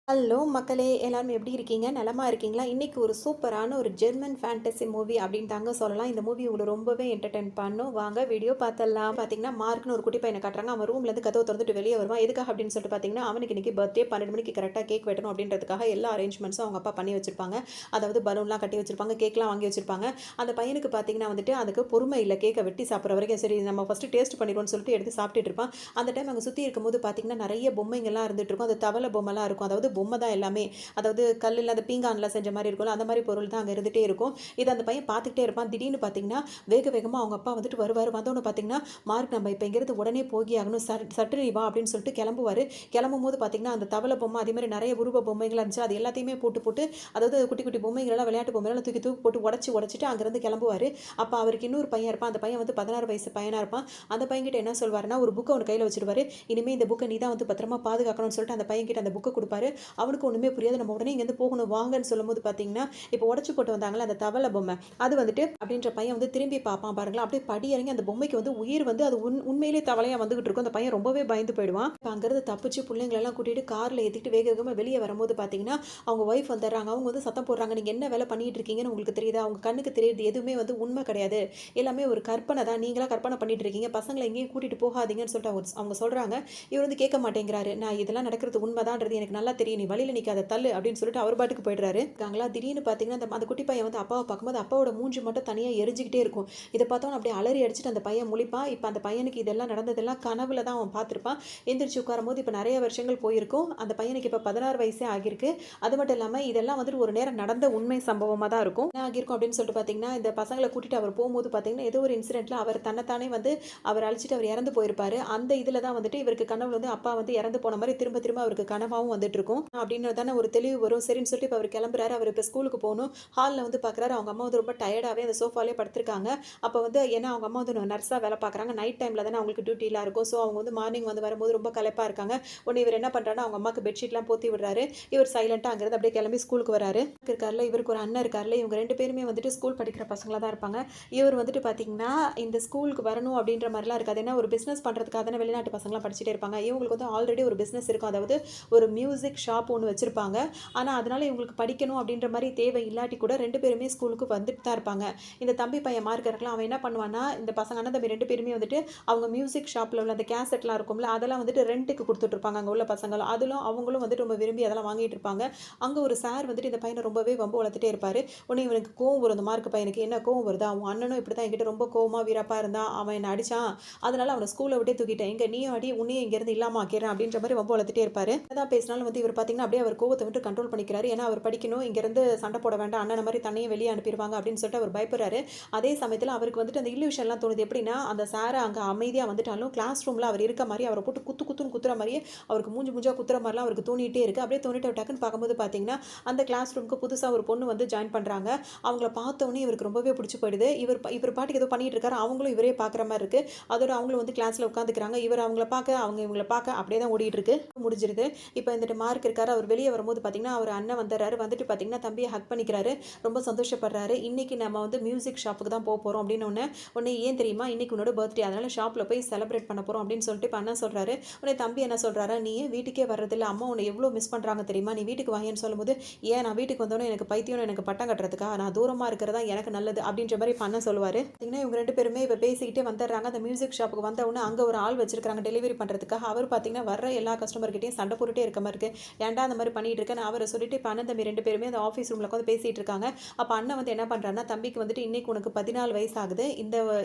Hello மக்களே! எல்லாரும் எப்படி இருக்கீங்க? நலமா இருக்கீங்களா? இன்னைக்கு ஒரு சூப்பரான ஒரு ஜெர்மன் ஃபேண்டசி மூவி அப்படின்னு தாங்க சொல்லலாம். இந்த மூவி உங்கள ரொம்பவே என்டர்டெயின் பண்ணும். வாங்க வீடியோ பார்த்துடலாம். பார்த்தீங்கன்னா, மார்க்ன்னு ஒரு குட்டி பையன காட்டுறாங்க. அவன் ரூம்லேருந்து கதவ தொறந்துட்டு வெளிய வருவான். எதுக்காக அப்படின்னு சொல்லிட்டு பார்த்தீங்கன்னா, அவனுக்கு இன்னைக்கு பர்த்டே 12 மணிக்கு கரெக்ட்டா கேக் வெட்டணும் அப்படின்றதுக்காக எல்லா அரேஞ்ச்மெண்ட்ஸும் அவங்க அப்பா பண்ணி வச்சிருப்பாங்க. அதாவது பலூன்லாம் கட்டி வச்சிருப்பாங்க. கேக்லாம் வாங்கி வச்சிருப்பாங்க. அந்த பையனுக்கு பார்த்தீங்கன்னா வந்துட்டு, அதுக்கு பொறுமை இல்ல. கேக்க வெட்டி சாப்பிடுற வரைக்கும். சரி நம்ம ஃபர்ஸ்ட்டு டேஸ்ட் பண்ணிருவோம்னு சொல்லிட்டு எடுத்து சாப்பிட்டுட்டு இருப்பான். அந்த டைம் அங்க சுத்தி இருக்கும்போது பார்த்தீங்கன்னா, நெறைய பொம்மைங்கலாம் இருந்துட்டு இருக்கும். அது தவள பொம்மைலாம் இருக்கும். அதாவது பொம்மை தான் எல்லாமே. அதாவது கல்லுல அந்த பீங்கான்ல செஞ்ச மாரி இருக்கும்ல, அந்த மாரி பொருள் தான் அங்க இருந்துட்டே இருக்கும். இத அந்த பையன் பார்த்துக்கிட்டே இருப்பான். திடீர்னு பார்த்தீங்கன்னா, வேக வேகமா அவங்க அப்பா வந்துட்டு வருவாரு. வந்தோனே பார்த்தீங்கன்னா, "மார்க் நம்ம இப்ப இங்கிருந்து உடனே போகி ஆகணும். சற்று நீ வா" அப்படின்னு சொல்லிட்டு கிளம்புவாரு. கிளம்பும்போது பார்த்தீங்கன்னா, அந்த தவள பொம்மை அதே மாரி நெறைய உருவ பொம்மைகள்லாம் இருந்துச்சு. அது எல்லாத்தையுமே போட்டு போட்டு அதாவது குட்டி குட்டி பொம்மைகளெல்லாம் விளையாட்டு பொம்மைகளெல்லாம் தூக்கி தூக்கி போட்டு உடைச்சுட்டு அங்கருந்து கிளம்புவாரு. அப்ப அவருக்கு இன்னொரு பையன் இருப்பான். அந்த பையன் வந்து 16 வயசு பையனா இருப்பான். அந்த பையன்கிட்ட என்ன சொல்வாருன்னா, ஒரு புக்க அவன் கையில வச்சுருவாரு. "இனிமே இந்த புக்க நீ தான் வந்து பத்திரமா பாதுகாக்கணும்னு" சொல்லிட்டு அந்த பையன்கிட்ட அந்த புக்க குடுப்பாரு. அவனுக்கு ஒண்ணுமே புரியாது. நம்ம உடனே இங்கேருந்து போகணும் வாங்கன்னு சொல்லும்போது பார்த்தீங்கன்னா, இப்போ உடைச்சு போட்டு வந்தாங்கல்ல அந்த தவள பொம்மை. அது வந்துட்டு அப்படின்ற பையன் வந்து திரும்பி பார்ப்பான் பாருங்களேன். அப்படியே படி இறங்கி அந்த பொம்மைக்கு வந்து உயிர் வந்து அது உண்மையிலேயே தவளையா வந்துகிட்டு இருக்கும். அந்த பையன் ரொம்பவே பயந்து போயிடுவான். இப்ப அங்கருந்து தப்பிச்சு புள்ளைங்களெல்லாம் கூட்டிட்டு கார்ல ஏத்திட்டு வேக வேகமா வெளிய வரும்போது பார்த்தீங்கன்னா, அவங்க ஒய்ஃப் வந்துடுறாங்க. அவங்க வந்து சத்தம் போடுறாங்க. "நீங்க என்ன வேலை பண்ணிட்டு இருக்கீங்கன்னு உங்களுக்கு தெரியுதா? உங்க கண்ணுக்கு தெரியுறது எதுவுமே வந்து உண்மை கிடையாது. எல்லாமே ஒரு கற்பனை தான். நீங்களா கற்பனை பண்ணிட்டு இருக்கீங்க. பசங்கள எங்கேயும் கூட்டிட்டு போகாதீங்கன்னு" சொல்லிட்டு அவங்க சொல்றாங்க. இவர் வந்து கேட்க மாட்டேங்கிறாரு. "நான் இதெல்லாம் நடக்கிறது உண்மைதான்றது எனக்கு நல்லா தெரியும். நீ வழியில நிக்காத தள்ளு" அப்படின்னு சொல்லிட்டு அவர் பாட்டுக்கு போயிடுறாரு. இருக்காங்களா திடீர்னு பார்த்தீங்கன்னா, அந்த குட்டி பையன் வந்து அப்பாவ பார்க்கும்போது, அப்பாவோட மூஞ்சி மட்டும் தனியா எரிஞ்சுக்கிட்டே இருக்கும். இத பார்த்தோனே அப்படியே அலறி அடிச்சுட்டு அந்த பையன் முழிப்பான். இப்ப அந்த பையனுக்கு இதெல்லாம் நடந்ததெல்லாம் கனவுல தான் அவன் பார்த்திருப்பான். எந்திரிச்சு உட்காரும்போது இப்ப நெறைய வருஷங்கள் போயிருக்கும். அந்த பையனுக்கு இப்ப 16 வயசே ஆகியிருக்கு. அது மட்டும் இல்லாம இதெல்லாம் வந்துட்டு ஒரு நேரம் நடந்த உண்மை சம்பவமா தான் இருக்கும். என்ன ஆகியிருக்கும் அப்படின்னு சொல்லிட்டு பார்த்தீங்கன்னா, இந்த பசங்கள கூட்டிட்டு அவர் போம்போது பார்த்தீங்கன்னா, ஏதோ ஒரு இன்சிடென்ட்ல அவர் தன்னைத்தானே வந்து அவர் அழிச்சிட்டு அவர் இறந்து போயிருப்பாரு. அந்த இதுல தான் வந்துட்டு இவருக்கு கனவுல வந்து அப்பா வந்து இறந்து போன மாரி திரும்ப திரும்ப அவருக்கு கனவாவும் வந்துட்டு இருக்கும். அப்படின்னு தானே ஒரு தெளிவு வரும். சரின்னு சொல்லிட்டு இப்ப அவர் கிளம்புறாரு. அவர் இப்ப ஸ்கூலுக்கு போணும். ஹால்ல வந்து பார்க்குறாரு, அவங்க அம்மா வந்து ரொம்ப டயர்டாவே அந்த சோஃபாலயே படுத்திருக்காங்க. அப்ப வந்து ஏன்னா அவங்க அம்மா வந்து நர்ஸா வேலை பார்க்குறாங்க. நைட் டைம்ல தானே அவங்களுக்கு டியூட்டிலாம் இருக்கும். ஸோ அவங்க வந்து மார்னிங் வந்து வரும்போது ரொம்ப களைப்பா இருக்காங்க. உடனே இவர் என்ன பண்றாருன்னா, அவங்க அம்மாக்கு பெட்ஷீட்லாம் போத்தி விடுறாரு. இவர் சைலன்ட்டா அங்கிருந்து அப்படியே கிளம்பி ஸ்கூலுக்கு வராரு. இருக்கார்ல, இவருக்கு ஒரு அண்ணன் இருக்கார்ல, இவங்க 2 பேருமே வந்துட்டு ஸ்கூல் படிக்கிற பசங்களா தான் இருப்பாங்க. இவர் வந்துட்டு பார்த்தீங்கன்னா, இந்த ஸ்கூலுக்கு வரணும் அப்படின்ற மாரிலாம் இருக்காது. ஏன்னா ஒரு பிசினஸ் பண்றதுக்காக தானே வெளிநாட்டு பசங்கலாம் படிச்சுட்டே இருப்பாங்க. இவங்களுக்கு வந்து ஆல்ரெடி ஒரு பிசினஸ் இருக்கும். அதாவது ஒரு மியூசிக் ஷாப் ஒண்ணு வச்சிருப்பாங்க. ஆனா, அதனால இவங்களுக்கு படிக்கணும் அப்படின்ற மாரி தேவை இல்லாட்டி கூட 2 பேருமே ஸ்கூலுக்கு வந்துட்டு தான் இருப்பாங்க. இந்த தம்பி பையன் மார்க் இருக்கலாம். அவன் என்ன பண்ணுவான்னா, இந்த பசங்க அண்ணன் தம்பி 2 பேருமே வந்துட்டு அவங்க மியூசிக் ஷாப்ல உள்ள அந்த கேசெட்லாம் இருக்கும்ல, அதெல்லாம் வந்துட்டு ரென்ட்டுக்கு குடுத்துட்டு இருப்பாங்க. அங்க உள்ள பசங்களும். அவங்களும் வந்துட்டு ரொம்ப விரும்பி அதெல்லாம் வாங்கிட்டு இருப்பாங்க. அங்க ஒரு சார் வந்துட்டு இந்த பையன ரொம்பவே வம்பு வளர்த்துட்டே இருப்பாரு. உடனே இவனுக்கு கோவம் வரும். இந்த மார்க் பையனுக்கு. என்ன கோவம் வருதா? உன் அண்ணனும் இப்படித்தான் என்கிட்ட ரொம்ப கோவமா, வீராப்பா இருந்தான். அவன் என்ன அடிச்சான். அதனால அவன ஸ்கூல விட்டே தூக்கிட்டேன். எங்க நீயும் அடி, உன்னையும் இங்கேருந்து இல்லாம ஆக்கிறேன் அப்படின்ற மாரி வம்பு வளர்த்துட்டே இருப்பாரு. என்னதான் பேசினாலும் வந்து இவர் பார்த்தீங்கன்னா, அப்படியே அவர் கோவத்த வந்து கண்ட்ரோல் பண்ணிக்கிறாரு. ஏன்னா அவர் படிக்கணும். இங்கேருந்து சண்டை போட வேண்டாம். அண்ணன மாரி தன்னையும் வெளிய அனுப்பிருவாங்க அப்படின்னு சொல்லிட்டு அவர் பயப்படுறாரு. அதே சமயத்தில அவருக்கு வந்துட்டு அந்த இல்லூஷன்லாம் தோணுது. எப்படின்னா, அந்த சார அங்க அமைதியா வந்துட்டாலும், கிளாஸ் ரூம்ல அவர் இருக்க மாரி அவர போட்டு குத்துன்னு குத்துற மாரியே அவருக்கு மூஞ்சா குத்துற மாரிலாம் அவருக்கு தோணிட்டே இருக்கு. அப்படியே தோணிட்டு அவர் டக்குன்னு பார்க்கும்போது பார்த்தீங்கன்னா, அந்த கிளாஸ் ரூம்க்கு புதுசா ஒரு பொண்ணு வந்து ஜாயின் பண்றாங்க. அவங்கள பார்த்தோனே இவருக்கு ரொம்பவே பிடிச்சு போயிடுது. இவர் பாட்டுக்கு ஏதோ பண்ணிட்டு இருக்காரு. அவங்களும் இவரே பார்க்குற மாரி இருக்கு. அதோட அவங்களும் வந்து கிளாஸ்ல உட்காந்துக்கிறாங்க. இவர் அவங்கள பார்க்க, அவங்க இவங்கள பார்க்க அப்படியே தான் ஓடிட்டு இருக்கு. முடிஞ்சிருது. இப்ப இந்த மார்க் இருக்காரு. அவர் வெளிய வரும்போது பார்த்தீங்கன்னா, அவர் அண்ணன் வந்துடுறாரு. வந்துட்டு பார்த்தீங்கன்னா, தம்பிய ஹக் பண்ணிக்கிறாரு. ரொம்ப சந்தோஷப்படுறாரு. இன்னைக்கு நம்ம வந்து மியூசிக் ஷாப்புக்கு தான் போறோம் அப்டின்னோனே, உடனே ஏன் தெரியுமா? இன்னைக்கு உன்னோட பர்த்டே. அதனால ஷாப்ல போய் செலிப்ரேட் பண்ண போறோம் அப்டின்னு சொல்லிட்டு இப்ப அண்ணன் சொல்றாரு. உடனே தம்பி என்ன சொல்றாரு, "நீ ஏன் வீட்டுக்கே வர்றதில்ல? அம்மா உன்ன எவ்ளோ மிஸ் பண்றாங்க தெரியுமா? நீ வீட்டுக்கு வாயேன்னு" சொல்லும்போது, "ஏன் நான் வீட்டுக்கு வந்தோனே எனக்கு பைத்தியம்னு எனக்கு பட்டம் கட்டுறதுக்கா? நான் தூரமா இருக்கிறது தான் எனக்கு நல்லது" அப்டின்ற மாரி இப்ப அண்ணன் சொல்லுவாரு. பார்த்தீங்கன்னா, இவங்க 2 பேருமே இப்ப பேசிக்கிட்டே வந்துடுறாங்க. அந்த மியூசிக் ஷாப்புக்கு வந்த உடனே அங்க ஒரு ஆள் வச்சிருக்காங்க டெலிவரி பண்றதுக்காக. அவர் பார்த்தீங்கன்னா, வர்ற எல்லா கஸ்டமர் கிட்டயும் சண்டை போட்டுட்டே இருக்க மாரி இருக்கு. ஏன்டா அந்த மாரி பண்ணிட்டு இருக்கன்னு அவர சொல்லிட்டு இப்ப அண்ணன் தம்பி 2 பேருமே அந்த ஆஃபீஸ் ரூம்ல உட்காந்து பேசிட்டு இருக்காங்க. அப்ப அண்ணன் வந்து என்ன பண்றாருன்னா, தம்பிக்கு வந்துட்டு இன்னைக்கு உனக்கு 14 வயசு ஆகுது.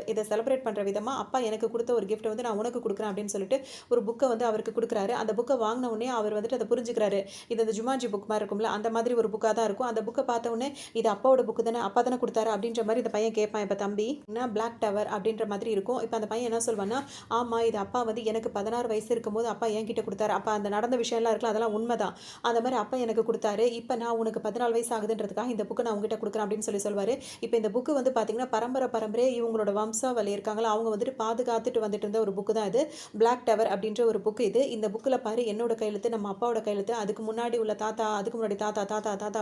இத செலிப்ரேட் பண்ற விதமா அப்பா எனக்கு குடுத்த ஒரு கிஃப்ட் வந்து நான் உனக்கு குடுக்குறேன் அப்படின்னு சொல்லிட்டு ஒரு புக்க வந்து அவருக்கு குடுக்குறாரு. அந்த புக்க வாங்குன உடனே அவர் வந்துட்டு அத புரிஞ்சுக்கிறாரு. இது அந்த ஜுமான்ஜி புக் மாரி இருக்கும்ல, அந்த மாதிரி ஒரு புக்கா தான் இருக்கும். அந்த புக்க பார்த்த உடனே இது அப்பாவோட புக் தானே, அப்பா தானே குடுத்தாரு அப்படின்ற மாரி இந்த பையன் கேட்பான் இப்ப தம்பி. என்ன பிளாக் டவர் அப்படின்ற மாதிரி இருக்கும். இப்ப அந்த பையன் என்ன சொல்வான்னா, ஆமா இது அப்பா வந்து எனக்கு 16 வயசு இருக்கும்போது அப்பா என்கிட்ட குடுத்தாரு. அப்ப அந்த நடந்த விஷயம்லாம் இருக்குல்ல அதெல்லாம் உண்மதான். அந்த மாரி அப்பா எனக்கு குடுத்தாரு. இப்ப நான் உனக்கு 14 வயசு ஆகுதுன்றதுக்காக இந்த புக்க நான் உன்கிட்ட குடுக்குறேன் அப்படின்னு சொல்லுவாரு. இப்ப இந்த புக்கு வந்து பார்த்தீங்கன்னா, பரம்பரையா இவங்களோட வம்சாவளி இருக்காங்கல்ல, அவங்க வந்துட்டு பாதுகாத்துட்டு வந்துட்டு இருந்த ஒரு புக்கு தான் இது. பிளாக் டவர் அப்படின்ற ஒரு புக் இது. இந்த புக்ல பாரு என்னோட கையெழுத்து, நம்ம அப்பாவோட கையெழுத்து, அதுக்கு முன்னாடி உள்ள தாத்தா, அதுக்கு முன்னாடி தாத்தா,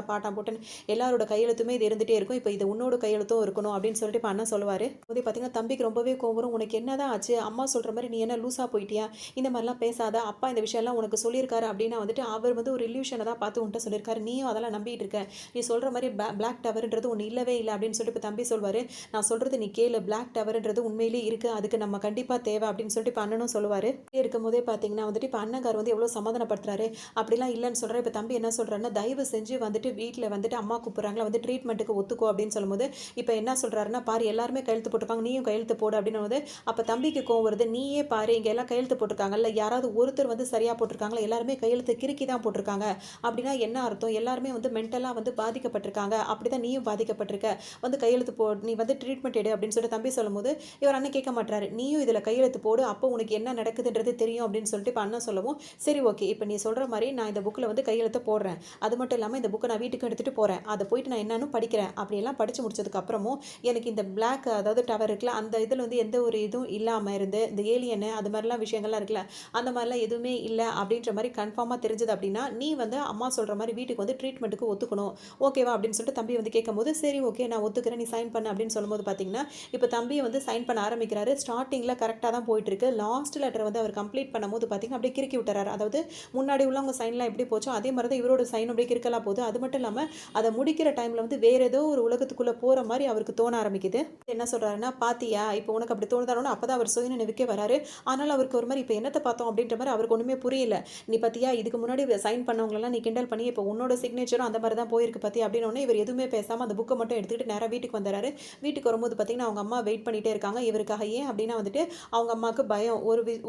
பாட்டன், பூட்டன் எல்லாரோட கையெழுத்துமே இது இருந்துட்டே இருக்கும். இப்ப இது உன்னோட கையெழுத்தும் இருக்கணும் அப்படின்னு சொல்லிட்டு இப்ப அண்ணன் சொல்லுவாரு. போதே பார்த்தீங்கன்னா, தம்பிக்கு ரொம்பவே கோவம் வரும். உனக்கு என்னதான் ஆச்சு? அம்மா சொல்ற மாரி நீ என்ன லூசா போயிட்டியா? இந்த மாரிலாம் பேசாத. அப்பா இந்த விஷயம்லாம் உனக்கு சொல்லியிருக்காரு அப்படின்னா வந்துட்டு, அவர் வந்து ஒரு இல்யூஷனை தான் பார்த்து உன்ட்ட சொல்லியிருக்காரு, நீயும் அதெல்லாம் நம்பிட்டு இருக்க, நீ சொல்கிற மாதிரி பிளாக் டவர்ன்றது ஒன்று இல்லவே இல்லை அப்படின்னு சொல்லிட்டு இப்போ தம்பி சொல்வார். நான் சொல்கிறது நீ கேளு, பிளாக் டவர்ன்றது உண்மையிலேயே இருக்குது, அதுக்கு நம்ம கண்டிப்பாக தேவை அப்படின்னு சொல்லிட்டு இப்போ அண்ணனும் சொல்லுவார். இருக்கும்போதே பார்த்தீங்கன்னா வந்துட்டு இப்போ அண்ணங்கார் வந்து எவ்வளோ சமாதானப்படுத்துறாரு. அப்படிலாம் இல்லைன்னு சொல்கிறார். இப்போ தம்பி என்ன சொல்கிறாருன்னா, தயவு செஞ்சு வந்துட்டு வீட்டில் வந்துட்டு அம்மா கூப்பிட்றாங்களா வந்து ட்ரீட்மெண்ட்டுக்கு ஒத்துக்கோ அப்படின்னு சொல்லும்போது இப்போ என்ன சொல்கிறாருன்னா, பாரு எல்லாருமே கையெழுத்து போட்டிருக்காங்க, நீயும் கையெழுத்து போடு அப்படின்னும் போது அப்போ தம்பிக்கு கோவம் வருது. நீயே பாரு இங்கே எல்லாம் கையெழுத்து போட்டிருக்காங்கல்ல, யாராவது ஒருத்தர் வந்து சரியாக போட்டிருக்காங்களா, எல்லாருமே கையெழுத்து கிறுக்கி தான் போட்டிருக்காங்க அப்படின்னா என்ன அர்த்தம், எல்லாருமே வந்து மென்டலாக வந்து பாதிக்கப்பட்டிருக்காங்க, அப்படி தான் நீயும் பாதிக்கப்பட்டிருக்க, வந்து கையெழுத்து போடு, நீ வந்து ட்ரீட்மெண்ட் எடு அப்படின்னு சொல்லிட்டு தம்பி சொல்லும்போது இவர் அண்ணன் கேட்க மாட்டாரு. நீயும் இதில் கையெழுத்து போடு, அப்போ உனக்கு என்ன நடக்குதுன்றது தெரியும் அப்படின்னு சொல்லிட்டு இப்போ அண்ணன் சொல்லவும் சரி ஓகே, இப்போ நீ சொல்கிற மாதிரி நான் இந்த புக்கில் வந்து கையெழுத்த போடுறேன், அது மட்டும் இல்லாமல் இந்த புக்கை நான் வீட்டுக்கு எடுத்துகிட்டு போகிறேன், அதை போயிட்டு நான் என்னன்னு படிக்கிறேன், அப்படியெல்லாம் படித்து முடிச்சதுக்கப்புறமும் எனக்கு இந்த பிளாக் அதாவது டவர் இருக்குல்ல அந்த இதில் வந்து எந்த ஒரு இதுவும் இல்லாமல் இருந்து இந்த ஏலியனு அது மாதிரிலாம் விஷயங்கள்லாம் இருக்குல்ல அந்த மாதிரிலாம் எதுவுமே இல்லை அப்படின்ற மாதிரி கன்ஃபார்மாக தெரிஞ்சது அப்படின்னா நீ வந்து அம்மா சொல்கிற மாதிரி வீட்டுக்கு வந்து ட்ரீட்மெண்ட்டுக்கு ஒத்துக்கணும், ஓகேவா அப்படின்னு சொல்லிட்டு தம்பி வந்து கேட்கும்போது சரி ஓகே நான் ஒத்துக்கிறேன், நீ சைன் பண்ண அப்படின்னு சொல்லும்போது பார்த்தீங்கன்னா இப்போ தம்பியை வந்து சைன் பண்ண ஆரம்பிக்கிறாரு. ஸ்டார்டிங்கில் கரெக்டாக தான் போயிட்டுருக்கு. லாஸ்ட் லெட்டர் வந்து அவர் கம்ப்ளீட் பண்ணும்போது பார்த்தீங்கன்னா அப்படியே கிறுக்கி விட்டுறாரு. அதாவது முன்னாடி உள்ளவங்க சைன்லாம் எப்படி போச்சோ அதே மாதிரி தான் இவரோட சைன் அப்படியே கிறுக்கலாம் போகுது. அது மட்டும் இல்லாமல் அதை முடிக்கிற டைமில் வந்து வேறு ஏதோ ஒரு உலகத்துக்குள்ளே போகிற மாதிரி அவருக்கு தோண ஆரம்பிக்குது. என்ன சொல்கிறாருன்னா, பாத்தியா இப்போ உனக்கு அப்படி தோணுதானோ அப்போ தான் அவர் சுயநினைவுக்கே வராரு. ஆனால் அவருக்கு ஒரு மாதிரி இப்போ என்னத்தை பார்த்தோம் அப்படின்ற மாதிரி அவருக்கு ஒன்றுமே புரியல. நீ பார்த்தியா இதுக்கு முன்னாடி சைன் பண்ணவங்களெல்லாம் நீ கிண்டல் பண்ணி இப்போ உன்னோட சிக்னேச்சரும் அந்த மாதிரி தான் போயிருக்கு பார்த்தியா அப்படின்னு இவர் எதுவுமே பேசாமல் அந்த புக்கை மட்டும் எடுத்துக்கிட்டு நேராக வீட்டுக்கு வந்துடுறாரு. வீட்டுக்கு வரும்போது பார்த்திங்கன்னா அவங்க அம்மா வெயிட் பண்ணிகிட்டே இருக்காங்க இவருக்காக. ஏன் அப்படின்னா வந்துட்டு அவங்க அம்மாவுக்கு பயம்.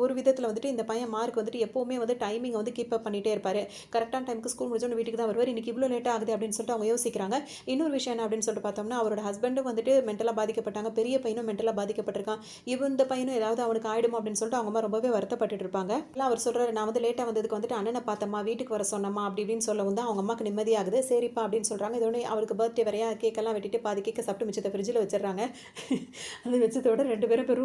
ஒரு விதத்தில் வந்துட்டு இந்த பையன் மார்க் வந்துட்டு எப்போவுமே வந்து டைமிங்கை வந்து கீப் அப் பண்ணிகிட்டே இருப்பார். கரெக்டான டைமுக்கு ஸ்கூல் முடிச்சோன்னு வீட்டுக்கு தான் வருவார். இன்றைக்கி இவ்வளோ லேட்டாக ஆகுது அப்படின்னு சொல்லிட்டு அவங்க யோசிக்கிறாங்க. இன்னொரு விஷயம் என்ன அப்படின்னு சொல்லிட்டு பார்த்தோம்னா அவரோட ஹஸ்பண்டும் வந்துட்டு மென்டலாக பாதிக்கப்பட்டாங்க, பெரிய பையனும் மென்டலாக பாதிக்கப்பட்டிருக்கான். இந்த பையனும் ஏதாவது அவனுக்கு ஆயிடுமோ அப்படின்னு சொல்லிட்டு அவங்க அம்மா ரொம்பவே வருத்தப்பட்டு இருப்பாங்க. எல்லாம் அவர் சொல்கிறாரு, நான் வந்து லேட்டாக வந்ததுக்கு வந்துட்டு அண்ணனை பார்த்தம்மா வீட்டுக்கு வர சொன்னம்மா அப்படி இப்படின்னு சொல்ல வந்து அவங்க அம்மாவுக்கு நிம்மதியாகுது. சரிப்பா அப்படின்னு சொல்கிறாங்க. இதோட அவருக்கு பர்த்டே வரையா கேக்கெல்லாம் வெட்டிட்டு பாதி கேக்க சாப்பிட்டு மிச்சத்தை ஃப்ரிட்ஜில் வச்சிடறாங்க. அது வச்சதோட 2 பேரும் இப்போ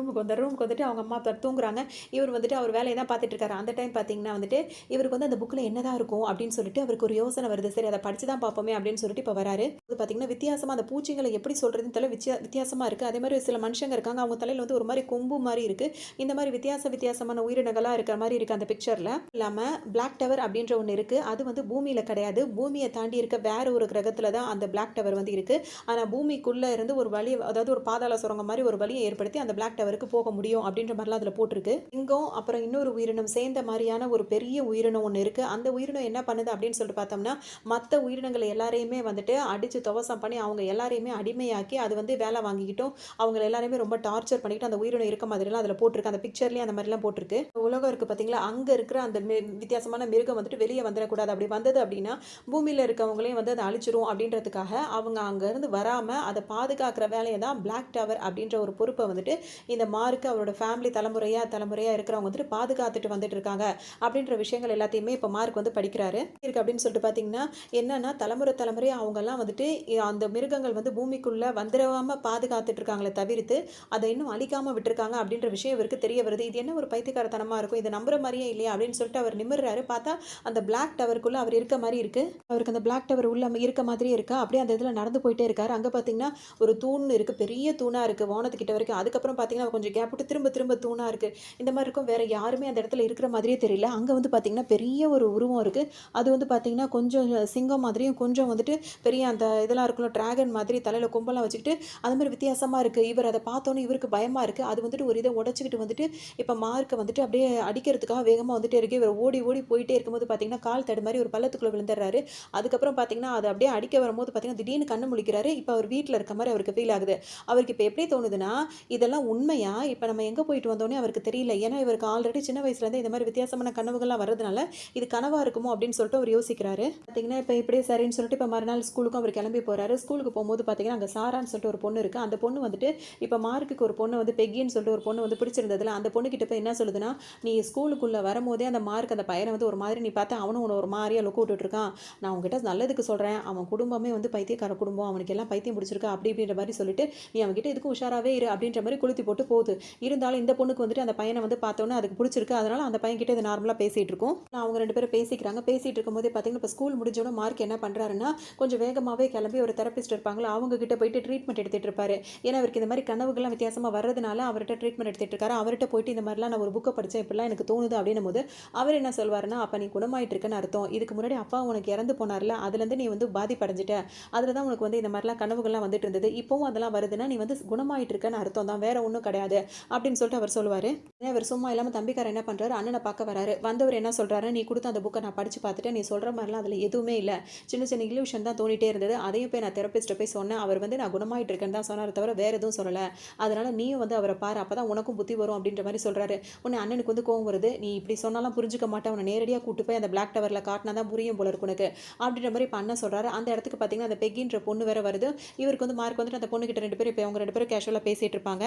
ரூமுக்கு வந்துட்டு அவங்க அம்மா தூங்குறாங்க. இவர் வந்துட்டு அவர் வேலையை தான் பார்த்துட்டு இருக்காரு. அந்த டைம் பார்த்தீங்கன்னா வந்துட்டு இவருக்கு வந்து அந்த புக்கில் என்னதான் இருக்கும் அப்படின்னு சொல்லிட்டு அவருக்கு ஒரு யோசனை வருது. சரி அதை படித்து தான் பார்ப்போமே அப்படின்னு சொல்லிட்டு இப்போ வராரு. அது பார்த்தீங்கன்னா வித்தியாசமாக அந்த பூச்சிங்களை எப்படி சொல்கிறதுன்னு தெரியல, வித்தியாசமாக இருக்குது. அதே மாதிரி சில மனுஷங்க இருக்காங்க, அவங்க தலையில் வந்து ஒரு மாதிரி கொம்பு மாதிரி இருக்குது. இந்த மாதிரி வித்தியாசமான உயிரினங்களாக இருக்கிற மாதிரி இருக்குது அந்த பிக்சரில். இல்லாமல் பிளாக் டவர் அப்படின்ற ஒன்று இருக்குது. அது வந்து பூமியில் கிடையாது, பூமியை தாண்டி இருக்க வேற ஒரு கிரகத்தில் தான் அந்த பிளாக் டவர் வந்து இருக்குது. ஆனால் பூமிக்குள்ளே இருந்து ஒரு வழி, அதாவது ஒரு பாதாள சுரங்கம் மாதிரி ஒரு வழியை ஏற்படுத்தி அந்த பிளாக் டவருக்கு போக முடியும் அப்படின்ற மாதிரிலாம் அதில் போட்டிருக்கு. சிங்கம் அப்புறம் இன்னொரு உயிரினம் சேர்ந்த மாதிரியான ஒரு பெரிய உயிரினம் ஒன்று இருக்குது. அந்த உயிரினம் என்ன பண்ணுது அப்படின்னு சொல்லிட்டு பார்த்தோம்னா மற்ற உயிரினங்களை எல்லாரையுமே வந்துட்டு அடித்து துவசம் பண்ணி அவங்க எல்லாரையுமே அடிமையாக்கி அது வந்து வேலை வாங்கிக்கிட்டும் அவங்க எல்லாரையுமே ரொம்ப டார்ச்சர் பண்ணிக்கிட்டு அந்த உயிரினம் இருக்க மாதிரிலாம் அதில் போட்டிருக்கு. அந்த பிக்சர்லேயே அந்த மாதிரிலாம் போட்டிருக்கு. உலகம் இருக்குது பார்த்தீங்களா, அங்கே இருக்கிற அந்த வித்தியாசமான மிருகம் வந்துட்டு வெளியே வந்துடக்கூடாது. அப்படி வந்தது அப்படின்னா பூமியில் இருக்கவங்களையும் வந்து அதை அழிச்சிரும் அப்படின்றதுக்காக அவங்க அங்கேருந்து வராமல் அதை பாதுகாக்கிற வேலையை தான் பிளாக் டவர் அப்படின்ற ஒரு பொறுப்பை வந்துட்டு இந்த மார்க்கு அவரோட ஃபேமிலி தலைமுறையாக இருக்கிறவங்க வந்துட்டு பாதுகாத்துட்டு வந்துட்டு இருக்காங்க அப்படின்ற விஷயங்கள் எல்லாத்தையுமே இப்போ மார்க் வந்து படிக்கிறாரு இருக்கு அப்படின்னு சொல்லிட்டு பார்த்தீங்கன்னா என்னன்னா தலைமுறையாக அவங்கெல்லாம் வந்துட்டு அந்த மிருகங்கள் வந்து பூமிக்குள்ளே வந்துடாமல் பாதுகாத்துட்டு இருக்காங்களே தவிர்த்து அதை இன்னும் அழிக்காமல் விட்டுருக்காங்க அப்படின்ற விஷயம் இவருக்கு தெரிய வருது. இது என்ன ஒரு பைத்தியக்காரத்தனமாக இருக்கும், இதை நம்புற மாதிரியே இல்லையா அப்படின்னு சொல்லிட்டு அவர் நிமிர்றாரு. பார்த்தா அந்த பிளாக் டவருக்குள்ளே அவர் இருக்க மாதிரி இருக்குது. அவருக்கு அந்த பிளாக் டவர் உள்ள இருக்க மாதிரியே இருக்கா. அப்படியே அந்த இதில் நடந்து போயிட்டே இருக்காரு. அங்கே பார்த்தீங்கன்னா ஒரு தூண் இருக்குது, பெரிய தூணாக இருக்குது வானத்துக்கிட்ட வரைக்கும். அதுக்கப்புறம் பார்த்தீங்கன்னா கொஞ்சம் கேப் விட்டு திரும்ப தூணாக இருக்குது. இந்த மாதிரி இருக்கும். வேறு யாருமே அந்த இடத்துல இருக்கிற மாதிரியே தெரியல. அங்கே வந்து பார்த்தீங்கன்னா பெரிய ஒரு உருவம் இருக்குது. அது வந்து பார்த்தீங்கன்னா கொஞ்சம் சிங்கம் மாதிரியும் கொஞ்சம் வந்துட்டு பெரிய அந்த இதெல்லாம் இருக்குல்ல டிராகன் மாதிரி தலையில் கொம்பெல்லாம் வச்சுக்கிட்டு அது மாதிரி வித்தியாசமாக இருக்குது. இவர் அதை பார்த்தோன்னே இவருக்கு பயமாக இருக்குது. அது வந்துட்டு ஒரு இதை உடச்சிக்கிட்டு வந்துட்டு இப்போ மார்க்கை வந்துட்டு அப்படியே அடிக்கிறதுக்காக வேகமாக வந்துட்டே இருக்கு. இவர் ஓடி போயிட்டே இருக்கும்போது பார்த்தீங்கன்னா கால் தடு மாதிரி ஒரு பள்ளத்துக்குள்ளே விழுந்துடுறாரு. அதுக்கப்புறம் பார்த்தீங்கன்னா அது அப்படியே அடிக்க வரும்போது பார்த்தீங்கன்னா திடீர்னு கண்ணு முழிக்கிறாரு. இப்போ அவர் வீட்டில் இருக்க மாதிரி அவருக்கு ஃபீல் ஆகுது. அவருக்கு இப்போ எப்படி தோணுதுன்னா இதெல்லாம் உண்மையா, இப்போ நம்ம எங்கே போயிட்டு வந்தோன்னே அவருக்கு தெரியல. ஏன்னா இவருக்கு ஆல்ரெடி சின்ன வயசுலேருந்து இந்த மாதிரி வித்தியாசமான கனவுகள்லாம் வர்றதுனால இது கனவாக இருக்குமோ அப்படின்னு சொல்லிட்டு அவர் யோசிக்கிறாரு. பார்த்தீங்கன்னா இப்போ இப்படியே சரின்னு சொல்லிட்டு இப்போ மறுநாள் ஸ்கூலுக்கும் அவர் கிளம்பி போகிறாரு. ஸ்கூலுக்கு போகும்போது பார்த்தீங்கன்னா அங்கே சாரான்னு சொல்லிட்டு ஒரு பொண்ணு இருக்குது. அந்த பொண்ணு வந்துட்டு இப்போ மார்க்குக்கு ஒரு பொண்ணு வந்து பெக்கின்னு சொல்லிட்டு ஒரு பொண்ணு வந்து பிடிச்சிருந்ததுல அந்த பொண்ணுக்கிட்ட போய் என்ன சொல்லுதுன்னா, நீ ஸ்கூலுக்குள்ளே வரும்போதே அந்த மார்க் அந்த பையனை வந்து ஒரு மாதிரி நீ பார்த்தா அவனும் உன்னை ஒரு மாதிரியாக லுக் விட்டுருக்கான். நான் உங்ககிட்ட நல்லதுக்கு சொல்கிறேன், அவன் குடும்பமே வந்து பைத்தியக்கார குடும்பம், அவனுக்கு எல்லாம் பைத்தியம் பிடிச்சிருக்கா அப்படி இப்படின்ற மாதிரி சொல்லிட்டு நீ அவன்கிட்ட இதுக்கும் உஷாராகவே இரு அப்படின்ற மாதிரி கொளுத்தி போட்டு போகுது. இருந்தாலும் இந்த பொண்ணுக்கு வந்துட்டு அந்த பையனை வந்து பார்த்தோன்னே அதுக்கு பிடிச்சிருக்கு. அதனால் அந்த பையன் கிட்ட இது நார்மலாக பேசிகிட்டு இருக்கும். அவங்க 2 பேரும் பேசிகிட்டு இருக்கும்போதே பார்த்தீங்கன்னா இப்போ ஸ்கூல் முடிஞ்சோட மார்க் என்ன பண்ணுறாருன்னா கொஞ்சம் வேகமாகவே கிளம்பி ஒரு தெரபிஸ்ட் இருப்பாங்களா அவங்க கிட்ட போயிட்டு ட்ரீட்மெண்ட் எடுத்துகிட்டு இருப்பாரு. ஏன்னா அவருக்கு இந்த மாதிரி கனவுகள்லாம் வித்தியாசமாக வர்றதுனால அவர்கிட்ட ட்ரீட்மெண்ட் எடுத்துகிட்டு இருக்காரு. அவர்கிட்ட போயிட்டு இந்த மாதிரிலாம் நான் ஒரு புக்கை படித்தேன், இப்படிலாம் எனக்கு தோணுது அப்படின்னும் போது அவர் என்ன சொல்வாருன்னா, அப்போ நீ குணமாயிட்டு இருக்கன்னு அர்த்தம். இதுக்கு முன்னாடி அப்பா உனக்கு இறந்து போனார்ல, அதுலேருந்து நீ வந்து பாதிப்படைஞ்சிட்ட. அதில தான் உனக்கு வந்து இந்த மாதிரிலாம் கனவுகள்லாம் வந்துட்டு இருந்தது. இப்பவும் அதெல்லாம் வருதுன்னா, நீ வந்து குணமாயிட்டு இருக்கன்னு அர்த்தம் தான். வேற ஒண்ணும் கிடையாது. அப்படின்னு சொல்லிட்டு அவர் சொல்லுவாரு. அவர் சும்மா இல்லாம தம்பிக்காரர் என்ன பண்றாரு, அண்ணன பார்க்க வராரு. வந்தவர் என்ன சொல்றாரு, நீ குடுத்த அந்த புக்க நான் படிச்சு பார்த்துட்டேன். நீ சொல்ற மாரிலாம் அதில எதுவுமே இல்ல. சின்ன சின்ன இல்யூஷன் தான் தோணிட்டே இருந்தது. அதையும் போய் நான் தெரபிஸ்ட்ட போய் சொன்னேன். அவர் வந்து நான் குணமாயிட்டு இருக்கேன்னு தான் சொன்னாரே தவிர வேற எதுவும் சொல்லல. அதனால நீயும் வந்து அவர பாரு. அப்பதான் உனக்கும் புத்தி வரும் அப்படின்ற மாரி சொல்றாரு. உடனே அண்ணனுக்கு வந்து கோவம் வருது. நீ இப்படி சொன்னாலாம் புரிஞ்சுக்க மாட்டேன். உன்ன நேரடியா கூட்டு போய் அந்த பிளாக் டவர்ல காட்டினா தான் புரியும் போல இருக்கு உனக்கு. அப்படின்ற மாரி இப்ப அண்ணன் சொல்றாரு. அந்த இடத்துக்கு பார்த்தீங்கன்னா, அந்த பெக்கின்ற பொண்ணு வேற வருது. இவருக்கு வந்து மார்க் வந்துட்டு அந்த பொண்ணுகிட்ட 2 பேரும் இப்ப அவங்க 2 பேரும் கேஷுவலா பேசிட்டு இருக்காங்க.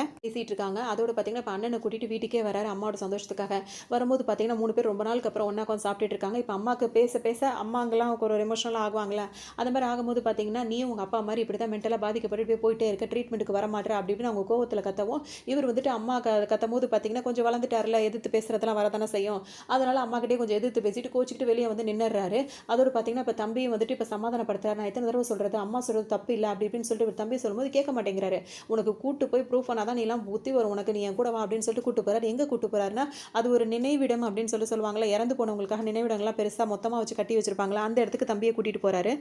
அதோட பார்த்தீங்கன்னா, இப்ப அண்ணன கூட்டிட்டு வீட்டுக்கே வராரு அம்மாவோட சந்தோஷத்துக்காக. வரும்போது பார்த்தீங்கன்னா, 3 பேர் ரொம்ப நாளுக்கு அப்புறம் ஒண்ணா உட்காந்து சாப்பிட்டுட்டு இருக்காங்க. இப்ப அம்மாக்கு பேச பேச அம்மாங்கலாம் ஒரு எமோஷனலா ஆகுவாங்கல்ல. அந்த மாரி ஆகும்போது பார்த்தீங்கன்னா, நீயும் உங்க அப்பா மாரி இப்படி தான் மென்டலா பாதிக்கப்பட்டு இப்படியே போயிட்டே இருக்க. ட்ரீட்மென்ட்க்கு வர மாட்ற அப்படி இப்படின்னு அவங்க கோவத்துல கத்தவும், இவர் வந்துட்டு அம்மா கத்தம்போது பார்த்தீங்கன்னா, கொஞ்சம் வளர்ந்துட்டார்ல எதிர்த்து பேசுறதெல்லாம் வரதானே செய்யும். அதனால அம்மாகிட்டயே கொஞ்சம் எதிர்த்து பேசிட்டு கோச்சுக்கிட்டு வெளிய வந்து நின்னுறாரு. அதோட பார்த்தீங்கன்னா, இப்ப தம்பியும் வந்துட்டு இப்ப சமாதானப்படுத்துறாரு. நான் எத்தன தடவ சொல்றது, அம்மா சொல்றது தப்பு இல்ல அப்படி இப்படின்னு சொல்லிட்டு இவர் தம்பி சொல்லும்போது கேட்க மாட்டேங்கிறாரு. உனக்கு கூட்டு போய் ப்ரூஃப் பண்ணா தான் நீலாம் புத்தி வரும் உனக்கு. நீ என் கூட வா அப்படின்னு சொல்லிட்டு கூட்டு போறாரு. எங்க கூட்டு போறாருன்னா, அது ஒரு நினைவிடம் அப்படின்னு சொல்லுவாங்கல்ல. இறந்து போனவங்களுக்காக நினைவிடங்கள்லாம் பெருசா மொத்தமா வச்சு கட்டி வச்சிருப்பாங்கல்ல. அந்த இடத்துக்கு தம்பிய கூட்டிட்டு போறாரு.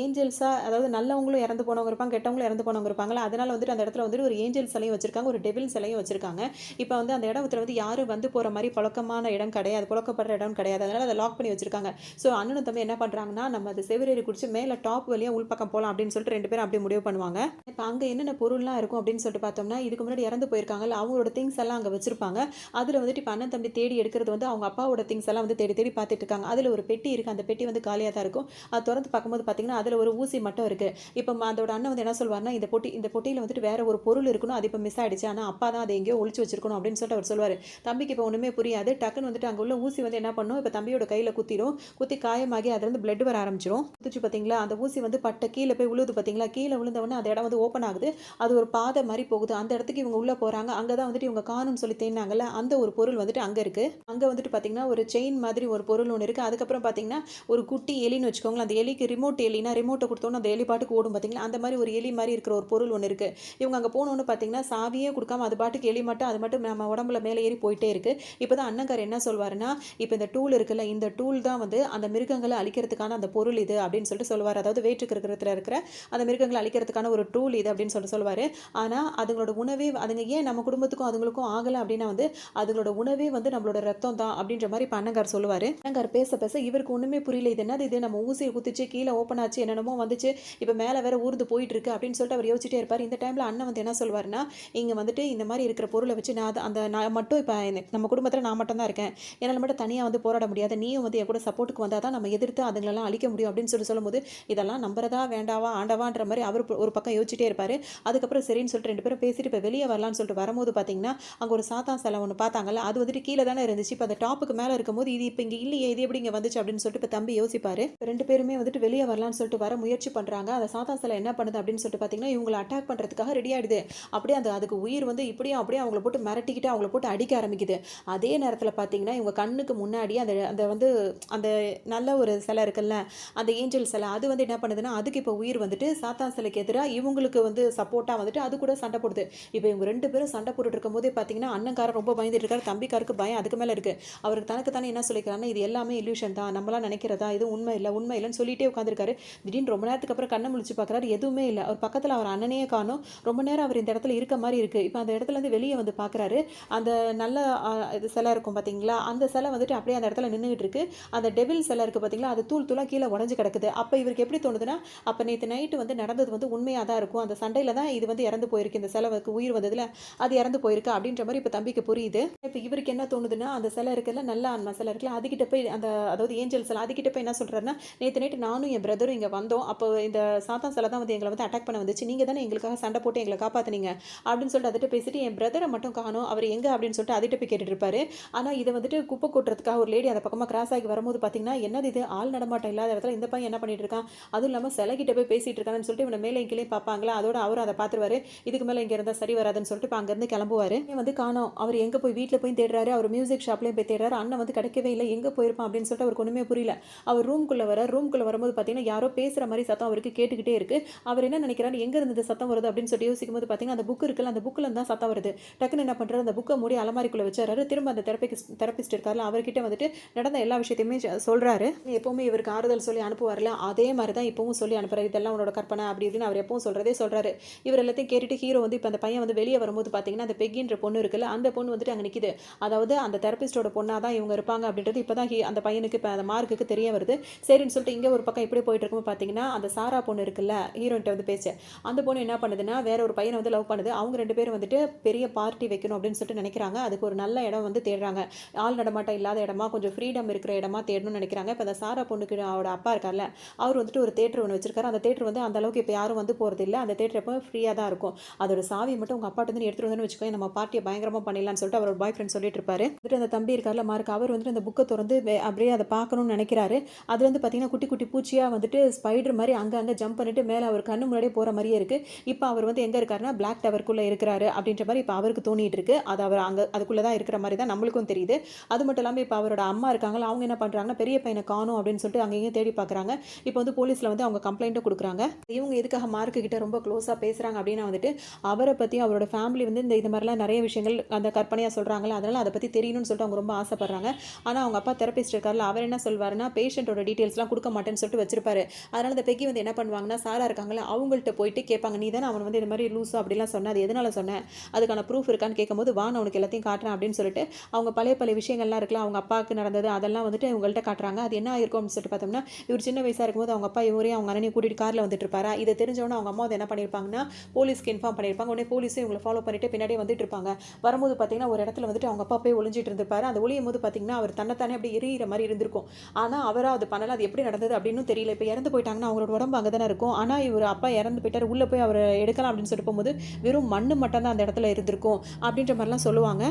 ஏஞ்சல்ஸா அதாவது நல்லவங்களும் இறந்து போனவங்க இருப்பாங்க, கெட்டவங்களும் இறந்து போனவங்க இருப்பாங்கல்ல. அதனால வந்துட்டு அந்த இடத்துல வந்துட்டு ஒரு ஏஞ்சல் சிலையும் வச்சிருக்காங்க, ஒரு டெவில் சிலையும் வச்சிருக்காங்க. இப்ப வந்து அந்த இடத்துல வந்து யாரும் வந்து போற மாரி பழக்கமான இடம் கிடையாது. புழக்கப்படுற இடம் கிடையாது. அதனால அத லாக் பண்ணி வச்சிருக்காங்க. சோ அண்ணனும் தம்பி என்ன பண்றாங்கன்னா, நம்ம அது செவுரேறி குடிச்சு மேல டாப் வழியா உள்பக்கம் போலாம் அப்படின்னு சொல்லிட்டு 2 பேரும் அப்படியே முடிவு பண்ணுவாங்க. இப்ப அங்க என்னென்ன பொருள்லாம் இருக்கும் அப்படின்னு சொல்லிட்டு பார்த்தோம்னா, இதுக்கு முன்னாடி இறந்து போயிருக்காங்கல்ல, அவங்களோட திங்ஸ் எல்லாம் அங்க வச்சிருப்பாங்க. அதுல வந்துட்டு இப்ப அண்ணன் தம்பி தேடி எடுக்கிறது வந்து அவங்க அப்பாவோட திங்ஸ் எல்லாம் வந்து தேடி தேடி பார்த்துட்டு இருக்காங்க. அதுல ஒரு பெட்டி இருக்கு. அந்த பெட்டி வந்து காலியா தான் இருக்கும். அது தொறந்து பார்க்கும்போது பார்த்தீங்கன்னா, அதுல ஒரு ஊசி மட்டும் இருக்கு. இப்ப அதோட அண்ணன் வந்து என்ன சொல்வாருன்னா, இந்த பொட்டியில வந்துட்டு வேற ஒரு பொருள் இருக்கணும். அது இப்ப மிஸ் ஆயிடுச்சு. ஆனா அப்பா தான் அதை எங்கேயோ ஒளிச்சு வச்சிருக்கணும் அப்படின்னு சொல்லிட்டு அவர் சொல்லுவாரு. தம்பிக்கு இப்ப ஒண்ணுமே புரியாது. டக்குன்னு வந்துட்டு அங்க உள்ள ஊசி வந்து என்ன பண்ணும், இப்ப தம்பியோட கையில குத்திரும். குத்தி காயமாகி அதுல இருந்து பிளட் வர ஆரம்பிச்சிரும். குத்துச்சு பார்த்தீங்களா, அந்த ஊசி வந்து பட்ட கீழ போய் விழுது பார்த்தீங்களா, கீழ விழுந்த உடனே அந்த இடம் வந்து ஓப்பன் ஆகுது. அது ஒரு பாதை மாரி போகுது. அந்த இடத்துக்கு இவங்க உள்ள போறாங்க. அங்க தான் வந்துட்டு இவங்க காணும்னு சொல்லி தேடுனாங்கல்ல, அந்த ஒரு பொருள் வந்துட்டு அங்க இருக்கு. அங்க வந்துட்டு பார்த்தீங்கன்னா, ஒரு செயின் மாதிரி ஒரு பொருள் ஒண்ணு இருக்கு. அதுக்கப்புறம் பார்த்தீங்கன்னா, ஒரு குட்டி எலின்னு வச்சுக்கோங்களேன். அந்த எலிக்கு ரிமோட் எலினா, ரிமோட்ட குடுத்தோம்னா அந்த எலி பாட்டுக்கு ஓடும் பார்த்தீங்களா, அந்த மாரி ஒரு எலி மாரி இருக்கிற ஒரு பொருள் ஒண்ணு இருக்கு. இவங்க அங்க போனோனே பார்த்தீங்கன்னா, சாவியே குடுக்காம அது பாட்டுக்கு எலி மட்டும் அது மட்டும் நம்ம உடம்புல மேல ஏறி போயிட்டே இருக்கு. இப்பதான் அண்ணங்காரர் என்ன சொல்வாருன்னா, இப்ப இந்த டூல் இருக்குல்ல, இந்த டூல் தான் வந்து அந்த மிருகங்கள அழிக்கிறதுக்கான அந்த பொருள் இது அப்படின்னு சொல்லிட்டு சொல்லுவாரு. அதாவது வேற்று கிரகத்துல இருக்கிற அந்த மிருகங்கள அழிக்கிறதுக்கான ஒரு டூல் இது அப்படின்னு சொல்லிட்டு சொல்லுவாரு. ஆனா அதுங்களோட உணவே அதுங்க ஏன் நம்ம குடும்பத்துக்கும் அதுங்களுக்கும் ஆகல அப்படின்னா வந்து அதுங்களோட உணவே வந்து நம்மளோட ரத்தம் தான் அப்படின்ற மாதிரி இப்ப அண்ணங்கார் சொல்லுவாரு. அண்ணங்கார் பேச பேச இவருக்கு ஒண்ணுமே புரியல. இது என்னது இது, நம்ம ஊசியை குத்துச்சு கீழே ஓப்பன் ஆச்சு என்னென்னமோ வந்துச்சு, இப்ப மேல வேற ஊர்ந்து போயிட்டு இருக்கு அப்படின்னு சொல்லிட்டு அவர் யோசிச்சுட்டே இருப்பாரு. இந்த டைம்ல அண்ணன் வந்து என்ன சொல்வாருன்னா, இங்க வந்துட்டு இந்த மாதிரி இருக்கிற பொருளை வச்சு நான் மட்டும் இப்ப நம்ம குடும்பத்துல நான் மட்டும் தான் இருக்கேன். என்னால மட்டும் தனியா வந்து போராட முடியாது. நீயும் வந்து என் கூட சப்போர்ட்டுக்கு வந்தா தான் நம்ம எதிர்த்து அதுங்களெல்லாம் அழிக்க முடியும் அப்படின்னு சொல்லும்போது, இதெல்லாம் நம்புறதா வேண்டாவா ஆண்டவான்ற மாதிரி அவர் ஒரு பக்கம் யோசிச்சுட்டே இருப்பாரு. அதுக்கப்புறம் சரின்னு சொல்லிட்டு 2 பேரும் பேசிட்டு இப்ப வெளியே வரலாம்னு சொல்லிட்டு வரும்போது பாத்தீங்கன்னா, அங்க ஒரு சாத்தான் சிலை ஒண்ணு பார்த்தாங்கல்ல, அது வந்துட்டு கீழ தானே இருந்துச்சு. இப்ப அந்த டாப்புக்கு மேல இருக்கும்போது இது இப்ப இங்க இல்லையே, இது எப்படி இங்க வந்துச்சு அப்படின்னு சொல்லிட்டு இப்ப தம்பி யோசிப்பாரு. 2 பேருமே வந்துட்டு வெளியே வரலாம்னு சொல்லிட்டு வர முயற்சி பண்றாங்க. அந்த சாத்தான் சிலை என்ன பண்ணுது அப்படின்னு சொல்லிட்டு பாத்தீங்கன்னா, இவங்களை அட்டாக் பண்றதுக்காக ரெடி ஆயிடுது. அப்படியே அதுக்கு உயிர் வந்து இப்படியும் அப்படியே அவங்கள போட்டு மிரட்டிக்கிட்டு அவங்கள போட்டு அடிக்க ஆரம்பிக்குது. அதே நேரத்துல பாத்தீங்கன்னா, இவங்க கண்ணுக்கு முன்னாடி அந்த அந்த வந்து அந்த நல்ல ஒரு சிலை இருக்குல்ல, அந்த ஏஞ்சல் சிலை அது வந்து என்ன பண்ணுதுன்னா, அதுக்கு இப்ப உயிர் வந்துட்டு சாத்தான் சிலைக்கு எதிரா இவங்களுக்கு வந்து சப்போர்ட்டா வந்துட்டு அது கூட சண்டை போடுது. இப்ப இவங்க 2 பேரும் சண்டை போட்டுட்டு இருக்கும்போதே பாத்தீங்கன்னா, அண்ணன்காரர் ரொம்ப பயந்துட்டு இருக்காரு. தம்பிக்காருக்கு பயம் அதுக்கு மேல இருக்கு. அவருக்கு தனக்கு தானே என்ன சொல்லிக்கிறாருன்னா, இது எல்லாமே இல்யூஷன் தான், நம்மளா நினைக்கிறதா, இது உண்மை இல்லைன்னு சொல்லிட்டே உட்கார்ந்திருக்காரு. திடீர்னு ரொம்ப நேரத்துக்கு அப்புறம் கண்ணை முழிச்சு பார்க்கறாரு, எதுவுமே இல்ல. அவர் பக்கத்துல அவர் அண்ணனையே காணோம். ரொம்ப நேரம் அவர் இந்த இடத்துல இருக்க மாதிரி இருக்கு. இப்ப அந்த இடத்துல இருந்து வெளியே வந்து பார்க்கறாரு. அந்த நல்ல இது சிலை இருக்கும் பாத்தீங்களா, அந்த சிலை வந்துட்டு அப்படியே அந்த இடத்துல நின்னுகிட்டு இருக்கு. அந்த டெவில் சிலை இருக்கு பாத்தீங்களா, அது தூள் தூளா கீழே உடைஞ்சு கிடக்குது. அப்ப இவருக்கு எப்படி தோணுதுன்னா, அப்ப நேத்து நைட்டு வந்து நடந்தது வந்து உண்மையா தான் இருக்கும். அந்த சண்டையில தான் இது வந்து இறந்து போயிருக்கு. இந்த சிலைக்கு உயிர் வந்ததுல அது இறந்து போயிருக்கு அப்படின்ற மாதிரி இப்ப தம்பிக்கு புரியுது. இப்ப இவருக்கு என்ன தோணுதுன்னா, அந்த சிலை இருக்குல்ல, நல்ல ஆன்மா சிலை இருக்குல்ல, அதுகிட்ட போய் அதாவது ஏஞ்சல் சிலை அதுகிட்ட போய் என்ன சொல்றாருன்னா, நேத்து நைட்டு நானும் என் பிரதரும் இங்க வந்தோம். அப்போ இந்த சாத்தான் சிலை தான் வந்து எங்களை வந்து அட்டாக் பண்ண வந்துச்சு. நீங்க தானே எங்களுக்காக சண்டை போட்டு எங்களை காப்பாத்துனீங்க அப்படின்னு சொல்லிட்டு அதுகிட்ட பேசிட்டு, என் பிரதரை மட்டும் காணோம், அவர் எங்க அப்படின்னு சொல்லிட்டு அதுகிட்ட போய் கேட்டுட்டு இருப்பாரு. ஆனா இதை வந்துட்டு குப்பை கொட்டுறதுக்காக ஒரு லேடி அந்த பக்கமா கிராஸ் ஆகி வரும்போது பாத்தீங்கன்னா, என்னது இது ஆள் நடமாட்டம் இல்லாத இடத்துல இந்த பையன் என்ன பண்ணிட்டு இருக்கான், அதுவும் இல்லாம சிலைகிட்ட போய் பேசிட்டு இருக்கான்னு சொல்லிட்டு இவனை மேலே கீழே பார்ப்பாங்களா. அதோட அவரும் அதை பார்த்துருவாரு. இதுக்கு மேலே இங்கே இருந்தால் சரி வராதுன்னு சொல்லிட்டு இப்போ அங்கேருந்து கிளம்புவார். வந்து காணோம். அவர் எங்கே போய் வீட்டில் போய் தேடுறாரு, அவர் மியூசிக் ஷாப்லேயும் போய் தேடுறாரு. அண்ணன் வந்து கிடைக்கவே இல்லை, எங்கே போயிருப்பான் அப்படின்னு சொல்லிட்டு அவருக்கு ஒன்றுமே புரியல. அவர் ரூம்குள்ளே வரும்போது பார்த்தீங்கன்னா யாரோ பேசுகிற மாதிரி சத்தம் அவருக்கு கேட்டுக்கிட்டே இருக்கு. அவர் என்ன நினைக்கிறாரு, எங்கே இருந்து சத்தம் வருது அப்படின்னு சொல்லிட்டு யோசிக்கும் போது பார்த்தீங்கன்னா அந்த புக் இருக்குல்ல, அந்த புக்கில் தான் சத்தம் வருது. டக்குன்னு என்ன பண்ணுறாரு, அந்த புக்கை மூடி அலமாரிக்குள்ளே வச்சாரு. திரும்ப அந்த தெரபிஸ்ட் இருக்கார்ல, அவர்கிட்ட வந்துட்டு நடந்த எல்லா விஷயத்தையுமே சொல்கிறாரு. எப்போவுமே இவருக்கு ஆறுதல் சொல்லி அனுப்புவார்ல, அதே மாதிரி தான் இப்பவும் சொல்லி அனுப்புறாரு. இதெல்லாம் உன்னோட கற்பனை அப்படி இப்படின்னு அவர் எப்பவும் சொல்கிறாரு. இவர் எல்லாத்தையும் கேட்டுட்டு ஹீரோ வந்து இப்போ அந்த பையன் வந்து வெளியே வரும்போது பார்த்தீங்கன்னா அந்த பெக்கின்ற பொண்ணு இருக்குல்ல, அந்த பொண்ணு வந்துட்டு அங்கே நிற்கிது. அதாவது அந்த தெரபிஸ்டோட பொண்ணாக தான் இவங்க இருப்பாங்க அப்படின்றது இப்போ தான் அந்த பையனுக்கு இப்போ அந்த மார்க்குக்கு தெரிய வருது. சரின்னு சொல்லிட்டு இங்கே ஒரு பக்கம் இப்படி போயிட்டு இருக்கும்போது பார்த்தீங்கன்னா அந்த சாரா பொண்ணு இருக்குல்ல, ஹீரோயின்ட்ட வந்து பேச அந்த பொண்ணு என்ன பண்ணுதுன்னா வேற ஒரு பையனை வந்து லவ் பண்ணுது. அவங்க 2 பேரும் வந்துட்டு பெரிய பார்ட்டி வைக்கணும் அப்படின்னு சொல்லிட்டு நினைக்கிறாங்க. அதுக்கு ஒரு நல்ல இடம் வந்து தேடுறாங்க. ஆள் நடமாட்டம் இல்லாத இடமா, கொஞ்சம் ஃப்ரீடம் இருக்கிற இடமா தேடணும்னு நினைக்கிறாங்க. இப்போ அந்த சாரா பொண்ணுக்கு அவரோட அப்பா இருக்கார்ல, அவர் வந்துட்டு ஒரு தேட்டர் ஒன்று வச்சிருக்காரு. அந்த தேட்டர் வந்து அந்த அளவுக்கு இப்போ யாரும் வந்து போகிறது இல்லை. அந்த தேட்டர் எப்போ ஃப்ரீயாக தான் இருக்கும். அதோட சாவி மட்டும் உங்கள் அப்பாட்ட வந்து எடுத்துகிட்டு வந்து வச்சுக்கோங்க, நம்ம பார்ட்டியை பயங்கரமாக பண்ணிடலாம்னு சொல்லிட்டு அவரோட பாய் ஃப்ரெண்ட் சொல்லிட்டு இருப்பாரு. வந்துட்டு அந்த தம்பி இருக்கார்ல மார்க், அவர் வந்துட்டு அந்த புக்கை திறந்து அப்படியே அதை பார்க்கணும்னு நினைக்கிறாரு. அது வந்து பார்த்தீங்கன்னா குட்டி குட்டி பூச்சியாக வந்துட்டு ஸ்பைடர் மாதிரி அங்கே ஜம்ப் பண்ணிட்டு மேலே அவர் கண்ணு முன்னாடியே போகிற மாதிரியே இருக்குது. இப்போ அவர் வந்து எங்கே இருக்காருன்னா பிளாக் டவருக்குள்ளே இருக்கிறாரு அப்படின்ற மாதிரி இப்போ அவருக்கு தோணிட்டு இருக்கு. அது அவர் அங்கே அதுக்குள்ளே தான் இருக்கிற மாதிரி தான் நம்மளுக்கும் தெரியுது. அது மட்டும் இல்லாமல் இப்போ அவரோட அம்மா இருக்காங்களா, அவங்க என்ன பண்ணுறாங்கன்னா பெரிய பையனை காணும் அப்படின்னு சொல்லிட்டு அங்கேயும் தேடி பார்க்குறாங்க. இப்போ வந்து போலீஸில் வந்து அவங்க கம்ப்ளைண்ட்டும் கொடுக்குறாங்க. இவங்க எதுக்காக மார்க்கு கிட்ட ரொம்ப க்ளோஸாக பேசுகிறாங்க அப்படின்னா வந்துட்டு அவரை பற்றி அவரோட ஃபேமிலி வந்து இந்த மாதிரிலாம் நிறைய விஷயங்கள் அந்த கற்பனையாக சொல்கிறாங்களே, அதனால் அதை பற்றி தெரியணும்னு சொல்லிட்டு அவங்க ரொம்ப ஆசைப்படுறாங்க. ஆனால் அவங்க அப்பா தெரபிஸ்ட் இருக்கார்ல, அவர் என்ன சொல்வாருன்னா பேஷண்ட்டோட டீட்டெயில்ஸ்லாம் கொடுக்க மாட்டேன்னு சொல்லிட்டு வச்சிருப்பாரு. அதனால் இந்த பெக்கி வந்து என்ன பண்ணுவாங்கன்னா சாரா இருக்காங்களா, அவங்கள்ட்ட போயிட்டு கேட்பாங்க, நீ தானே அவன் வந்து இந்த மாதிரி லூஸா அப்படிலாம் சொன்ன, அது எதனால சொன்னேன், அதுக்கான ப்ரூஃப் இருக்கான்னு கேட்கும்போது வா நான் உனக்கு எல்லாத்தையும் காட்டுறேன் அப்படின்னு சொல்லிட்டு அவங்க பழைய விஷயங்கள்லாம் இருக்கலாம், அவங்க அப்பாவுக்கு நடந்தது அதெல்லாம் வந்துட்டு உங்கள்கிட்ட காட்டுறாங்க. அது என்ன ஆயிருக்கும் அப்படின்னு சொல்லிட்டு பார்த்தோம்னா இவர் சின்ன வயசாக இருக்கும்போது அவங்க அப்பா இவரையும் அவங்க அண்ணனையும் கூட்டிட்டு காரில் வந்துட்டு இருப்பாரா. இதை தெரிஞ்சவொன்னே அவங்க அம்மா வந்து என்ன பண்ணியிருப்பாங்கன்னா போலீஸ்க்கு இன்ஃபார்ம் பண்ணியிருப்பாங்க. உடனே போலீஸும் இவங்களை ஃபாலோ பண்ணிட்டு பின்னாடியே வந்துட்டு இருப்பாங்க. வரும்போது பார்த்தீங்கன்னா ஒரு இடத்துல வந்துட்டு அவங்க அப்பா போய் ஒளிஞ்சிட்டு இருந்திருப்பாரு. அந்த ஒளியும் போது பார்த்தீங்கன்னா அவர் தன்னைத்தானே அப்படி எரியிற மாதிரி இருந்திருக்கும். ஆனால் அவராக அது பண்ணல, அது எப்படி நடந்தது அப்படின்னு தெரியல. இப்போ இறந்து போயிட்டாங்கன்னா அவங்களோட உடம்பு அங்கே தானே இருக்கும். ஆனால் இவர் அப்பா இறந்து போயிட்டார், உள்ளே போய் அவர் எடுக்கலாம் அப்படின்னு சொல்லிட்டு போகும்போது வெறும் மண்ணு மட்டும் தான் அந்த இடத்துல இருந்திருக்கும் அப்படின்ற மாதிரிலாம் சொல்லுவாங்க.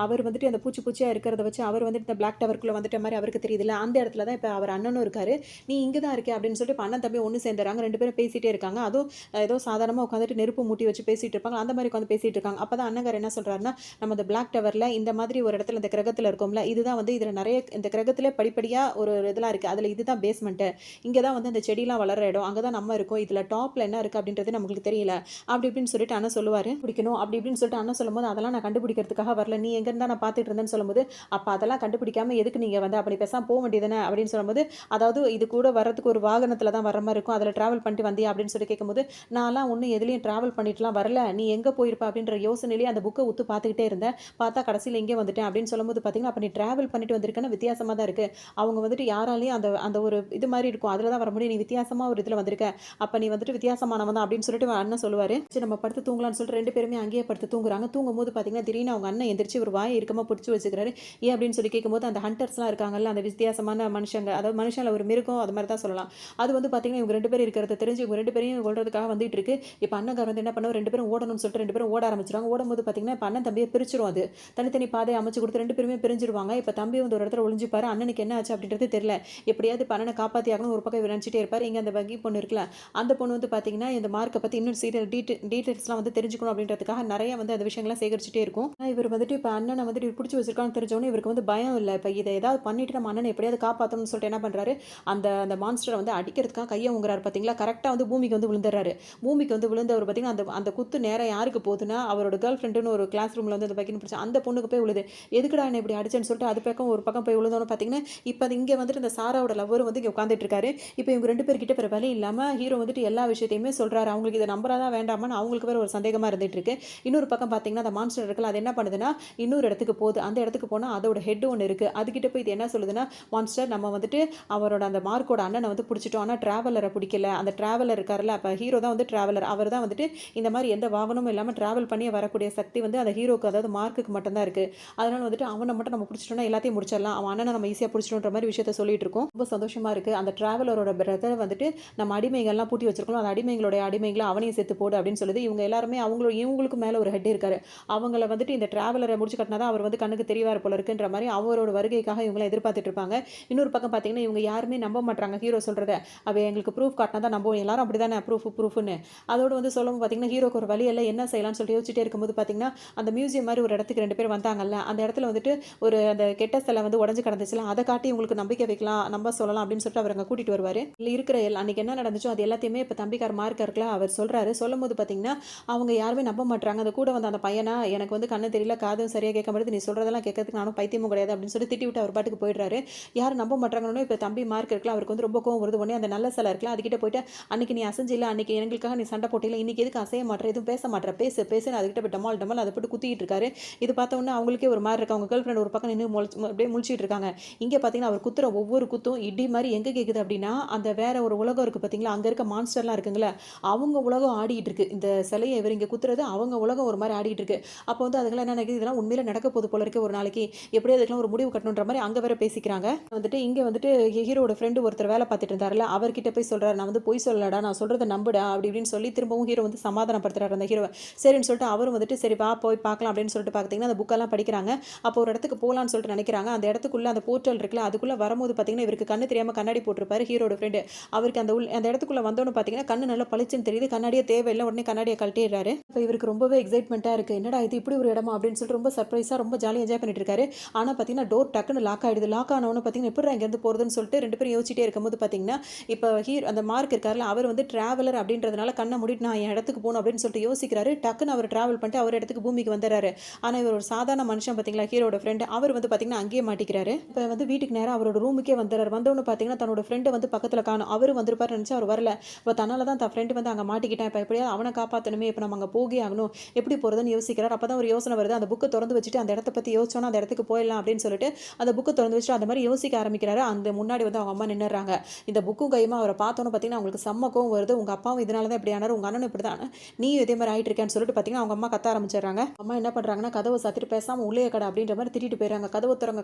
அவர் வந்துட்டு அந்த பூச்சியாக இருக்கிறத வச்சு அவர் வந்துட்டு இந்த பிளாக் டவருக்குள்ளே வந்துட்ட மாதிரி அவருக்கு தெரியுதுல்ல, அந்த இடத்துல தான் இப்போ அவர் அண்ணனும் இருக்காரு. நீ இங்கே தான் இருக்கே அப்படின்னு சொல்லிட்டு அண்ணன் தம்பி ஒன்று சேர்ந்துறாங்க. 2 பேரும் பேசிகிட்டே இருக்காங்க. அதுவும் ஏதோ சாதாரணமாக உட்காந்துட்டு நெருப்பு மூட்டி வச்சு பேசிகிட்டு இருப்பாங்க. அந்த மாதிரி உட்காந்து பேசிகிட்டு இருக்காங்க. அப்போ தான் அண்ணங்கார் என்ன சொல்கிறாருன்னா, நம்ம இந்த பிளாக் டவரில் இந்த மாதிரி ஒரு இடத்துல இந்த கிரகத்தில் இருக்கோம்ல, இதுதான் வந்து இதில் நிறைய இந்த கிரகத்தில் படிப்படியாக ஒரு இதெல்லாம் இருக்குது. அதில் இதுதான் பேஸ்மெண்ட்டு, இங்கே தான் வந்து அந்த செடிலாம் வளர இடம், அங்கே தான் நம்ம இருக்கோம், இதில் டாப்பில் என்ன இருக்குது அப்படின்றது நமக்கு தெரியல அப்படி இப்படின்னு சொல்லிட்டு அண்ணன் சொல்லுவார். பிடிக்கணும் அப்படி இப்படின்னு சொல்லிட்டு அண்ணன் சொல்லும்போது அதெல்லாம் நான் கண்டுபிடிக்கிறதுக்காக வரல, நீ எங்கே இருந்தால் நான் பார்த்துட்டு இருந்தேன்னு சொல்லும்போது அப்போ அதெல்லாம் கண்டுபிடிக்காமல் எதுக்கு நீங்கள் வந்து அப்படி பேசாமல் போக வேண்டியதுதானே அப்படின்னு சொல்லும்போது, அதாவது இது கூட வரதுக்கு ஒரு வாகனத்தில் தான் வர மாதிரி இருக்கும், அதில் ட்ராவல் பண்ணிட்டு வந்தியா அப்படின்னு சொல்லி கேட்கும்போது நான்லாம் ஒன்றும் எதுலேயும் ட்ராவல் பண்ணிட்டுலாம் வரல, நீ எங்கே போயிருப்பா அப்படின்ற யோசனையிலேயே அந்த புக்கை ஊற்று பார்த்துக்கிட்டே இருந்தேன், பார்த்தா கடைசியில் இங்கே வந்துட்டேன் அப்படின்னு சொல்லும்போது பார்த்தீங்கன்னா அப்போ நீ ட்ராவல் பண்ணிட்டு வந்திருக்கேன்னு வித்தியாசமாக தான் இருக்குது. அவங்க வந்துட்டு யாராலையும் அந்த அந்த ஒரு இது மாதிரி இருக்கும், அதில் தான் வர முடியும், நீ வித்தியாசமாக ஒரு இதில் வந்திருக்க, அப்போ நீ வந்துட்டு வித்தியாசமானவன் தான் அப்படின்னு சொல்லிட்டு அண்ணன் சொல்லுவார். சரி நம்ம படுத்து தூங்கலாம்னு சொல்லிட்டு 2 பேருமே அங்கேயே படுத்து தூங்குறாங்க. தூங்கும்போது பார்த்தீங்கன்னா திடீர்னு அவங்க அண்ணன் எந்திரிச்சு ஒரு வாயை இருக்கமாக பிடிச்சி வச்சுக்கிறாரு. ஏன் அப்படின்னு சொல்லி கேட்கும்போது அந்த ஹண்டர்ஸ்லாம் இருக்காங்கல்ல, அந்த வித்தியாசமான மனுஷங்க, அதாவது மனுஷனில் ஒரு மிருகம் அது மாதிரி தான் சொல்லலாம். அது வந்து பார்த்தீங்கன்னா இவங்க 2 பேரும் இருக்கிறத தெரிஞ்சு இவங்க 2 பேரையும் கொள்றதுக்காக வந்துட்டு இருக்கு. இப்போ அண்ணங்கார் வந்து என்ன பண்ணுவோம், 2 பேரும் ஓடணும்னு சொல்லிட்டு 2 பேரும் ஓட ஆரம்பிச்சிருவாங்க. ஓடும்போது பார்த்தீங்கன்னா இப்போ அண்ணன் தம்பியை பிரிச்சிரும், அது தனித்தனி பாதையை அமைச்சு கொடுத்து 2 பேருமே பிரிஞ்சிருவாங்க. இப்போ தம்பி வந்து ஒரு இடத்துல ஒளிஞ்சுப்பாரு. அண்ணனுக்கு என்ன ஆச்சு அப்படின்றது தெரியல. எப்படியாவது இப்போ அண்ணனை காப்பாற்றி ஆகணும் ஒரு பக்கம் இவர் நினச்சிட்டே இருப்பார். இங்கே அந்த வங்கி பொண்ணு இருக்குல்ல, அந்த பொண்ணு வந்து பார்த்தீங்கன்னா இந்த மார்க்கை பற்றி இன்னும் டீட்டெயில்ஸ்லாம் வந்து தெரிஞ்சுக்கணும் அப்படின்றதுக்காக நிறைய வந்து அந்த விஷயங்கள்லாம் சேகரிச்சுட்டே இருக்கும். இவர் வந்துட்டு இப்போ அண்ணனை வந்துட்டு பிடிச்சி வச்சிருக்கான்னு தெரிஞ்சவொன்னே இவருக்கு வந்து பயம் இல்லை. இப்போ இதை ஏதாவது பண்ணிட்டு நம்ம அண்ணனை எப்படியாவது காப்பாற்றணும்னு சொல்லிட்டு என்ன பண்ணுறாரு, அந்த அந்த மான்ஸ்டரை வந்து அடிக்கிறதுக்காக கையை ஊங்குறாரு. பார்த்தீங்களா, கரெக்டாக வந்து பூமிக்கு வந்து விழுந்துறாரு. பூமிக்கு வந்து விழுந்தவர் பார்த்தீங்கன்னா அந்த அந்த குத்து நேரம் யாருக்கு போகுதுன்னா அவரோட கேர்ள் ஃப்ரெண்டுன்னு ஒரு கிளாஸ் ரூமில் வந்து அந்த பைக்கன் பிடிச்சா அந்த பொண்ணுக்கு போய் விழுது. எதுக்குடா என்ன இப்படி அடிச்சேன்னு சொல்லிட்டு அது பக்கம் ஒரு பக்கம் போய் விழுந்தோன்னு பார்த்தீங்கன்னா இப்போ அது இங்கே வந்துட்டு இந்த சாராவோட லவ்வர் வந்து இங்கே உட்காந்துட்டு இருக்காரு. இப்போ இவங்க 2 பேர்கிட்ட வேறு வழி இல்லாமல் ஹீரோ வந்துட்டு எல்லா விஷயத்தையுமே சொல்கிறாரு. அவங்களுக்கு இதை நம்புறதா வேண்டாமான்னு அவங்களுக்கு வேறு ஒரு சந்தேகமாக இருந்துட்டு இருக்கு. இன்னொரு பக்கம் பார்த்தீங்கன்னா அந்த மான்ஸ்டர் இருக்குல்ல, அது என்ன பண்ணுதுன்னா இன்னொரு இடத்துக்கு போகுது. அந்த இடத்துக்கு போனால் அதோட ஹெட் ஒன்று இருக்குது. அதுக்கிட்ட போய் இது என்ன சொல்லுதுன்னா, மான்ஸ்டர் நம்ம வந்துட்டு அவரோட அந்த மார்க்கோட அண்ணனை வந்து பிடிச்சிட்டோம், ஆனால் ட்ராவலரை பிடிக்கல. அந்த ட்ராவலர் இருக்காருல்ல, அப்போ ஹீரோ தான் வந்து ட்ராவலர், அவர் தான் வந்துட்டு இந்த மாதிரி எந்த வாகனமும் இல்லாமல் ட்ராவல் பண்ணி வரக்கூடிய சக்தி வந்து அந்த ஹீரோக்கு, அதாவது மார்க்குக்கு மட்டும்தான் இருக்குது. அதனால வந்துட்டு அவனை மட்டும் நம்ம பிடிச்சிட்டோம்னா எல்லாத்தையும் முடிச்சிடலாம், அவன் அண்ணனை நம்ம ஈஸியாக பிடிச்சிட்டோன்ற மாதிரி விஷயத்த சொல்லிட்டு இருக்கோம். ரொம்ப சந்தோஷமாக இருக்குது. அந்த ட்ராவலரோட பிரதர் வந்துட்டு நம்ம அடிமைகள்லாம் பூட்டி வச்சிருக்கோம், அந்த அடிமைகளை அவனையும் சேர்த்து போடு அப்படின்னு சொல்லுது. இவங்க எல்லாருமே இவங்களுக்கு மேலே ஒரு ஹெட் இருக்காரு. அவங்கள வந்துட்டு இந்த ட்ராவலரை முடிச்சு கட்டினா தான் அவர் வந்து கண்ணுக்கு தெரியவார் போல இருக்குன்ற மாதிரி அவரோட வருகைக்காக இவங்களை எதிர்பார்த்துட்டு இருப்பாங்க. இன்னொரு பக்கம் பார்த்தீங்கன்னா இவங்க யாருமே நம்ப மாட்டாங்க ஹீரோ சொல்கிறத. அவ எங்களுக்கு ப்ரூஃப் காட்டினா தான் நம்புவோம், எல்லாரும் அப்படி தானே ப்ரூஃப்னு. அதோடு வந்து சொல்லவும் பார்த்தீங்கன்னா ஹீரோக்கு ஒரு வழி இல்லை, என்ன செய்யலாம்னு சொல்லிட்டு யோசிச்சுட்டே இருக்கும்போது பார்த்தீங்கன்னா அந்த மியூசியம் மாதிரி ஒரு இடத்துக்கு 2 பேர் வந்தாங்கல்ல, அந்த இடத்துல வந்துட்டு ஒரு அந்த கெட்ட சிலை வந்து உடஞ்சு கிடந்துச்சுல, அதை காட்டி உங்களுக்கு நம்பிக்கை வைக்கலாம், நம்ப சொல்லலாம் அப்படின்னு சொல்லிட்டு அவர் அங்கே கூட்டிட்டு வருவார். இல்லை இருக்கிற அன்னைக்கு என்ன நடந்துச்சோ அது எல்லாத்தையுமே இப்போ தம்பிக்கார் மார்க் இருக்கல அவர் சொல்கிறாரு. சொல்லும்போது பார்த்தீங்கன்னா அவங்க யாருமே நம்ப மாட்டாங்க. அந்த கூட வந்த அந்த பையனா எனக்கு வந்து கண்ணு தெரியல, காதும் சரியாக கேட்க மாட்டேது, நீ சொல்கிறதெல்லாம் கேட்கறதுக்கு நானும் பைத்தியமும் கிடையாது அப்படின்னு சொல்லி திட்டி விட்டு அவர் பாட்டுக்கு போயிடுறாரு. யாரும் நம்ப மாட்டாங்கன்னு இப்போ தம்பி மார்க் இருக்கல அவருக்கு வந்து ரொம்ப கோவம் வருது. உடனே அந்த நல்ல சிலை இருக்கல அதுக்கிட்ட போயிட்டு அன்னைக்கு நீ அசைஞ்சில்ல, அன்னைக்கு எங்களுக்காக நீ சண்டை போட்டில, இன்னைக்கு எதுக்கு அசைய மாட்டேற, எதுவும் பேச மாட்டேற, பேசு பேசுன்னு அதுக்கிட்ட போய் டமால் டமால் அதை போட்டு குத்திட்டு இருக்காரு. இது பார்த்த உடனே அவங்களுக்கே ஒரு மாதிரி இருக்கு. அவங்க கேர்ள் ஃப்ரெண்ட் ஒரு பக்கம் நின்று அப்படியே முழிச்சிட்டு இருக்காங்க. இங்கே பார்த்தீங்கன்னா அவர் குத்துற ஒவ்வொரு குத்தும் இடி மாதிரி எங்கே கேட்குது அப்படின்னா அந்த வேற ஒரு உலகம் இருக்குது பார்த்தீங்களா, அங்கே இருக்க மான்ஸ்டர்லாம் இருக்குங்களா அவங்க உலகம் ஆடிட்டு இருக்கு. இந்த சிலையை இவர் இங்கே குத்துறது அவங்க உலகம் ஒரு மாதிரி ஆடிட்டு இருக்கு. அப்போ வந்து அதுக்கெல்லாம் என்ன நினைக்குது, இதெல்லாம் உண்மையில நடக்க போது போல இருக்கு, ஒரு நாளைக்கு எப்படியோ அதுக்கெல்லாம் ஒரு முடிவு கட்டணுன்ற மாதிரி அங்கே வேற பேசிக்கிறாங்க. வந்துட்டு இங்கே வந்துட்டு ஹீரோட ஃப்ரெண்டு ஒருத்தர் வேலை பார்த்துட்டு இருந்தாருல அவர்கிட்ட போய் சொல்றாரு, நான் வந்து பொய் சொல்லலடா, நான் சொல்றதை நம்புடா அப்படி இப்படின்னு சொல்லி திரும்பவும் ஹீரோ வந்து சமாதானப்படுத்துறாரு அந்த ஹீரோவை. சரின்னு சொல்லிட்டு அவரும் வந்துட்டு சரி வா போய் பார்க்கலாம் அப்படின்னு சொல்லிட்டு பார்த்தீங்கன்னா அந்த புக்கெல்லாம் படிக்கிறாங்க. அப்போ ஒரு இடத்துக்கு போகலான்னு சொல்லிட்டு நினைக்கிறாங்க. அந்த இடத்துக்குள்ள அந்த போர்ட்டல் இருக்குல்ல அதுக்குள்ள வரும்போது பார்த்தீங்கன்னா இவருக்கு கண்ணு தெரியாம கண்ணாடி போட்டிருப்பாரு ஹீரோட ஃப்ரெண்டு. அவருக்கு அந்த இடத்துக்குள்ள வந்தோன்னு பார்த்தீங்கன்னா கண்ணு நல்லா பளிச்சுன்னு தெரியுது. கண்ணாடியே தேவையில்லை, உடனே கண்ணாடியை கழட்டிடுறாரு. இப்போ இவருக்கு ரொம்பவே எக்ஸைட்மெண்ட்டாக இருக்குது, என்னடா இது இப்படி ஒரு இடமா அப்படின்னு சொல்லிட்டு ரொம்ப சர்ப்ரைஸாக ரொம்ப ஜாலியாக என்ஜாய் பண்ணிட்டு இருக்காரு. ஆனால் பார்த்தீங்கன்னா டோர் டக்குன்னு லாக் ஆகிடுது. லாக் ஆனவொன்னு பார்த்தீங்கன்னா எப்படி இங்கேருந்து போகிறதுன்னு சொல்லிட்டு 2 பேரும் யோசிச்சிட்டே இருக்கும்போது பார்த்தீங்கன்னா இப்போ அந்த மார்க் இருக்கார்ல அவர் வந்து டிராவலர் அப்படின்றதுனால கண்ணை மூடிட்டு நான் என் இடத்துக்கு போகணும் அப்படின்னு சொல்லிட்டு யோசிக்கிறாரு. டக்குன்னு அவர் டிராவல் பண்ணிட்டு அவர் இடத்துக்கு பூமிக்கு வந்துடுறாரு. ஆனால் இவர் ஒரு சாதாரண மனுஷன் பார்த்தீங்களா ஹீரோட ஃப்ரெண்டு, அவர் வந்து பார்த்தீங்கன்னா அங்கேயே மாட்டிக்கிறாரு. இப்போ வந்து வீட்டுக்கு நேரம் அவரோட ரூமுக்கே வந்துடுறாரு. வந்தவொன்னு பார்த்தீங்கன்னா தன்னோட ஃப்ரெண்டை வந்து பக்கத்தில் காணும். அவர் வந்திருப்பாரு நினச்சா அவர் வரல. இப்போ தன்னால தான் தன் ஃப்ரெண்டு வந்து அங்கே மாட்டிக்கிட்டேன், இப்போ எப்படியாவது அவனை காப்பாற்றணுமே, இப்போ நம்ம அங்கே போகே ஆகணும், எப்படி போகிறதுன்னு யோசிக்கிறார். அப்போ தான் ஒரு யோசனை வருது, அந்த புக்கை திறந்து வச்சுட்டு அந்த இடத்த பற்றி யோசிச்சோன்னா அந்த இடத்துக்கு போயிடலாம் அப்படின்னு சொல்லிட்டு அந்த புக்கை திறந்து வச்சுட்டு அந்த மாதிரி யோசிக்க ஆரம்பிக்கிறாரு. அந்த முன்னாடி வந்து அவங்க அம்மா நின்னுறாங்க. இந்த புக்கும் கையுமா அவரை பார்த்தோன்னு பார்த்தீங்கன்னா அவங்களுக்கு செம்ம கோவம் வருது. உங்கள் அப்பாவும் இதனால தான் இப்படி ஆனார், உங்கள் அண்ணனும் இப்படி தான், நீயும் இதே மாதிரி ஆகிட்டு இருக்கேன்னு சொல்லிட்டு பார்த்தீங்கன்னா அவங்க அம்மா கத்த ஆரம்பிச்சிடுறாங்க. அம்மா என்ன பண்ணுறாங்கன்னா கதவை சாத்திட்டு பேசாமல் உள்ளே கடை அப்படின்ற மாதிரி திட்டிட்டு போயிடுறாங்க. கதவு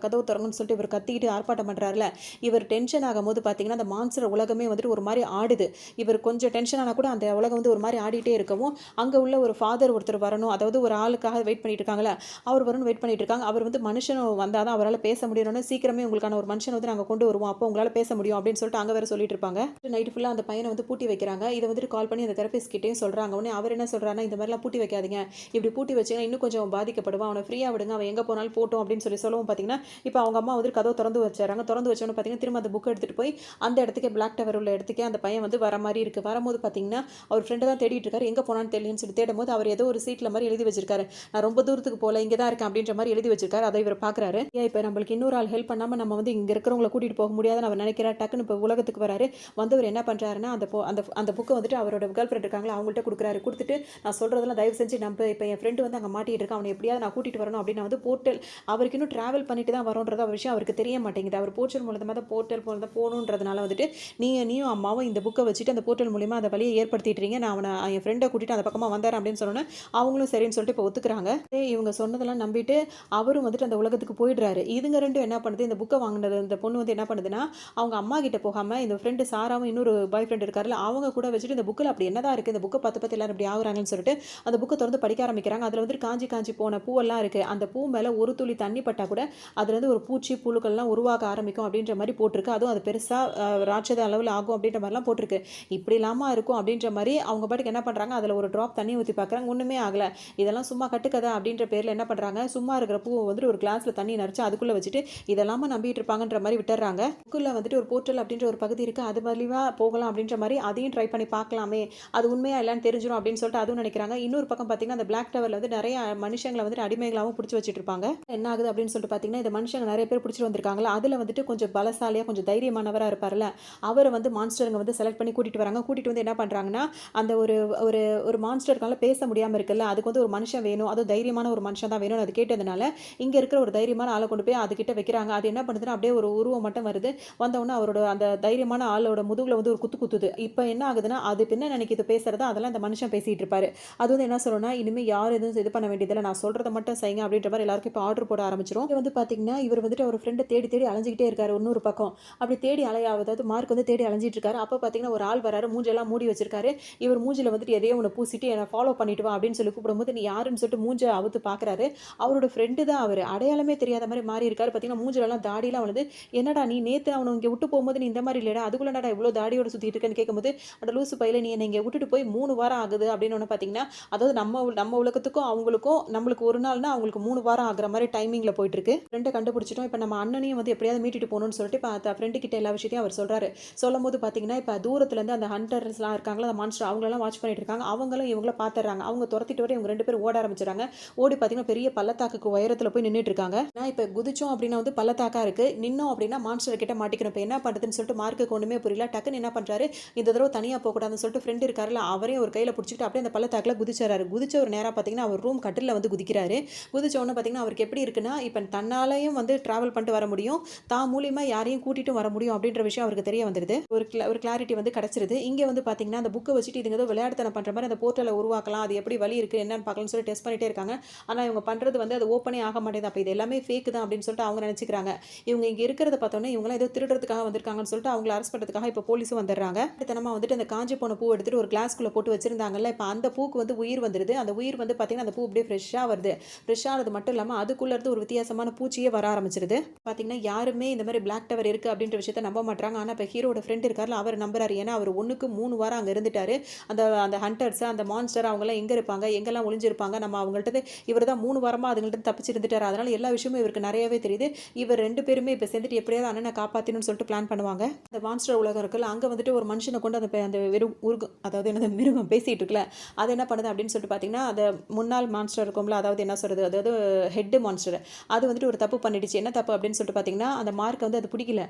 திறங்கன்னு சொல்லிட்டு இவர் கத்திக்கிட்டு ஆர்ப்பாட்டம் பண்ணுறாருல. இவர் டென்ஷன் ஆகும்போது பார்த்தீங்கன்னா அந்த மான்ஸ்டர் உலகமே வந்துட்டு ஒரு மாதிரி ஆடுது. இவர் கொஞ்சம் டென்ஷன் ஆனால் கூட அந்த உலகம் வந்து ஒரு மாதிரி ஆடிட்டே இருக்கவும் அங்கே உள்ள ஒரு ஃபாதர் ஒருத்தர் வரணும், அதாவது ஒரு ஆளுக்காக வெயிட் பண்ணிட்டு இருக்காங்களே அவர் வரணும் வெயிட் பண்ணிட்டு இருக்காங்க. அவர் வந்து மனுஷன் வந்தால் தான் அவரால் பேச முடியணும்னு சீக்கிரமே உங்களுக்கான ஒரு மனுஷன் வந்து நாங்கள் கொண்டு வருவோம், அப்போ உங்களால் பேச முடியும் அப்படின்னு சொல்லிட்டு அங்கே வேற சொல்லிட்டு இருப்பாங்க. நைட்டு ஃபுல்லாக அந்த பையனை வந்து பூட்டி வைக்கிறாங்க. இதை வந்துட்டு கால் பண்ணி அந்த தெரபிஸ்ட் கிட்டேயும் சொல்கிறாங்க. உடனே அவர் என்ன சொல்கிறாருன்னா இந்த மாதிரிலாம் பூட்டி வைக்காதீங்க, இப்படி பூட்டி வச்சிங்கன்னா இன்னும் கொஞ்சம் பாதிக்கப்படுவான், அவனை ஃப்ரீயாக விடுங்க, அவன் எங்கே போனாலும் போட்டோம் அப்படின்னு சொல்லவும் பார்த்தீங்கன்னா இப்போ அவங்க அம்மா வந்து கதவை திறந்து வச்சாராங்க. திறந்து வச்சோன்னு பார்த்தீங்கன்னா திரும்ப அந்த புக் எடுத்துகிட்டு போய் அந்த இடத்துக்கு பிளாக் டவர் உள்ள இடத்துக்கே அந்த பையன் வந்து வர மாதிரி இருக்குது. வரும்போது பார்த்தீங்கன்னா அவர் ஃப்ரெண்டு தான் தேடிட்டு இருக்காரு, எங்கே போனான்னு தெரியலன்னு சொல்லி தேடும் போது அவர் ஏதோ ஒரு சீட்டில் மாதிரி எழுதி வச்சிருக்காரு, நான் ரொம்ப தூரத்துக்கு போல இங்கே தான் இருக்கேன் அப்படின்ற மாதிரி எழுதி வச்சிருக்காரு. அதை இவர் பார்க்குறாரு. ஏன் இப்போ நம்மளுக்கு இன்னொரு ஆள் ஹெல்ப் பண்ணாமல் நம்ம வந்து இங்கே இருக்கிறவங்களை கூட்டிகிட்டு போக முடியாதுன்னு அவர் நினைக்கிறார். டக்குன்னு இப்போ உலகத்துக்கு வராரு. வந்தவர் என்ன பண்ணுறாருன்னா அந்த புக்கை வந்துட்டு அவரோட கேர்ள் ஃப்ரெண்ட் இருக்காங்களா அவங்கள்ட்ட கொடுக்குறாரு. கொடுத்துட்டு நான் சொல்கிறதெல்லாம் தயவு செஞ்சு நம்ம இப்போ என் ஃப்ரெண்டு வந்து அங்கே மாட்டிட்டு இருக்கான், அவனை எப்படியாவது நான் கூட்டிகிட்டு வரணும் அப்படின்னு வந்து போர்ட்டல் அவருக்கு இன்னும் ட்ராவல் பண்ணிட்டு தான் வரோன்றது ஒரு விஷயம் அவருக்கு தெரிய மாட்டேங்குது. அவர் போர்ட்டல் மூலமாக தான் போர்ட்டல் மூலம் தான் போகணுன்றதுனால வந்துட்டு நீயும் அம்மாவும் இந்த புக்கை வச்சுட்டு அந்த போர்ட்டல் மூலியமாக அந்த வழியை ஏற்படுத்திட்டுறீங்க, நான் அவனை என் ஃப்ரெண்டை கூட்டிட்டு அந்த பக்கமாக வந்தார் அப்படின்னு சொன்னோன்னே அவங்களும் சரின்னு சொல்லிட்டு இப்போ ஒத்துக்கிறாங்க. இவங்க சொன்னதெல்லாம் நம்பிட்டு அவரும் வந்துட்டு அந்த உலகத்துக்கு போயிடுறாரு. இதுங்க ரெண்டும் என்ன பண்ணுது, இந்த புக்கை வாங்கினது இந்த பொண்ணு வந்து என்ன பண்ணுதுன்னா அவங்க அம்மா கிட்ட போகாமல் இந்த ஃப்ரெண்டு சாராவும் இன்னொரு பாய் ஃப்ரெண்ட் இருக்காருல்ல அவங்க கூட வச்சுட்டு இந்த புக்கில் அப்படி என்னதான் இருக்குது, இந்த புக்கை பார்த்து எல்லாரும் இப்படி ஆகுறாங்கன்னு சொல்லிட்டு அந்த புக்கை திறந்து படிக்க ஆரம்பிக்கிறாங்க. அதில் வந்துட்டு காஞ்சி போன பூவெல்லாம் இருக்குது. அந்த பூ மேலே ஒரு துளி தண்ணி பட்டா கூட அதுலேருந்து ஒரு பூச்சி புழுக்கள்லாம் உருவாக ஆரம்பிக்கும் அப்படின்ற மாதிரி போட்டிருக்கு. அதுவும் அது பெருசாக ராட்சத அளவில் ஆகும் அப்படின்ற மாதிரிலாம் போட்டிருக்கு. இப்படி இல்லாமல் இருக்கும் அப்படின்ற மாதிரி அவங்க பாட்டுக்கு என்ன பண்ணுறாங்க, அதில் ஒரு ட்ராப் தண்ணி ஊற்றி பார்க்குறாங்க, ஒன்றுமே ஆகலை. இதெல்லாம் சும்மா கட்டுக்கதை அப்படின்ற பேரில் என்ன பண்ணுறாங்க, சும்மா இருக்கிற பூவை வந்துட்டு ஒரு கிளாஸில் தண்ணி நரைச்சு அதுக்குள்ளே வச்சுட்டு இதெல்லாமல் நம்பிட்டு இருப்பாங்கன்ற மாதிரி விட்டுறாங்க. புக்கில் வந்துட்டு ஒரு போர்ட்டல் அப்படின்ற ஒரு பகுதி இருக்குது, அது மாதிரிவா போகலாம் அப்படின்ற மாதிரி அதையும் ட்ரை பண்ணி பார்க்கலாமே, அது உண்மையாக இல்லைன்னு தெரிஞ்சிடும் அப்படின்னு சொல்லிட்டு அதுவும் நினைக்கிறாங்க. இன்னொரு பக்கம் பார்த்தீங்கன்னா அந்த பிளாக் டவரில் வந்து நிறைய மனுஷங்களை வந்துட்டு அடிமைகளாகவும் பிடிச்சி வச்சுட்டு இருப்பாங்க. என்ன ஆகுது அப்படின்னு சொல்லிட்டு பார்த்தீங்கன்னா இந்த மனுஷங்க நிறைய பேர் பிடிச்சிட்டு வந்திருக்காங்களா, அதில் வந்துட்டு கொஞ்சம் பலசாலியாக கொஞ்சம் தைரியமானவராக இருப்பார்ல அவரை வந்து மான்ஸ்டருங்க வந்து செலக்ட் பண்ணி கூட்டிகிட்டு வராங்க. கூட்டிகிட்டு வந்து என்ன பண்ணுறாங்கன்னா அந்த ஒரு ஒரு ஒரு மான்ஸ்டருக்கால பேச முடியாமல் இருக்குல்ல, அதுக்கு வந்து ஒரு மனுஷன் வேணும், அதுவும் தைரியமான ஒரு மனுஷன் தான் வேணும்னு அது கேட்டதுனால இங்கே இருக்கிற ஒரு தைரியமான ஆளை கொண்டு போய் அதுக்கிட்ட வைக்கிறாங்க. அது என்ன பண்ணுதுன்னா அப்படியே ஒரு உருவம் மட்டும் வருது. வந்தவுடனே அவரோட அந்த தைரியமான ஆளோட முதுகில் வந்து ஒரு குத்துது. இப்போ என்ன ஆகுதுன்னா அது பின்ன நினைக்கிது பேசுறதா அதெல்லாம் அந்த மனுஷன் பேசிகிட்டு இருப்பாரு. அது வந்து என்ன சொல்லணும்னா இனிமேல் யாரும் எதுவும் இது பண்ண வேண்டியதில்லை, நான் சொல்கிறத மட்டும் செய்யுங்க அப்படின்ற மாதிரி எல்லாருக்கும் இப்போ ஆர்டர் போட ஆரம்பிச்சிடும். இது வந்து பார்த்தீங்கன்னா இவர் வந்துட்டு ஒரு ஃப்ரெண்டை தேடி அலைஞ்சிக்கிட்டே இருக்காரு. இன்னொரு பக்கம் அப்படி தேடி அதாவது மார்க் வந்து தேடி அலைஞ்சிட்டு இருக்காரு. அப்போ பார்த்தீங்கன்னா ஒரு ஆள் வராரு, மூஞ்செல்லாம் மூடி வச்சிருக்காரு. இவர் மூஞ்சில வந்துட்டு எதையோ ஒன்று பூசிட்டு என்னை ஃபாலோ பண்ணிட்டு வா அப்படின்னு சொல்லி கூப்பிடும்போது நீ யாருன்னு சொல்லிட்டு மூஞ்சை அவுத்து பார்க்குறாரு. அவரோட ஃப்ரெண்டு தான் அவர், அடையாளமே தெரியாத மாதிரி மாறி இருக்காரு. பார்த்தீங்கன்னா மூஞ்சிலெல்லாம் தாடியெல்லாம் வந்து என்னடா நீ நேற்று அவனை இங்கே விட்டு போகும்போது நீ இந்த மாதிரி இல்லைடா, அதுக்குள்ளடா இவ்வளோ தாடியோட சுற்றிட்டு இருக்கேன்னு கேட்கும்போது அந்த லூசு பையில நீ என்னை இங்கே விட்டுட்டு போய் 3 வாரம் ஆகுது அப்படின்னு ஒன்று பார்த்தீங்கன்னா, அதாவது நம்ம உலகத்துக்கும் அவங்களுக்கும் நம்மளுக்கு 1 நாள்னா அவங்களுக்கு 3 வாரம் ஆகுற மாதிரி டைமிங்கில் போயிட்டுருக்கு. ஃப்ரெண்டை கண்டுபிடிச்சிட்டோம். இப்போ நம்ம அண்ணனையும் வந்து எப்படியாவது மீட்டிட்டு போகணும்னு சொல்லிட்டு இப்போ ஃப்ரெண்டு கிட்ட எல்லா விஷயத்தையும் அவர் சொல்கிறாரு. சொல்லும்போது பார்த்தீங்கன்னா, இப்போ தூரத்துலேருந்து அந்த ஹண்டர்ஸ்லாம் இருக்காங்களா, அந்த மான்ஸ்டர் அவங்களெல்லாம் வாட்ச் பண்ணிட்டு இருக்காங்க. அவங்களும் இவங்கள பார்த்துடுறாங்க. அவங்க துரத்திட்டு வர இவங்க 2 பேரும் ஓட ஆரம்பிச்சிடறாங்க. ஓடி பார்த்தீங்கன்னா பெரிய பள்ளத்தாக்குக்கு உயரத்தில் போய் நின்றுட்டு இருக்காங்க. நான் இப்போ குதிச்சோம் அப்படின்னா வந்து பள்ளத்தாக்கா இருக்குது, நின்னோம் அப்படின்னா மான்ஸ்டர் கிட்ட மாட்டிக்கணும். இப்போ என்ன பண்ணுறதுன்னு சொல்லிட்டு மார்க்குக்கு ஒன்றுமே புரியல. டக்குன்னு என்ன பண்ணுறாரு, இந்த தடவை தனியாக போகக்கூடாதுன்னு சொல்லிட்டு ஃப்ரெண்டு இருக்காருல்ல, அவரையும் ஒரு கையில் பிடிச்சிட்டு அப்படியே அந்த பள்ளத்தாக்கில் குதிச்சாரு. குதிச்ச ஒரு நேரம் பார்த்தீங்கன்னா அவர் ரூம் கட்டில் வந்து குதிக்கிறாரு. குதிச்ச உடனே பார்த்தீங்கன்னா அவருக்கு எப்படி இருக்குன்னா, இப்போ தன்னாலையும் வந்து ட்ராவல் பண்ணிட்டு வர முடியும், தான் மூலியமாக யாரையும் கூட்டிகிட்டும் வர முடியும் அப்படின்ற விஷயம் அவருக்கு தெரிய வந்துடுது. ஒரு கிளாரிட்டி வந்து கிடச்சிருது. இங்கே வந்து பார்த்தீங்கன்னா அந்த புக்கை வச்சுட்டு இதுங்க ஏதோ விளையாட்டுத்தனம் பண்ணுற மாதிரி அந்த போர்ட்டலை உருவாக்கலாம், அது எப்படி வழி இருக்குது என்னன்னு பார்க்கலாம்னு சொல்லி டெஸ்ட் பண்ணிட்டே இருக்காங்க. ஆனால் இவங்க பண்ணுறது வந்து அது ஓப்பனே ஆக மாட்டேது. அப்போ இது எல்லாமே ஃபேக் தான் அப்படின்னு சொல்லிட்டு அவங்க நினச்சிக்கிறாங்க. இவங்க இங்கே இருக்கிறத பார்த்தோன்னே இவங்களாம் ஏதோ திருடுறதுக்காக வந்திருக்காங்கன்னு சொல்லிட்டு அவங்கள அரெஸ்ட் பண்ணுறதுக்காக இப்போ போலீஸும் வந்துடுறாங்க. அடுத்தனமாக வந்துட்டு அந்த காஞ்சி போன பூ எடுத்துட்டு ஒரு கிளாஸ்க்குள்ளே போட்டு வச்சிருந்தாங்கல்ல, இப்போ அந்த பூக்கு வந்து உயிர் வந்துடுது. அந்த உயிர் வந்து பார்த்தீங்கன்னா அந்த பூ அப்படியே ஃப்ரெஷ்ஷாக வருது. ஃப்ரெஷ்ஷானது மட்டும் இல்லாமல் அதுக்குள்ளே இருந்து ஒரு வித்தியாசமான பூச்சியே வர ஆரம்பிச்சிருது. பார்த்தீங்கன்னா யாருமே இந்த மாதிரி பிளாக் டவர் இருக்குது அப்படின்ற விஷயத்த நம்ப மாட்டாங்க. ஆனால் இப்போ ஹீரோட ஃப்ரெண்ட் இருக்கார்ல, அவர் நம்புறாரு. ஏன்னா அவர் 1க்கு 3 வாரம் அங்கே இருந்துட்டாரு. அந்த அந்த ஹண்டர்ஸ் அந்த மான்ஸ்டர் அவங்களாம் எங்கே இருப்பாங்க, எங்கெல்லாம் ஒளிஞ்சிருப்பாங்க, நம்ம அவங்கள்ட்ட இவர் தான் 3 வாரமாக அதுங்கள்ட்ட தப்பிச்சு இருந்துட்டார். அதனால எல்லா விஷயமும் இவருக்கு நிறையவே தெரியுது. இவர் 2 பேருமே இப்போ சேர்ந்துட்டு எப்படியாவது அண்ணனை காப்பாற்றணும்னு சொல்லிட்டு பிளான் பண்ணுவாங்க. அந்த மான்ஸ்டர் உலகம் இருக்குல்ல, அங்கே வந்துட்டு ஒரு மனுஷனை கொண்டு அந்த வெறும் உருகம், அதாவது என்னது மிருகம் பேசிகிட்டு இருக்குல்ல, அது என்ன பண்ணுது அப்படின்னு சொல்லிட்டு பார்த்தீங்கன்னா, அந்த முன்னாள் மான்ஸ்டர் இருக்கும்ல, அதாவது என்ன சொல்கிறது, அதாவது ஹெட் மான்ஸ்டர், அது வந்துட்டு ஒரு தப்பு பண்ணிடுச்சு. என்ன தப்பு அப்படின்னு சொல்லிட்டு பார்த்தீங்கன்னா, அந்த மார்க் வந்து அது பிடிக்கல.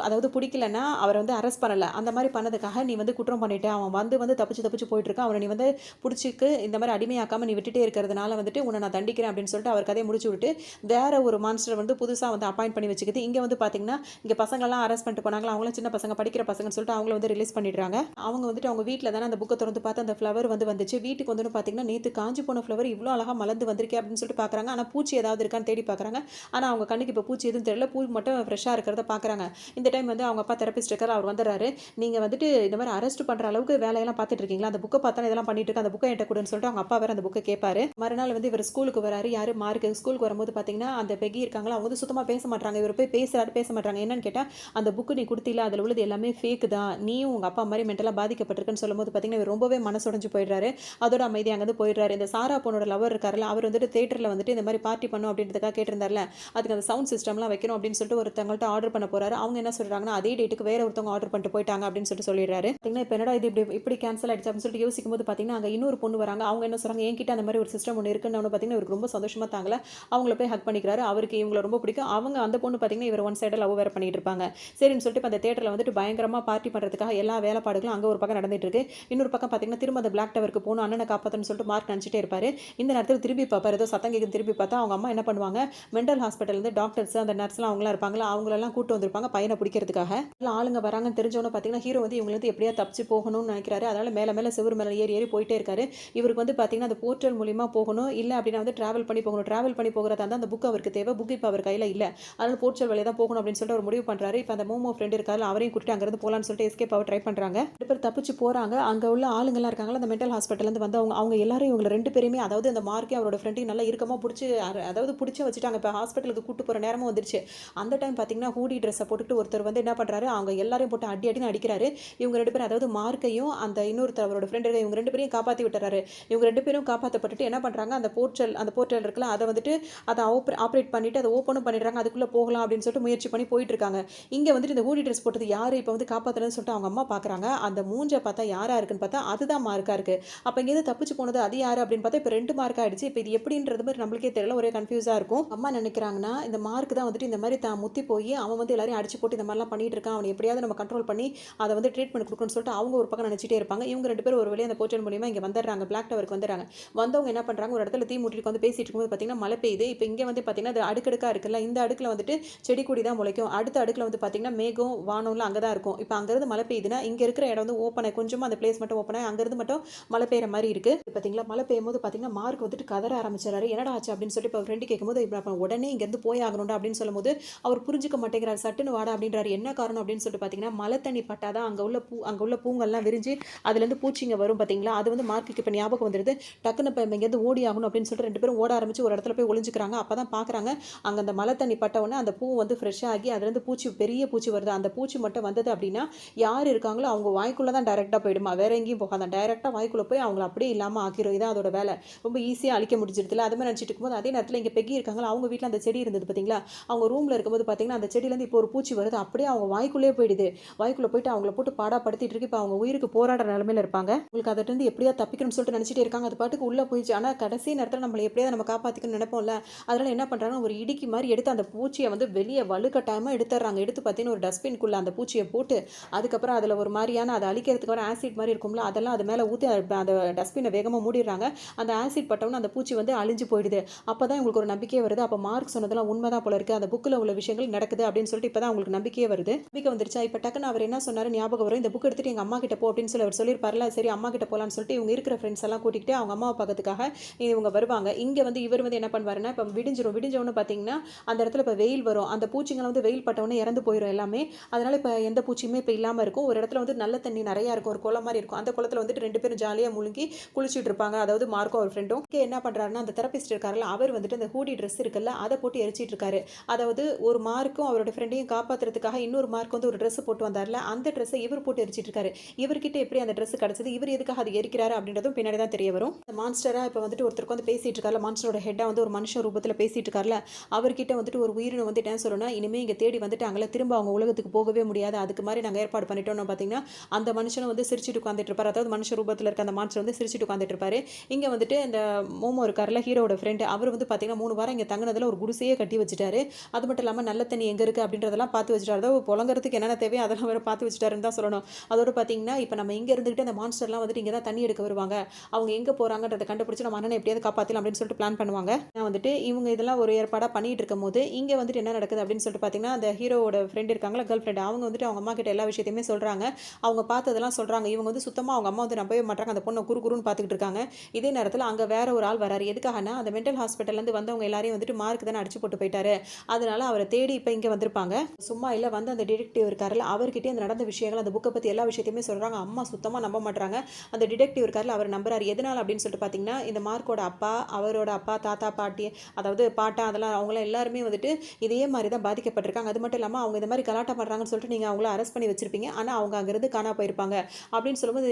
அதாவது பிடிக்கலன்னா அவரை வந்து அரெஸ்ட் பண்ணலை. அந்த மாதிரி பண்ணதுக்காக நீ வந்து குற்றம் பண்ணிட்டு அவன் வந்து தப்பிச்சு போயிட்டு இருக்கான். அவனை நீ வந்து பிடிச்சிக்கு இந்த மாதிரி அடிமையாக்காமல் நீ விட்டுட்டே இருக்கிறதுனால வந்துட்டு உன்னை நான் தண்டிக்கிறேன் அப்படின்னு சொல்லிட்டு அவர் கதையை முடிச்சு விட்டு வேற ஒரு மான்ஸ்டர் வந்து புதுசாக வந்து அப்பாயிண்ட் பண்ணி வச்சுக்கிது. இங்கே வந்து பார்த்தீங்கன்னா இங்கே பசங்கள்லாம் அரெஸ்ட் பண்ணிட்டு போனாங்களா, அவங்களும் சின்ன பசங்க படிக்கிற பசங்கன்னு சொல்லிட்டு அவங்கள வந்து ரிலீஸ் பண்ணிடுறாங்க. அவங்க வந்துட்டு அவங்க வீட்டில் தானே அந்த புக்கை திறந்து பார்த்து அந்த ஃப்ளவர் வந்து வந்துச்சு. வீட்டுக்கு வந்து பார்த்தீங்கன்னா நேற்று காஞ்சி போன ஃப்ளவர் இவ்வளோ அழகாக மலர்ந்து வந்திருக்கே அப்படின்னு சொல்லிட்டு பார்க்குறாங்க. ஆனால் பூச்சி ஏதாவது இருக்கான்னு தேடி பார்க்குறாங்க. ஆனால் அவங்க கண்ணுக்கு இப்போ பூச்சி எதுவும் தெரியல, பூ மட்டும் ஃப்ரெஷ்ஷாக இருக்கிறத பார்க்குறாங்க. இந்த டைம் வந்து அவங்க அப்பா தெரபிஸ்ட் இருக்கார், அவர் வந்துடுறாரு. நீங்கள் வந்துட்டு இந்த மாதிரி அரெஸ்ட் பண்ணுற அளவுக்கு வேலையெல்லாம் பார்த்துட்டு இருக்கீங்களா, அந்த புக்கை பார்த்தா இதெல்லாம் பண்ணிட்டு இருக்கு, அந்த புக்கை என்கிட்ட கொடுன்னு சொல்லிட்டு அவங்க அப்பா வேறு அந்த புக்கை கேட்பாரு. மறுநாள் வந்து இவர் ஸ்கூலுக்கு வராரு. யார் மார்க்கு ஸ்கூலுக்கு வரும்போது பார்த்தீங்கன்னா அந்த பெகி இருக்காங்களா, அவங்க வந்து சுத்தமாக பேச மாட்டாங்க. இவர் போய் பேச மாட்டாங்க. என்னன்னு கேட்டால் அந்த புக்கு நீ கொடுத்தில, அதில் உள்ளது எல்லாமே ஃபேக்கு தான், நீயும் உங்கள் அப்பா மாதிரி மென்டலாக பாதிக்கப்பட்டிருக்குன்னு சொல்லும்போது பார்த்தீங்கன்னா இவர் ரொம்பவே மனசுடைஞ்சு போயிடுறாரு. அதோட அமைதி அங்கேருந்து போயிடுறாரு. இந்த சாரா பொண்ணோட லவர் இருக்காருல்ல, அவர் வந்துட்டு தேட்டரில் வந்துட்டு இந்த மாதிரி பார்ட்டி பண்ணும் அப்படின்றதுக்காக கேட்டிருந்தார்ல, அதுக்கு அந்த சவுண்ட் சிஸ்டம்லாம் வைக்கணும் அப்படின்னு சொல்லிட்டு ஒருத்தவங்கள்ட்ட ஆர்டர் பண்ண போறாரு. அவங்க என்ன சொல்றாங்கன்னா அதே டேட்டுக்கு வேற ஒருத்தவங்க ஆர்டர் பண்ணிட்டு போயிட்டாங்க அப்படின்னு சொல்லிட்டு சொல்லிடுறாரு. பார்த்தீங்கன்னா இப்போ என்னடா இது இப்படி கேன்சல் ஆயிடுச்சு அப்படின்னு சொல்லிட்டு யோசிக்கும் போது பார்த்தீங்கன்னா அங்கே இன்னொரு பொண்ணு வராங்க. அவங்க என்ன சொல்றாங்க, என்கிட்ட அந்த மாதிரி ஒரு சிஸ்டம் ஒன்று இருக்குன்னு பார்த்தீங்கன்னா இவருக்கு ரொம்ப சந்தோஷமா தாங்கல. அவங்கள போய் ஹக் பண்ணிக்கிறாரு. அவருக்கு இவங்களை ரொம்ப பிடிக்கும். அவங்க அந்த பொண்ணு பார்த்தீங்கன்னா இவர் ஒன் சைடில் லவ் வேற பண்ணிட்டு இருப்பாங்க. சரின்னு சொல்லிட்டு அந்த தேட்டரில் வந்துட்டு பயங்கரமாக பார்ட்டி பண்ணுறதுக்காக எல்லா வேலைப்பாடுகளும் அங்கே ஒரு பக்கம் நடந்துட்டு இருக்கு. இன்னொரு பக்கம் பார்த்தீங்கன்னா திரும்ப அந்த பிளாக் டவருக்கு போகணும், அண்ணனை காப்பாற்றணும்னு சொல்லிட்டு மார்க் நினச்சிட்டே இருப்பாரு. இந்த நேரத்தில் திரும்பி பார்ப்பார், ஏதோ சத்தம் கேட்குது. திரும்பி பார்த்தா அவங்க அம்மா என்ன பண்ணுவாங்க, மென்டல் ஹாஸ்பிட்டல்லேருந்து டாக்டர்ஸ் அந்த நர்ஸ்லாம் அவங்களாம் இருப்பாங்களா, அவங்களெல்லாம் கூட்டு வந்திருப்பாங்க பையனை பிடிக்கிறதுக்காக. எல்லாம் ஆளுங்க வராங்கன்னு தெரிஞ்சவொன்னே பார்த்தீங்கன்னா ஹீரோ வந்து இவங்களுக்கு எப்படியா தப்பிச்சு போகணும்னு நினைக்கிறாரு. அதனால மேலே சிவர் மேலே ஏறி போயிட்டே இருக்காரு. இவருக்கு வந்து பார்த்தீங்கன்னா அந்த போர்ட்டல் மூலியமாக போகணும், இல்லை அப்படின்னா வந்து ட்ராவல் பண்ணி போகணும். ட்ராவல் பண்ணி போகிறதா இருந்தால் அந்த புக் அவருக்கு தேவை. புக் இப்போ அவர் கையில் இல்லை. அதனால போர்ட்டல் வழியாக தான் போகணும் அப்படின்னு சொல்லிட்டு அவர் முடிவு பண்ணுறாரு. இப்போ அந்த மோமோ ஃப்ரெண்ட் இருக்காரு, அவரையும் கூட்டிட்டு அங்கேருந்து போகலான்னு சொல்லிட்டு எஸ்கேப் ஆக ட்ரை பண்ணுறாங்க. 2 பேர் தப்பிச்சு போகிறாங்க. அங்கே உள்ள ஆளுங்கள்லாம் இருக்காங்களா, அந்த மென்டல் ஹாஸ்பிட்டல்லேருந்து வந்து அவங்க எல்லாரும் இவங்க 2 பேருமே, அதாவது அந்த மார்க்கே அவரோட ஃப்ரெண்டையும் நல்லா இறுக்கமாக பிடிச்சி வச்சுட்டாங்க. இப்போ ஹாஸ்பிட்டலுக்கு கூட்டு போகிற நேரமும் வந்துருச்சு. அந்த டைம் பார்த்தீங்கன்னா ஹூடி ட்ரெஸ்ஸை போட்டுட்டு ஒருத்தர் வந்து என்ன பண்ணுறாரு, அவங்க எல்லாரையும் போட்டு அடின்னு அடிக்கிறாரு. இவங்க 2 பேரும், அதாவது மார்க்கையும் அந்த இன்னொருத்தர் அவரோட ஃப்ரெண்ட் இருக்க, இவங்க 2 பேரையும் காப்பாற்றி விட்டுறாரு. இவங்க 2 பேரும் காப்பாற்றப்பட்டுட்டு என்ன பண்ணுறாங்க, அந்த போர்ட்டல் இருக்குல்ல, அதை வந்துட்டு அதை ஆப்ரேட் பண்ணிட்டு அதை ஓப்பனும் பண்ணிடுறாங்க. அதுக்குள்ளே போகலாம் அப்படின்னு சொல்லிட்டு முயற்சி பண்ணி போயிட்டு இருக்காங்க. இங்கே வந்துட்டு இந்த ஹூடி ட்ரெஸ் போட்டது யார் இப்போ வந்து காப்பாற்றுறதுன்னு சொல்லிட்டு அவங்க அம்மா பார்க்குறாங்க. அந்த மூஞ்சை பார்த்தா யாராக இருக்குன்னு பார்த்தா அதுதான் மார்க்காக இருக்குது. அப்போ இங்கேருந்து தப்பிச்சு போனது அது யார் அப்படின்னு பார்த்தா இப்போ 2 மார்க் ஆகிடுச்சு. இப்போ இது எப்படின்றது மாதிரி நம்மளுக்கே தெரியல, ஒரே கன்ஃபியூஸாக இருக்கும். அம்மா நினைக்கிறாங்கன்னா இந்த மார்க் தான் வந்துட்டு இந்த மாதிரி தான் முத்தி போய் அவன் வந்து எல்லாரையும் அடிச்சு போட்டு இந்த மாதிரிலாம் பண்ணிட்டு இருக்கான், அவனை எப்படியாவது நம்ம கண்ட்ரோல் பண்ணி அதை வந்து ட்ரீட்மெண்ட் கொடுக்கணும்னு சொல்லிட்டு அவங்க ஒரு பக்கம் நினச்சிட்டே இருப்பாங்க. இவங்க 2 பேரும் ஒரு வழியாக அந்த போர்ட்டல் மூலியமாக இங்கே வந்துடுறாங்க, பிளாக் டவருக்கு வந்துடுறாங்க. வந்தவங்க என்ன பண்ணுறாங்க, ஒரு இடத்துல தீ மூட்டிட்டு வந்து பேசிட்டு இருக்கும்போது பார்த்தீங்கன்னா மழை பெய்யுது. இப்போ இங்கே வந்து பார்த்தீங்கன்னா அது அடுக்கடுக்காக இருக்குல்ல, இந்த அடுக்கில் வந்துட்டு செடி கொடி தான் முளைக்கும். அடுத்த அடுக்கில் வந்து பார்த்தீங்கன்னா மேகம் வானம்லாம் அங்கே தான் இருக்கும். இப்போ அங்கேருந்து மழை பெய்யுதுன்னா இங்கே இருக்கிற இடம் வந்து ஓப்பனாக கொஞ்சமாக அந்த பிளேஸ் மட்டும் ஓப்பனாக அங்கேருந்து மட்டும் மழை பெய்கிற மாதிரி இருக்குது. பார்த்தீங்களா, மழை பெய்யும் போது பார்த்தீங்கன்னா மார்க் வந்துட்டு கதற ஆரம்பிச்சாரு. என்னடா ஆச்சு அப்படின்னு சொல்லிட்டு இப்போ ஃப்ரெண்டு கேட்கும்போது இப்போ உடனே இங்கேருந்து போய் ஆகணும்டா அப்படின்னு சொல்லும்போது அவர் புரிஞ்சுக்க மாட்டேங்கிறார். சட்டுன்னு வாடா அப்படின்றாரு. என்ன காரணம் அப்படின்னு சொல்லிட்டு பார்த்தீங்கன்னா மழை தண்ணி பட்டாதான் அங்கே உள்ள பூங்கள்லாம் விரிஞ்சு அதுலேருந்து பூச்சிங்க வரும் பார்த்தீங்களா, அது வந்து மார்க்குக்கு இப்போ ஞாபகம் வந்துடுது. டக்குன்னு இப்போ இங்கேருந்து ஓடி ஆகணும் அப்படின்னு சொல்லிட்டு 2 பேரும் ஓட ஆரம்பிச்சு ஒரு இடத்துல போய் ஒளிஞ்சுக்கிறாங்க. அப்போ தான் பார்க்குறாங்க அங்கே அந்த மழை தண்ணி பட்ட உடனே அந்த பூ வந்து ஃப்ரெஷ்ஷாக ஆகி அதுலேருந்து பெரிய பூச்சி வருது. அந்த பூச்சி மட்டும் வந்தது அப்படின்னா யார் இருக்காங்களோ அவங்க வாய்க்குள்ளே தான் டைரெக்டாக போயிடும். போயிடுமா, வேற எங்கேயும் போகாதான், டைரெக்டாக வாய்க்குள்ளே போய் அவங்கள அப்படியே இல்லாமல் ஆக்கிரும். இதான் அதோட வேலை. ரொம்ப ஈஸியாக அழிக்க முடிஞ்சிருதுல. அது மாதிரி நினச்சிட்டு இருக்கும்போது அதே நேரத்தில் இங்கே பெக்கி இருக்காங்களா, அவங்க வீட்டில் அந்த செடி இருந்தது பார்த்தீங்களா, அவங்க ரூமில் இருக்கும்போது பார்த்தீங்கன்னா அந்த செடியிலேருந்து இப்போ ஒரு பூச்சி வருது, அப்படியே அவங்க வாய்க்குள்ளேயே போயிடுது. வாய்க்குள்ளே போயிட்டு அவங்கள போட்டு பாடாப்படுத்திட்டு இருக்கு. இப்போ அவங்க உயிருக்கு போராடுற நிலமையில இருப்பாங்க. உங்களுக்கு அதிலிருந்து எப்படியா தப்பிக்கணும்னு சொல்லிட்டு நினச்சிட்டே இருக்காங்க. அது பாட்டுக்கு உள்ளே போயிடுச்சு. ஆனால் கடைசி நேரத்தில் நம்மளை எப்படியாவது நம்ம காப்பாற்றிக்கணும்னு நினைப்போம்ல, அதனால் என்ன பண்ணுறாங்க, ஒரு இடிக்கு மாதிரி எடுத்து அந்த பூச்சியை வந்து வெளியே வலுக்கட்டாயமாக எடுத்துடுறாங்க. எடுத்து பார்த்தீங்கன்னா ஒரு டஸ்ட்பின்குள்ளே அந்த பூச்சியை போட்டு, அதுக்கப்புறம் அதில் ஒரு மாதிரியான அதை அழிக்கிறதுக்கு வர ஆசிட் மாதிரி இருக்கும்ல, அதெல்லாம் அது மேலே ஊற்றி அந்த டஸ்ட்பினை வேகமாக மூடிடுறாங்க. அந்த ஆசிட் பட்டவொன்னே அந்த பூச்சி வந்து அழிஞ்சு போயிடுது. அப்போ தான் உங்களுக்கு ஒரு நம்பிக்கையே வருது. அப்போ மார்க் சொன்னதெல்லாம் உண்மைதான் போல இருக்குது, அந்த புக்கில் உள்ள விஷயங்கள் நடக்குது அப்படின்னு சொல்லிட்டு இப்போ தான் உங்களுக்கு நம்பிக்கையே வருது. நம்பிக்கை வந்துருச்சா? இப்போ டக்குன்னு அவர் என்ன சொன்னார் ஞாபகம் வரும். இந்த புக் எடுத்துட்டு எங்கள் அம்மா கிட்ட போ அப்படின்னு சொல்லி அவர் சொல்லியிருப்பார்ல. சரி அம்மா கிட்ட போகலான்னு சொல்லிட்டு இவங்க இருக்கிற ஃப்ரெண்ட்ஸ் எல்லாம் கூட்டிகிட்டு அவங்க அம்மாவை பார்க்கறதுக்காக இவங்க வருவாங்க. இங்கே வந்து இவர் வந்து என்ன பண்ணுவாருன்னா, இப்போ விடிஞ்சவொன்னு பார்த்தீங்கன்னா அந்த இடத்துல இப்போ வெயில் வரும். அந்த பூச்சிங்களை வந்து வெயில் பட்டவொன்னே இறந்து போயிடும் எல்லாமே. அதனால் இப்போ எந்த பூச்சியுமே இப்போ இல்லாமல் இருக்கும். ஒரு இடத்துல வந்து நல்ல தண்ணி நிறையா இருக்கும், ஒரு குளம் மாதிரி இருக்கும். அந்த குளத்தில் வந்துட்டு 2 பேரும் ஜாலியாக முழுங்கி குளிச்சுட்டு இருப்பாங்க. அதாவது மார்க்கும் அவர் ஃப்ரெண்டும். இங்கே என்ன பண்ணுறாருன்னா, அந்த தெரபிஸ்ட் இருக்காருல்ல, அவர் வந்துட்டு அந்த ஹூடி ட்ரெஸ் இருக்குல்ல, அதை போட்டு எரிச்சிட்டு இருக்காரு. அதாவது ஒரு மார்க்கும் அவரோட ஃப்ரெண்டையும் காப்பாற்றுறதுக்காக இன்னொரு மார்க் வந்து ஒரு ட்ரெஸ் போட்டு வந்தார்ல, அந்த ட்ரெஸ்ஸை இவர் போட்டு எரிச்சிட்டு இருக்காரு. இவர்கிட்ட எப்படி அந்த ட்ரெஸ் கிடச்சது, இவர் எதுக்காக அது எரிக்கிறாரு அப்படின்றதும் பின்னாடி தான் தெரிய வரும். இந்த மான்ஸ்டராக இப்போ வந்துட்டு ஒருத்தருக்கு வந்து பேசிட்டு இருக்காருல, மான்ஸ்டரோட ஹெட்டாக வந்து ஒரு மனுஷன் ரூபத்தில் பேசிட்டு இருக்காருல, அவர்கிட்ட வந்துட்டு ஒரு உயிரினம் வந்துட்டு என்ன சொல்லணும்னா, இனிமேல் இங்கே தேடி வந்துட்டாங்களே, திரும்ப அவங்க உலகத்துக்கு போகவே முடியாது, அதுக்கு மாதிரி நாங்கள் ஏற்பாடு பண்ணிட்டோம்னு பார்த்தீங்கன்னா அந்த மனுஷனும் வந்து சிரிச்சுட்டு உட்காந்துட்டு இருப்பார். அதாவது மனுஷ ரூபத்தில் இருக்க அந்த மான்ஸ்டர் வந்து சிரிச்சுட்டு உட்காந்துட்டு இருப்பாரு. இங்கே வந்துட்டு இந்த மோமோ இருக்கார்ல, ஹீரோட ஃப்ரெண்டு, அவர் வந்து பார்த்தீங்கன்னா 3 வாரம் இங்கே தங்கினதில் ஒரு குடிசையே கட்டி வச்சுட்டாரு. அது மட்டும் இல்லாமல் நல்ல தண்ணி எங்கே இருக்குது அப்படின்றதெல்லாம் பார்த்து வச்சுட்டாரு. அதாவது புழங்குறதுக்கு என்னென்ன தேவையோ அதெல்லாம் வேறு பார்த்து வச்சுட்டாருன்னு தான் சொல்லணும். அதோடு பார்த்தீங்கன்னா இப்போ நம்ம இங்கே இருந்துக்கிட்டு அந்த மான்ஸ்டர்லாம் வந்துட்டு இங்கே தான் தண்ணி எடுக்க வருவாங்க, அவங்க எங்கே போகிறாங்கன்றதை கண்டுபிடிச்சி நம்ம அண்ணனை எப்படியாவது காப்பாற்றலாம் அப்படின்னு சொல்லிட்டு பிளான் பண்ணுவாங்க. நான் வந்துட்டு இவங்க இதெல்லாம் ஒரு ஏற்பாடாக பண்ணிட்டு இருக்கும் போது இங்கே வந்துட்டு என்ன நடக்குது அப்படின்னு சொல்லிட்டு பார்த்தீங்கன்னா, அந்த ஹீரோட ஃப்ரெண்ட் இருக்காங்களா, கேர்ள் ஃப்ரெண்ட், அவங்க வந்துட்டு அவங்க அம்மா கிட்ட எல்லா விஷயத்தையுமே சொல்கிறாங்க. அவங்க பார்த்ததெல்லாம் சொல்கிறாங்க. இவங்க வந்து சுத்தமாக அவங்க அம்மா வந்து நம்பவே மாட்டாங்க. அந்த பொண்ணை குறுன்னு பார்த்துக்கிட்டு இருக்காங்க. இதே நேரத்தில் அங்கே வேற ஒரு ஆள் வராரு. எதுக்காகனா, அந்த மென்டல் ஹாஸ்பிட்டல்லேருந்து வந்தவங்க எல்லாரையும் வந்துட்டு மார்க் தானே அடிச்சு போட்டு போயிட்டாரு. அதனால அவரை தேடி இப்போ இங்கே வந்திருப்பாங்க. சும்மா இல்லை, வந்து அந்த டிடெக்டிவ் இருக்காருல்ல, அவர்கிட்டே அந்த நடந்த விஷயங்கள், அந்த புக்கை பற்றி எல்லா விஷயத்தையுமே சொல்கிறாங்க. அம்மா சுத்தமாக நம்ப மாட்டாங்க. அந்த டிடெக்டிவ் இருக்காருல்ல, அவர் நம்புறாரு. எதனால் அப்படின்னு சொல்லிட்டு பார்த்தீங்கன்னா, இந்த மார்க்கோட அப்பா, அவரோட அப்பா, தாத்தா, பாட்டி, அதாவது பாட்டா, அதெல்லாம் அவங்களாம் எல்லாருமே வந்துட்டு இதே மாதிரி தான் பாதிக்கப்பட்டிருக்காங்க. அது மட்டும் இல்லாமல் அவங்க இந்த மாதிரி கலாட்டம் பண்ணுறாங்கன்னு சொல்லிட்டு நீங்கள் அவங்கள அரெஸ்ட் பண்ணி வச்சிருப்பீங்க, ஆனால் அவங்க அங்கேருந்து காணா போயிருப்பாங்க அப்படின்னு சொல்லும்போது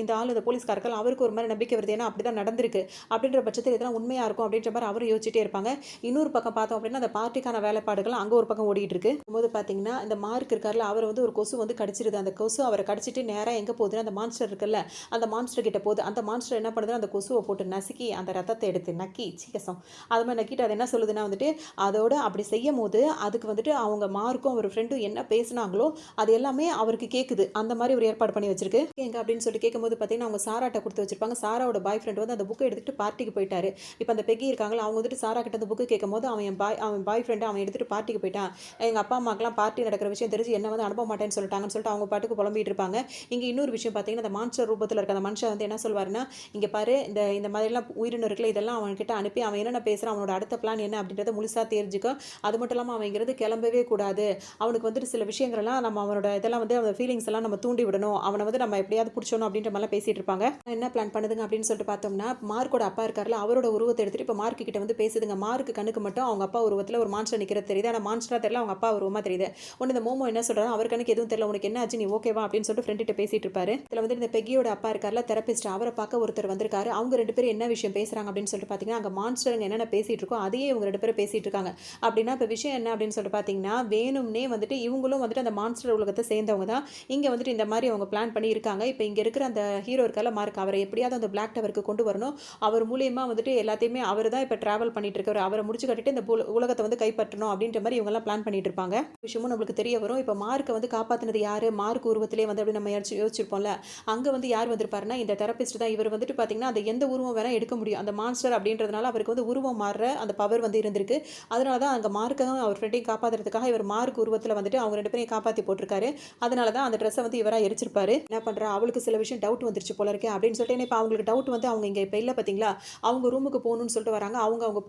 இந்த ஆள், இந்த போலீஸ்காரர்கள், அவருக்கு ஒரு மாதிரி நம்பிக்கை வருது. ஏன்னா அப்படி தான் நடந்திருக்கு அப்படின்ற பட்சத்தில் இதெல்லாம் உண்மையாக இருக்கும் அப்படின்ற மாதிரி அவர் யோசிச்சுட்டே இருப்பாங்க. இன்னொரு பக்கம் பார்த்தோம் அப்படின்னா, அந்த பார்ட்டிக்கான வேலைப்பாடுகள் அங்கே ஒரு பக்கம் ஓடிட்டு இருக்கு போது பார்த்தீங்கன்னா, இந்த மார்க் இருக்கார்ல, அவர் வந்து ஒரு கொசு வந்து கடிச்சிருது. அந்த கொசு அவரை கடிச்சிட்டு நேராக எங்கே போகுதுன்னா, அந்த மான்ஸ்டர் இருக்குல்ல, அந்த மான்ஸ்டர் கிட்ட போகுது. அந்த மான்ஸ்டர் என்ன பண்ணுதுன்னா, அந்த கொசுவை போட்டு நசுக்கி அந்த ரத்தத்தை எடுத்து நக்கி சீக்கசம் அது மாதிரி நக்கிட்டு அது என்ன சொல்லுதுன்னா வந்துட்டு, அதோட அப்படி செய்யும் போது அதுக்கு வந்துட்டு அவங்க மார்க்கும் அவர் ஃப்ரெண்டும் என்ன பேசினாங்களோ அது எல்லாமே அவருக்கு கேட்குது. அந்த மாதிரி ஒரு ஏற்பாடு பண்ணி வச்சிருக்கு. எங்க அப்படின்னு சொல்லி கேட்கும்போது பார்த்தீங்கன்னா, அவங்க சாராட்ட கொடுத்து வச்சிருப்பாங்க. சாராவோட பாய் ஃப்ரெண்ட் வந்து அந்த புக்கை எடுத்துட்டு பார்ட்டிக்கு போயிட்டாரு. இப்போ அந்த பெக்கி இருக்காங்களா, அவங்க வந்துட்டு சாரா கிட்ட அந்த புக்கு கேட்கும்போது அவன் பாய் ஃப்ரெண்டை அவன் எடுத்துட்டு பார்ட்டிக்கு போயிட்டான். எங்கள் அப்பா அம்மாக்கெல்லாம் பார்ட்டி நடக்கிற விஷயம் தெரிஞ்சு என்ன வந்து அனுப்ப மாட்டேன்னு சொல்லிட்டாங்கன்னு சொல்லிட்டு அவங்க பாட்டுக்கு புலம்பிட்டு இருப்பாங்க. இங்கே இன்னொரு விஷயம் பார்த்தீங்கன்னா, அந்த மான்ஸ்டர் ரூபத்தில் இருக்க அந்த மனுஷன் வந்து என்ன சொல்வாருன்னா, இங்கே பாரு, இந்த மாதிரிலாம் உயிரினம் இருக்குல்ல, இதெல்லாம் அவன்கிட்ட அனுப்பி அவன் என்னென்ன பேசுகிறான், அவனோட அடுத்த பிளான் என்ன அப்படின்றத முழுசாக தெரிஞ்சுக்க. அது மட்டும் இல்லாமல் அவங்கிறது கிளம்பவே கூடாது. அவனுக்கு வந்துட்டு சில விஷயங்கள்லாம் நம்ம அவனோட இதெல்லாம் வந்து அவன் ஃபீலிங்ஸ் எல்லாம் நம்ம தூண்டி விடணும், அவனை வந்து நம்ம எப்படியாவது பிடிச்சணும் அப்படின்ற மாதிரிலாம் பேசிட்டு இருப்பாங்க. என்ன பிளான் பண்ணுதுங்க அப்படின்னு சொல்லிட்டு பார்த்தோம்னா, மார்க்கோட அப்பா இருக்கார்ல, அவரோட உருவத்தை எடுத்துட்டு இப்போ மார்க் கிட்ட வந்து பேசுதுங்க. மார்க்கு கண்ணுக்கு மட்டும் அவங்க அப்பா உருவத்தில் ஒரு மான்ஸ்டர் நிற்கிறது தெரியுது. ஆனால் மான்ஸ்டராக தெரியல, அவங்க அப்பா உருவமாக தெரியுது. ஒன்று இந்த மோமோ என்ன சொல்கிறாங்க, அவர் கணக்கு எதுவும் தெரியல, உனக்கு என்ன ஆச்சு, நீ ஓகேவா அப்படின்னு சொல்லிட்டு ஃப்ரெண்ட்கிட்ட பேசிட்டு இருப்பாரு. இதில் வந்து இந்த பெக்கியோட அப்பா இருக்கார்ல, தெரபிஸ்ட், அவரை பார்க்க ஒருத்தர் வந்திருக்காரு. அவங்க 2 பேரும் என்ன விஷயம் பேசுகிறாங்க அப்படின்னு சொல்லிட்டு பார்த்தீங்கன்னா, அங்கே மான்ஸ்டருங்க என்னென்ன பேசிட்டு இருக்கோ அதையே இவங்க 2 பேரும் பேசிட்டு இருக்காங்க. அப்படின்னா இப்போ விஷயம் என்ன அப்படின்னு சொல்லிட்டு பார்த்தீங்கன்னா, வேணும்னே வந்துட்டு இவங்களும் வந்துட்டு அந்த மான்ஸ்டர் உலகத்தை சேர்ந்தவங்க தான். இங்கே வந்துட்டு இந்த மாதிரி அவங்க பிளான் பண்ணி இருக்காங்க. இப்போ இங்கே இருக்கிற அந்த ஹீரோ இருக்கால மார்க், அவரை எப்படியாவது அந்த பிளாக் டவருக்கு கொண்டு வரணும். அவர் மூலியமா வந்துட்டு எல்லாத்தையுமே அவர் தான் இப்போ டிராவல் பண்ணிட்டு இருக்காரு. அவரை முடிச்சு கட்டிட்டு இந்த உலகத்தை வந்து கைப்பற்றணும் அப்படின்ற மாதிரி இவங்கெல்லாம் பிளான் பண்ணிட்டு இருப்பாங்க. விஷயமும் நம்மளுக்கு தெரிய வரும். இப்போ மார்க்கை வந்து காப்பாற்றினது யாரு, மார்க் உருவத்திலே வந்து அப்படி நம்ம யோசிச்சிருப்போம்ல, அங்கே வந்து யார் வந்திருப்பாருன்னா இந்த தெரபிஸ்ட் தான். இவர் வந்துட்டு பார்த்தீங்கன்னா அந்த எந்த உருவம் வேணா எடுக்க முடியும். அந்த மான்ஸ்டர் அப்படின்றதுனால அவருக்கு வந்து உருவம் மாறுற அந்த பவர் வந்து இருந்திருக்கு. அதனால தான் அங்கே மார்க்கையும் அவர் ஃப்ரெண்டையும் காப்பாற்றுறதுக்காக இவர் மார்க் உருவத்தில் வந்துட்டு அவங்க 2 பேரையும் காப்பாற்றி போட்டிருக்காரு. அதனால தான் அந்த ட்ரெஸ்ஸை வந்து இவராக எரிச்சிருப்பாரு. என்ன பண்ணுறா, அவளுக்கு சில விஷயம் டவுட் வந்துருச்சு போல இருக்கே அப்படின்னு சொல்லிட்டு, இப்போ அவங்களுக்கு டவுட் வந்து அவங்க இங்கே இப்போ இல்லை பார்த்தீங்களா, அவங்க ரூமுக்கு போகணும்னு சொல்லிட்டு வராங்க.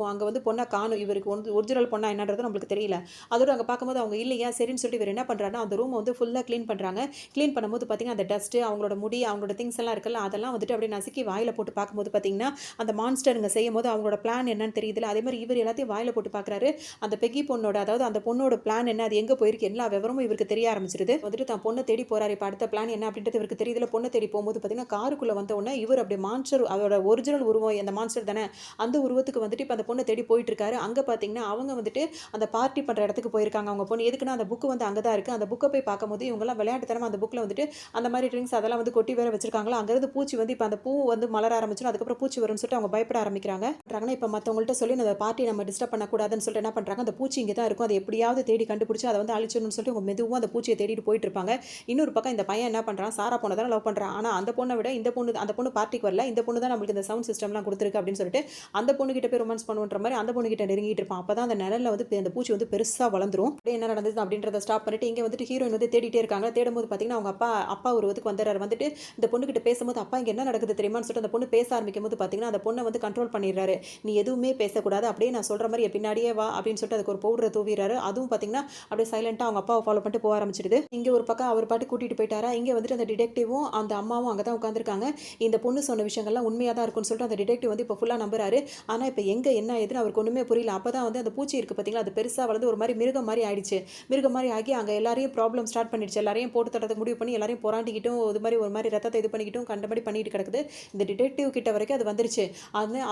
அங்கே வந்து பொண்ணை காணும், இவருக்கு வந்து ஒரிஜினல் பொண்ணா என்னன்றது நம்மளுக்கு தெரியல. அதோட அங்கே பார்க்கும்போது அவங்க இல்லையா, சரின்னு சொல்லிட்டு இவர் என்ன பண்ணுறாருன்னா அந்த ரூமை வந்து ஃபுல்லாக க்ளீன் பண்ணுறாங்க. க்ளீன் பண்ணும்போது பார்த்தீங்கன்னா அந்த டஸ்ட்டு, அவங்களோட முடி, அவங்களோட திங்ஸ் எல்லாம் இருக்குல்ல, அதெல்லாம் வந்துட்டு அப்படியே நசுக்கி வாயில் போட்டு பார்க்கும்போது பார்த்தீங்கன்னா அந்த மான்ஸ்டருங்க செய்யும் போது அவங்களோட பிளான் என்னன்னு தெரியுதுல, அதே மாதிரி இவர் எல்லாத்தையும் வாயில் போட்டு பார்க்குறாரு. அந்த பெக்கி பொண்ணோட, அதாவது அந்த பொண்ணோட பிளான் என்ன, அது எங்கே போயிருக்கு, எல்லா விவரமும் இவருக்கு தெரிய ஆரம்பிச்சிருது. வந்துட்டு தான் பொண்ணை தேடி போறாரு. இப்போ அடுத்த பிளான் என்ன அப்படின்றது இவருக்கு தெரியுதுல பொண்ண தேடி போகும்போது பார்த்தீங்கன்னா, காருக்குள்ள வந்த உடனே இவர் அப்படியே மான்ஸ்டர் அதோட ஒரிஜினல் உருவம் அந்த மான்ஸ்டர் தானே, அந்த உருவத்துக்கு வந்துட்டு இப்ப அந்த பொண்ண தேடி போயிட்டுருக்காரு. அங்க பார்த்தீங்கன்னா, அவங்க வந்துட்டு அந்த பார்ட்டி பண்ற இடத்துக்கு போயிருக்காங்க அவங்க பொண்ணு. எதுக்குன்னா, அந்த புக் வந்து அங்க தான் இருக்கு. அந்த புக்க போய் பார்க்கும்போது இவங்கலாம் விளையாட்டுத்தனமா அந்த புக்ல வந்துட்டு அந்த மாரி ட்ரிங்க்ஸ் அதெல்லாம் வந்து கொட்டி வேற வச்சிருக்காங்களா, அங்கருந்து பூச்சி வந்து இப்ப அந்த பூ வந்து மலர ஆரம்பிச்சுரும். அதுக்கப்புறம் பூச்சி வரும்னு சொல்லிட்டு அவங்க பயப்பட ஆரம்பிக்கிறாங்க. பண்றாங்கன்னா, இப்ப மத்தவங்கள்ட்ட சொல்லி அந்த பார்ட்டிய நம்ம டிஸ்டர்ப் பண்ணக்கூடாதுன்னு சொல்லிட்டு என்ன பண்றாங்க, அந்த பூச்சி இங்க தான் இருக்கும். அத எப்படியாவது தேடி கண்டுபிடிச்சு அத வந்து அழிச்சிடணும்னு சொல்லிட்டு அவங்க மெதுவா அந்த பூச்சிய தேடிட்டு போயிட்டு இருப்பாங்க. இன்னொரு பக்கம் இந்த பையன் என்ன பண்றான், சாரா பொண்ண தான லவ் பண்றான். ஆனா அந்த பொண்ண விட இந்த பொண்ணு அந்த பொண்ணு பார்ட்டிக்கு வரல. இந்த பொண்ணு தான் நம்மளுக்கு இந்த சவுண்ட் சிஸ்டம்லாம் குடுத்துருக்கு அப்படின்னு சொல்லிட்டு அந்த பொண்ணு கிட்ட போய் ரொமான்ஸ் பண்ணுவன்ற மாரி அந்த பொண்ணு கிட்ட நெருங்கிட்டு இருப்பான். அப்பதான் அந்த நிழல்ல வந்து அந்த பூச்சி வந்து பெருசா வளர்ந்துரும். அப்படியே என்ன நடந்தது அப்படின்றத ஸ்டாப் பண்ணிட்டு இங்க வந்துட்டு ஹீரோயின் வந்து தேடிட்டே இருக்காங்க. தேடும்போது பாத்தீங்கன்னா அவங்க அப்பா உருவத்துக்கு வந்துறாரு. வந்துட்டு இந்த பொண்ணு கிட்ட பேசும்போது அப்பா இங்க என்ன நடக்குது தெரியுமான்னு சொல்லிட்டு அந்த பொண்ணு பேச ஆரம்பிக்கும்போது பாத்தீங்கன்னா அந்த பொண்ணை வந்து கண்ட்ரோல் பண்ணிடுறாரு. நீ எதுவுமே பேசக்கூடாது, அப்படியே நான் சொல்ற மாதிரி பின்னாடியே வா அப்படின்னு சொல்லிட்டு அதுக்கு ஒரு பவுடரை தூவிறாரு. அதுவும் பாத்தீங்கன்னா அப்படியே சைலண்டா அவங்க அப்பாவை ஃபாலோ பண்ணிட்டு போக ஆரம்பிச்சிடுது. இங்க ஒரு பக்கம் அவர் பாட்டு கூட்டிட்டு போயிட்டாரா, இங்க வந்துட்டு அந்த டிடெக்டிவும் அந்த அம்மாவும் அங்கதான் உட்காந்துருக்காங்க. இந்த பொண்ணு சொன்ன விஷயங்கள்லாம் உண்மையா தான் இருக்கும்னு சொல்லிட்டு அந்த டிடெக்டிவ் வந்து இப்போ ஃபுல்லா நம்புறாரு. ஆனா இப்போ எங்க என்ன ஏதுன்னு அவருக்கு ஒண்ணுமே புரியல. அப்பதான் வந்து அந்த பூச்சி இருக்கு பாத்தீங்களா, அது பெருசா வளர்ந்து ஒரு மாதிரி மிருகம் மாதிரி ஆயிடுச்சு. மிருகம் மாதிரி ஆகி அங்க எல்லாரையும் ப்ராப்ளம் ஸ்டார்ட் பண்ணிடுச்சு. எல்லாரையும் போட்டு தரதுக்கு முடிவு பண்ணி எல்லாரையும் போராண்டிக்கிட்டும் இது மாதிரி ஒரு மாதிரி ரத்தத்தை இது பண்ணிக்கிட்டும் கண்டபடி பண்ணிட்டு கிடக்குது. இந்த டிடெக்டிவ் கிட்ட வரைக்கும் அது வந்துருச்சு.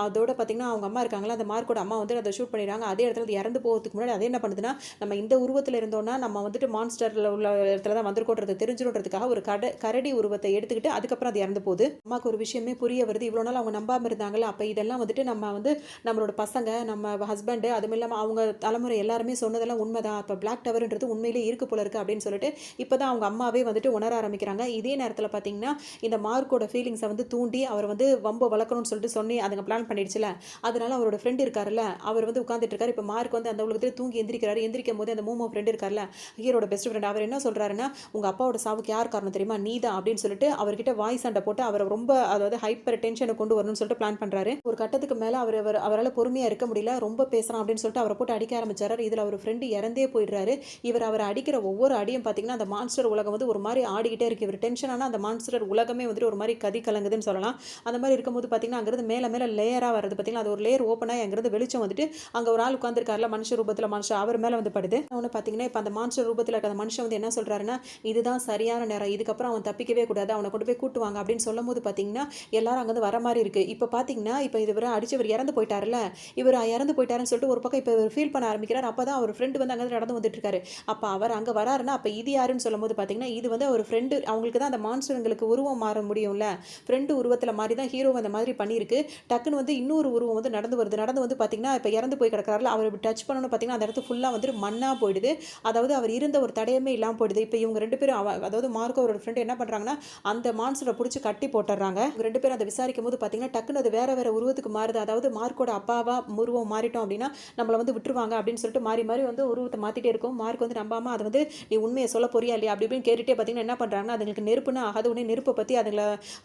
அதோட பாத்தீங்கன்னா அவங்க அம்மா இருக்காங்களா, அந்த மார்க்கோட அம்மா வந்து அதை ஷூட் பண்ணிடுறாங்க. அதே இடத்துல அது இறந்து போகிறதுக்கு முன்னாடி அதே என்ன பண்ணுதுன்னா, நம்ம இந்த உருவத்தில் இருந்தோம்னா நம்ம வந்துட்டு மான்ஸ்டர்ல உள்ள இடத்துல தான் வந்திருக்கோன்றது தெரிஞ்சிடும்ன்றதுக்காக ஒரு கரடி உருவத்தை எடுத்துக்கிட்டு அதுக்கப்புறம் அது இறந்து போகுது. அம்மாவுக்கு ஒரு விஷயமே புரிய வருது. இவ்வளோ நாள் அவங்க நம்பாம இருந்தாங்கல்ல, அப்போ இதெல்லாம் வந்துட்டு நம்ம வந்து நம்மளோட பசங்க நம்ம ஹஸ்பண்டு அதுவும் இல்லாமல் அவங்க தலைமுறை எல்லாருமே சொன்னதெல்லாம் உண்மைதான். இப்போ பிளாக் டவர்ன்றது உண்மையிலே இருக்கு போல இருக்கு அப்படின்னு சொல்லிட்டு இப்போதான் அவங்க அம்மாவே வந்துட்டு உணர ஆரம்பிக்கிறாங்க. இதே நேரத்தில் பார்த்தீங்கன்னா இந்த மார்க்கோட ஃபீலிங்ஸை வந்து தூண்டி அவர் வந்து வம்ப வளர்க்கணும்னு சொல்லிட்டு சொல்லி அதுங்க பிளான் பண்ணிடுச்சுல, அதனால அவரோட ஃப்ரெண்ட் இருக்காருல்ல அவர் வந்து உட்காந்துட்டு இருக்காரு. இப்போ மார்க் வந்து அந்த உலகத்தில் தூங்கி எந்திரிக்கிறாரு. எந்திரிக்கும் போது அந்த மூமோ ஃப்ரெண்ட் இருக்கார்ல, ஹீரோட பெஸ்ட் ஃப்ரெண்ட், அவர் என்ன சொல்றாருன்னா, உங்க அப்பாவோட சாவுக்கு யார் காரணம் தெரியுமா, நீதான் அப்படின்னு சொல்லிட்டு அவர்கிட்ட வாய் சண்டை போட்டு அவரை ரொம்ப அதாவது ஹைப்பர் டென்ஷனை கொண்டு வரணும்னு சொல்லிட்டு பிளான் பண்றாரு. ஒரு கட்டத்துக்கு மேல அவரால் பொறுமையா இருக்க முடியல, ரொம்ப பேசுறான் அப்படின்னு சொல்லிட்டு அவரை போட்டு அடிக்க ஆரம்பிச்சாரு. இதுல அவர் ஃப்ரெண்டு இறந்தே போயிடுறாரு. இவர் அவரை அடிக்கிற ஒவ்வொரு அடியும் பாத்தீங்கன்னா அந்த மான்ஸ்டர் உலகம் வந்து ஒரு மாதிரி ஆடிக்கிட்டே இருக்கு. இவர் டென்ஷன் ஆனா அந்த மான்ஸ்டர் உலகமே வந்துட்டு ஒரு மாதிரி கதி கலங்குதுன்னு சொல்லலாம். அந்த மாதிரி இருக்கும்போது பாத்தீங்கன்னா அங்கிருந்து மேல மேல லேயரா வருது பாத்தீங்கன்னா, அது ஒரு லேயர் ஓப்பன் ஆகி அங்கிருந்து வெளிச்சம் வந்துட்டு அங்க ஒரு ஆள் உட்கார்ந்துருக்காருல மனுஷ ரூபத்துல மனுஷன், அவர் மேல வந்து படுது. அவனை பாத்தீங்கன்னா இப்ப அந்த மான்ஸ்டர் ரூபத்துல இருக்க அந்த மனுஷன் வந்து என்ன சொல்றாருன்னா, இதுதான் சரியான நேரம், இதுக்கப்புறம் அவன் தப்பிக்கவே கூடாது, அவனை கொண்டு போய் கூட்டுவாங்க அப்படின்னு சொல்லும் போது பாத்தீங்கன்னா எல்லாரும் அங்கிருந்து வர மாதிரி இருக்கு. இப்ப பாத்தீங்கன்னா இப்ப இவர் அடிச்சவர் இறந்து போயிட்டாருல, இவர் இறந்து போயிட்டாருன்னு சொல்லிட்டு ஒரு பக்கம் இப்ப இவர் ஃபீல் பண்ண ஆரம்பிக்கிறார். அப்பதான் அவர் ஃப்ரெண்டு வந்து அங்க நடந்து வந்துட்டு இருக்காரு. அப்ப அவர் அங்க வராருன்னா அப்ப இது யாருன்னு சொல்லும் போது பாத்தீங்கன்னா இது வந்து அவர் ஃப்ரெண்டு. அவங்களுக்கு தான் அந்த மான்ஸ்டர்களுக்கு உருவம் மாற முடியும்ல, ஃப்ரெண்டு உருவத்துல மாதிரி தான் ஹீரோ அந்த மாதிரி பண்ணிருக்கு. டக்குன்னு வந்து இன்னொரு உருவம் வந்து நடந்து வருது. நடந்து வந்து பாத்தீங்கன்னா இப்ப இறந்து போய் கிடக்கிறாருல, அவர் டச் பண்ணணும் பாத்தீங்கன்னா அந்த இடத்து ஃபுல்லா வந்து மண்ணா போயிடுது. அதாவது அவர் இருந்த ஒரு தடயமே இல்லாம போயிடுது. இப்ப இவங்க ரெண்டு பேரும் அதாவது மார்க்கோ அவரோட ஃப்ரெண்ட் என்ன பண்றாங்கன்னா அந்த மான்ஸ்டரை பிடிச்சி கட்டி போட்டுறாங்க. இவங்க ரெண்டு பேரும் அதை விசாரிக்கும் போது பாத்தீங்கன்னா டக்குன்னு அது வேற வேற உருவத்துக்கு மாறுது. அதாவது மார்க்கோட அப்பாவா உருவம் மாறிட்டோம் அப்படின்னா நம்மளை வந்து விட்டுருவாங்க அப்படின்னு சொல்லிட்டு மாறி மாறி வந்து உருவத்தை மாத்திட்டே இருக்கும். மார்க் வந்து நம்பாம அதை வந்து நீ உண்மையை சொல்ல போறியா இல்லையா அப்படி இப்படின்னு கேட்டுட்டே பாத்தீங்கன்னா என்ன பண்றாங்கன்னா அதுங்களுக்கு நெருப்புனா ஆகாது, உடனே நெருப்பை பத்தி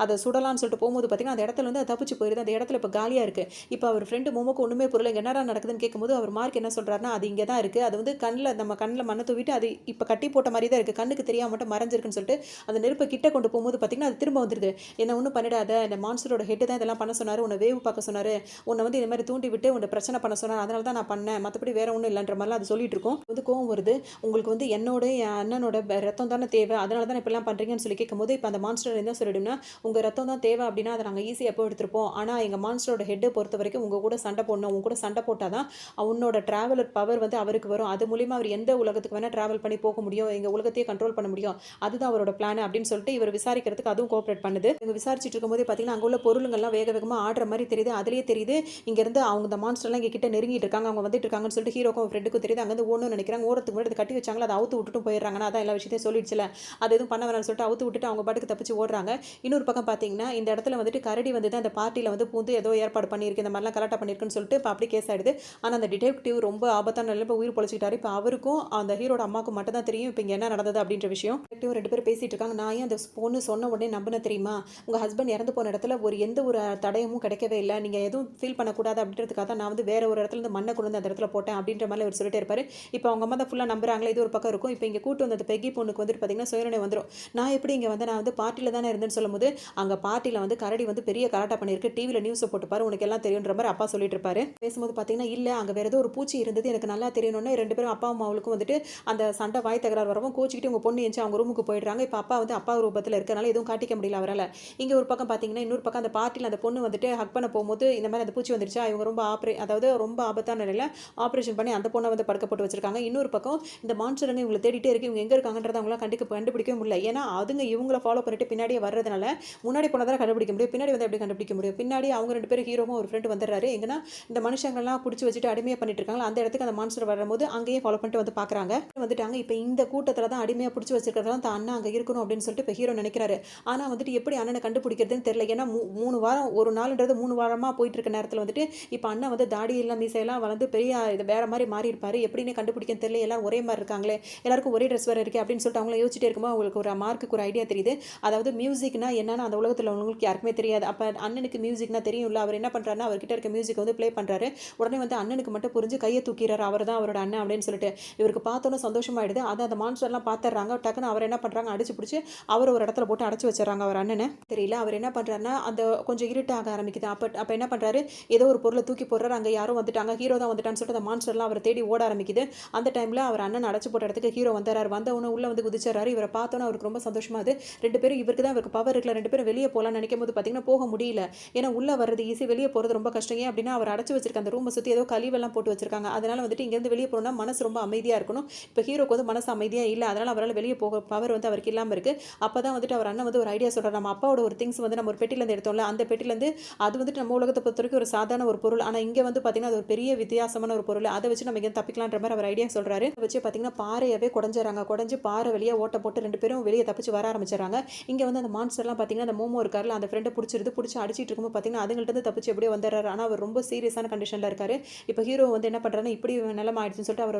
அதை சுடலாம்னு சொல்லிட்டு போகும்போது பாத்தீங்கன்னா அந்த இடத்துல வந்து தப்பிச்சு போயிருது. அந்த இடத்துல இப்ப காலியா இருக்கு. இப்ப அவர் ஃப்ரெண்டு மோமோக்கு ஒண்ணுமே புரியல, என்னடா நடக்குதுன்னு கேட்கும்போது அவர் மார்க் என்ன சொல்றாருன்னா, அது இங்க தான் இருக்கு, அது வந்து நம்ம கண்ணில் மண்ணை தூவிட்டு அது இப்ப கட்டி போட்ட மாதிரி தான் இருக்கு, கண்ணுக்கு தெரியாம மட்டும் மறைஞ்சிருக்குன்னு சொல்லிட்டு அந்த நெருப்பை கிட்ட கொண்டு போகும்போது பாத்தீங்கன்னா அது திரும்ப வந்துருது. என்ன ஒன்றும் பண்ணிடாத, இந்த மான்ஸ்டரோட ஹெட் தான் இதெல்லாம் பண்ண சொன்னாரு, உன்னை வேவு பார்க்க சொன்னாரு, உன்னை வந்து இந்த மாதிரி தூண்டி விட்டு உன்னை பிரச்சனை பண்ண சொன்னார், அதனால தான் நான் பண்ணேன், மற்றபடி வேற ஒன்றும் இல்லைன்ற மாதிரிலாம் அது சொல்லிட்டு இருக்கும். வந்து கோவம் வருது, உங்களுக்கு வந்து என்னோட என் அண்ணனோட ரத்தம் தானே தேவை, அதனால தான் இப்படிலாம் பண்றீங்கன்னு சொல்லி கேட்கும்போது இப்போ அந்த மான்ஸ்டர் என்ன சொல்லிடும்னா, உங்க ரத்தம் தான் தேவை அப்படின்னா அதை நாங்கள் ஈஸியாக எப்போ எடுத்துருப்போம், ஆனால் எங்கள் மான்ஸ்டரோட ஹெட்டை பொறுத்த வரைக்கும் உங்க கூட சண்டை போடணும், உங்க கூட சண்டை போட்டால் தான் உன்னோட டிராவலர் பவர் வந்து அவருக்கு வரும், அது மூலியமா அவர் எந்த உலகத்துக்கு வேணா டிராவல் பண்ணி போக முடியும், எங்க உலகத்தையே கண்ட்ரோல் பண்ண முடியும், அதுதான் அவரோட பிளான் அப்படின்னு சொல்லிட்டு இவர் விசாரிக்கிறதுக்கு அதுவும் கோஆப்ரேட் பண்ணுது. இவங்க விசாரிச்சுட்டு இருக்கும்போது பார்த்தீங்கன்னா அங்கே உள்ள பொருளுங்கள்லாம் வேக வேகமாக ஆடுற மாதிரி தெரியுது. அதுலேயே தெரியுது இங்கேருந்து அவங்க இந்த மான்ஸ்டர்லாம் இங்கே கிட்ட நெருங்கிட்டு இருக்காங்க, அவங்க வந்துட்டு இருக்காங்கன்னு சொல்லிட்டு ஹீரோக்கும் ஃப்ரெண்டுக்கும் தெரியுது. அங்கே வந்து ஓடணும்னு நினைக்கிறாங்க. ஓரத்துக்கு முன்னாடி கட்டி வச்சாங்களா, அதை அவுத்து விட்டுட்டு போயிடுறாங்கன்னா அதான் எல்லா விஷயத்தையும் சொல்லிடுச்சுல, அது எதுவும் பண்ண வேணாம்னு சொல்லிட்டு அவுத்து விட்டுட்டு அவங்க பாட்டுக்கு தப்பிச்சு ஓடுறாங்க. இன்னொரு பக்கம் பார்த்தீங்கன்னா இந்த இடத்துல வந்துட்டு கரடி வந்து தான் அந்த பார்ட்டியில் வந்து பூந்து ஏதோ ஏற்பாடு பண்ணியிருக்கு, இந்த மாதிரிலாம் கலாட்டா பண்ணியிருக்குன்னு சொல்லிட்டு இப்போ அப்படி கேஸ் ஆயிடுது. ஆனால் அந்த டிடெக்டிவ் ரொம்ப ஆபத்தான நிலையில் உயிர் பொழைச்சிக்கிட்டாரு. இப்போ அவருக்கும் அந்த ஹீரோட அம்மாவுக்கும் மட்டும் தான் தெரியும் இப்போ இங்கே என்ன நடந்தது அப்படின்ற விஷயம். டிடெக்டிவ் ரெண்டு பேரும் பேசிட்டு இருக்காங்க. நான் ஏன் அந்த பொண்ணு சொன்ன உடனே நம்பின தெரியுமா, உங்க ஹஸ்பண்ட் இறந்து போன இடத்துல எந்த ஒரு தடயமும் கிடைக்கவே இல்லை, நீங்க எதுவும் ஃபீல் பண்ணக்கூடாது அப்படின்றதுக்காக தான் நான் வந்து வேற ஒரு இடத்துல இருந்து மண்ணை கொண்டு வந்து அந்த இடத்துல போட்டேன் அப்படின்ற மாதிரி அவர் சொல்லிட்டே இருப்பாரு. இப்போ அவங்க அம்மா தான் ஃபுல்லாக நம்புறாங்களே, இது ஒரு பக்கம் இருக்கும். இப்போ இங்கே கூட்டு வந்த பெகி பொண்ணுக்கு வந்துட்டு பார்த்தீங்கன்னா சுயநினைவு வந்துடும். நான் எப்படி இங்கே வந்து நான் வந்து பார்ட்டியில் தானே இருந்தேன்னு சொல்லும்போது அங்கே பார்ட்டியில் வந்து கரடி வந்து பெரிய கலாட்டா பண்ணியிருக்கு, டிவியில் நியூஸை போட்டு பாரு உனக்கு எல்லாம் தெரியுன்ற மாதிரி அப்பா சொல்லிட்டு இருப்பாரு. பேசும்போது பார்த்தீங்கன்னா இல்லை அங்கே வேற ஏதோ ஒரு பூச்சி இருந்தது எனக்கு நல்லா தெரியணும்னு ரெண்டு பேரும் அப்பா அம்மாவுக்கும் வந்துட்டு அந்த சண்டை வாய் தகராறு வரவும் கோச்சிக்கிட்டு உங்க பொண்ணு எஞ்சி அவங்க ரூமுக்கு போயிடுறாங்க. இப்போ அப்பா வந்து அப்பா ஒரு ரூபத்தில் இருக்கனால எதுவும் காட்டிக்க முடியல அவரால். இங்கே ஒரு பக்கம் பார்த்தீங்கன்னா இன்னொரு பக்கம் அந்த பார்ட்டியில் அந்த பொண்ணு வந்துட்டு ஹக் பண்ண போகும்போது இந்த மாதிரி அந்த பூச்சி வந்துருச்சா, இவங்க ரொம்ப அதாவது ரொம்ப ஆபத்தான நிலையில் ஆப்ரேஷன் பண்ணி அந்த பொண்ணை வந்து படுக்க போட்டு வச்சிருக்காங்க. இன்னொரு பக்கம் இந்த மான்ஸ்டருங்க இவங்களை தேடிட்டே இருக்கு. இவங்க எங்கே இருக்காங்கன்றத அவங்களாம் கண்டுபிடிக்கவே முடியல. ஏன்னா அதுங்க இவங்கள ஃபாலோ பண்ணிட்டு பின்னாடியே வர்றதுனால முன்னாடி போனதால கண்டுபிடிக்க முடியும், பின்னாடி வந்து எப்படி கண்டுபிடிக்க முடியும். பின்னாடி அவங்க 2 பேரும் ஹீரோவும் ஒரு ஃப்ரெண்டு வந்துடுறாரு. எங்கன்னா இந்த மனுஷங்கள்லாம் பிடிச்சி வச்சுட்டு அடிமையாக பண்ணிட்டு இருக்காங்க. அந்த இடத்துக்கு அந்த மான்ஸ்டர் வரும்போது அங்கேயே ஃபாலோ பண்ணிட்டு வந்து பார்க்குறாங்க. வந்துட்டாங்க. இப்போ இந்த கூட்டத்தில் தான் அடிமையாக பிடிச்சி வச்சிருக்கிறதா தான் அண்ணன் அங்கே இருக்கணும் அப்படின்னு சொல்லிட்டு இப்போ ஹீரோ நினைக்கிறாரு. ஆனால் வந்துட்டு எப்படி அண்ணனை கண்டுபிடிக்கிறதுன்னு தெரியல. ஏன்னா 3 வாரம், ஒரு நாளுன்றது 3 வாரமாக போயிட்டு இருக்க நேரத்தில் வந்துட்டு இப்போ அண்ணன் வந்து தாடி எல்லாம் மீசையெல்லாம் வளர்ந்து பெரிய இது வேற மாதிரி மாறி இருப்பாரு. எப்படின்னு கண்டுபிடிக்க தெரியல. எல்லாரும் ஒரே மாதிரி இருக்காங்களே, எல்லாருக்கும் ஒரே ட்ரெஸ் வேறு இருக்கு அப்படின்னு சொல்லிட்டு அவங்கள யோசிச்சுட்டே இருக்கும்போது அவங்களுக்கு ஒரு மார்க்குக்கு ஒரு ஐடியா தெரியுது. அதாவது மியூசிக்னா என்னன்னு அந்த உலகத்தில் உள்ளவங்களுக்கு யாருக்குமே தெரியாது. அப்போ அண்ணனுக்கு மியூசிக்னா தெரியும்ல. அவர் என்ன பண்ணுறாருன்னா அவர்கிட்ட இருக்க மியூசிக் வந்து ப்ளே பண்ணுறாரு. உடனே வந்து அண்ணனுக்கு மட்டும் புரிஞ்சு கையை தூக்கிறாரு. அவர் தான் அவரோட அண்ணன் அப்படின்னு சொல்லிட்டு இவருக்கு பார்த்தோன்னே சந்தோஷமாயிடுது. அதை அந்த மான்ஸ்டர்லாம் பார்த்துறாங்க. டக்குன்னு அவர் என்ன பண்ணுறாங்க, அடிச்சு பிடிச்சி அவர் ஒரு இடத்துல போட்டு அடைச்சி வச்சிடறாங்க அவர் அண்ணனை. தெரியல அவர் என்ன பண்ணுறாருன்னா அந்த கொஞ்சம் இருட்டாக ஆரம்பிக்குது. அப்போ என்ன பண்ணுறாரு, ஏதோ ஒரு பொருளை தூக்கி போடுறாரு. அங்கே யாரும் வந்துட்டாங்க, ஹீரோ தான் வந்துட்டான்னு சொல்லிட்டு அந்த மான்ஸ்டர்லாம் அவரை தேடி ஓட ஆரம்பிக்குது. அந்த டைமில் அவர் அண்ணன் அடைச்சு போட்ட இடத்துக்கு ஹீரோ வந்தார். வந்தவொன்னே உள்ளே வந்து குதிச்சாரு. இவரை பார்த்தோன்னே அவருக்கு ரொம்ப சந்தோஷமாகுது. 2 பேரும் இவருக்கு தான் இவருக்கு பவர் இருக்குல்ல, 2 பேரும் வெளியே போகலான்னு நினைக்கும் போது பார்த்தீங்கன்னா போக முடியல. ஏன்னா உள்ளே வர்றது ஈஸி, வெளியே போகிறது ரொம்ப கஷ்டம். ஏன் அப்படின்னா அவர் அடைச்சு வச்சிருக்க அந்த ரூமை சுற்றி ஏதோ கழிவெல்லாம் போட்டு வச்சிருக்காங்க. அதனால வந்துட்டு இங்கேருந்து வெளியே போகணும்னா மனசு ரொம்ப அமைதியாக இருக்கணும். இப்போ ஹீரோக்கு வந்து மனசு அமைதியாக இல்லை. அதனால் அவரால் வெளியே போக பவர் வந்து அவருக்கு இல்லாமல் இருக்குது. அப்போ தான் வந்துட்டு அவர் அண்ணன் வந்து ஒரு ஐடியா சொல்கிறார். நம்ம அப்பாவோட ஒரு திங்ஸ் வந்து நம்ம ஒரு பெட்டிலேருந்து எடுத்தோம்ல, அந்த பெட்டிலேருந்து அது வந்துட்டு நம்ம உலகத்தை பொறுத்த வரைக்கும் ஒரு சாதாரண ஒரு பொருள். ஆனால் இங்கே வந்து பார்த்தீங்கன்னா அது ஒரு பெரிய வித்தியாசமான ஒரு பொருள். அதை வச்சு நம்ம இங்கே தப்பிக்கலான்ற மாதிரி அவர் ஐடியா சொல்கிறாரு. வச்சு பார்த்தீங்கன்னா பாறையவே குடஞ்சிடறாங்க. குடஞ்சி பாறை வெளியே ஓட்ட போட்டு 2 பேரும் வெளியே தப்பிச்சு வர ஆரம்பிச்சிடறாங்க. இங்கே வந்து அந்த மான்ஸ்டர்லாம் பார்த்தீங்கன்னா அந்த மோமோ இருக்கார்ல, அந்த ஃப்ரெண்டை பிடிச்சி அடிச்சிட்டு இருக்கும்போது பார்த்தீங்கன்னா அதுங்கள்ட்ட தப்பிச்சு எப்படியோ வந்துடுறாரு. ஆனால் அவர் ரொம்ப சீரியஸான கண்டிஷனில் இருக்காரு. இப்போ ஹீரோ வந்து என்ன பண்ணுறாருன்னா இப்படி நிலைமை ஆயிடுச்சுன்னு சொல்லிட்டு அவர்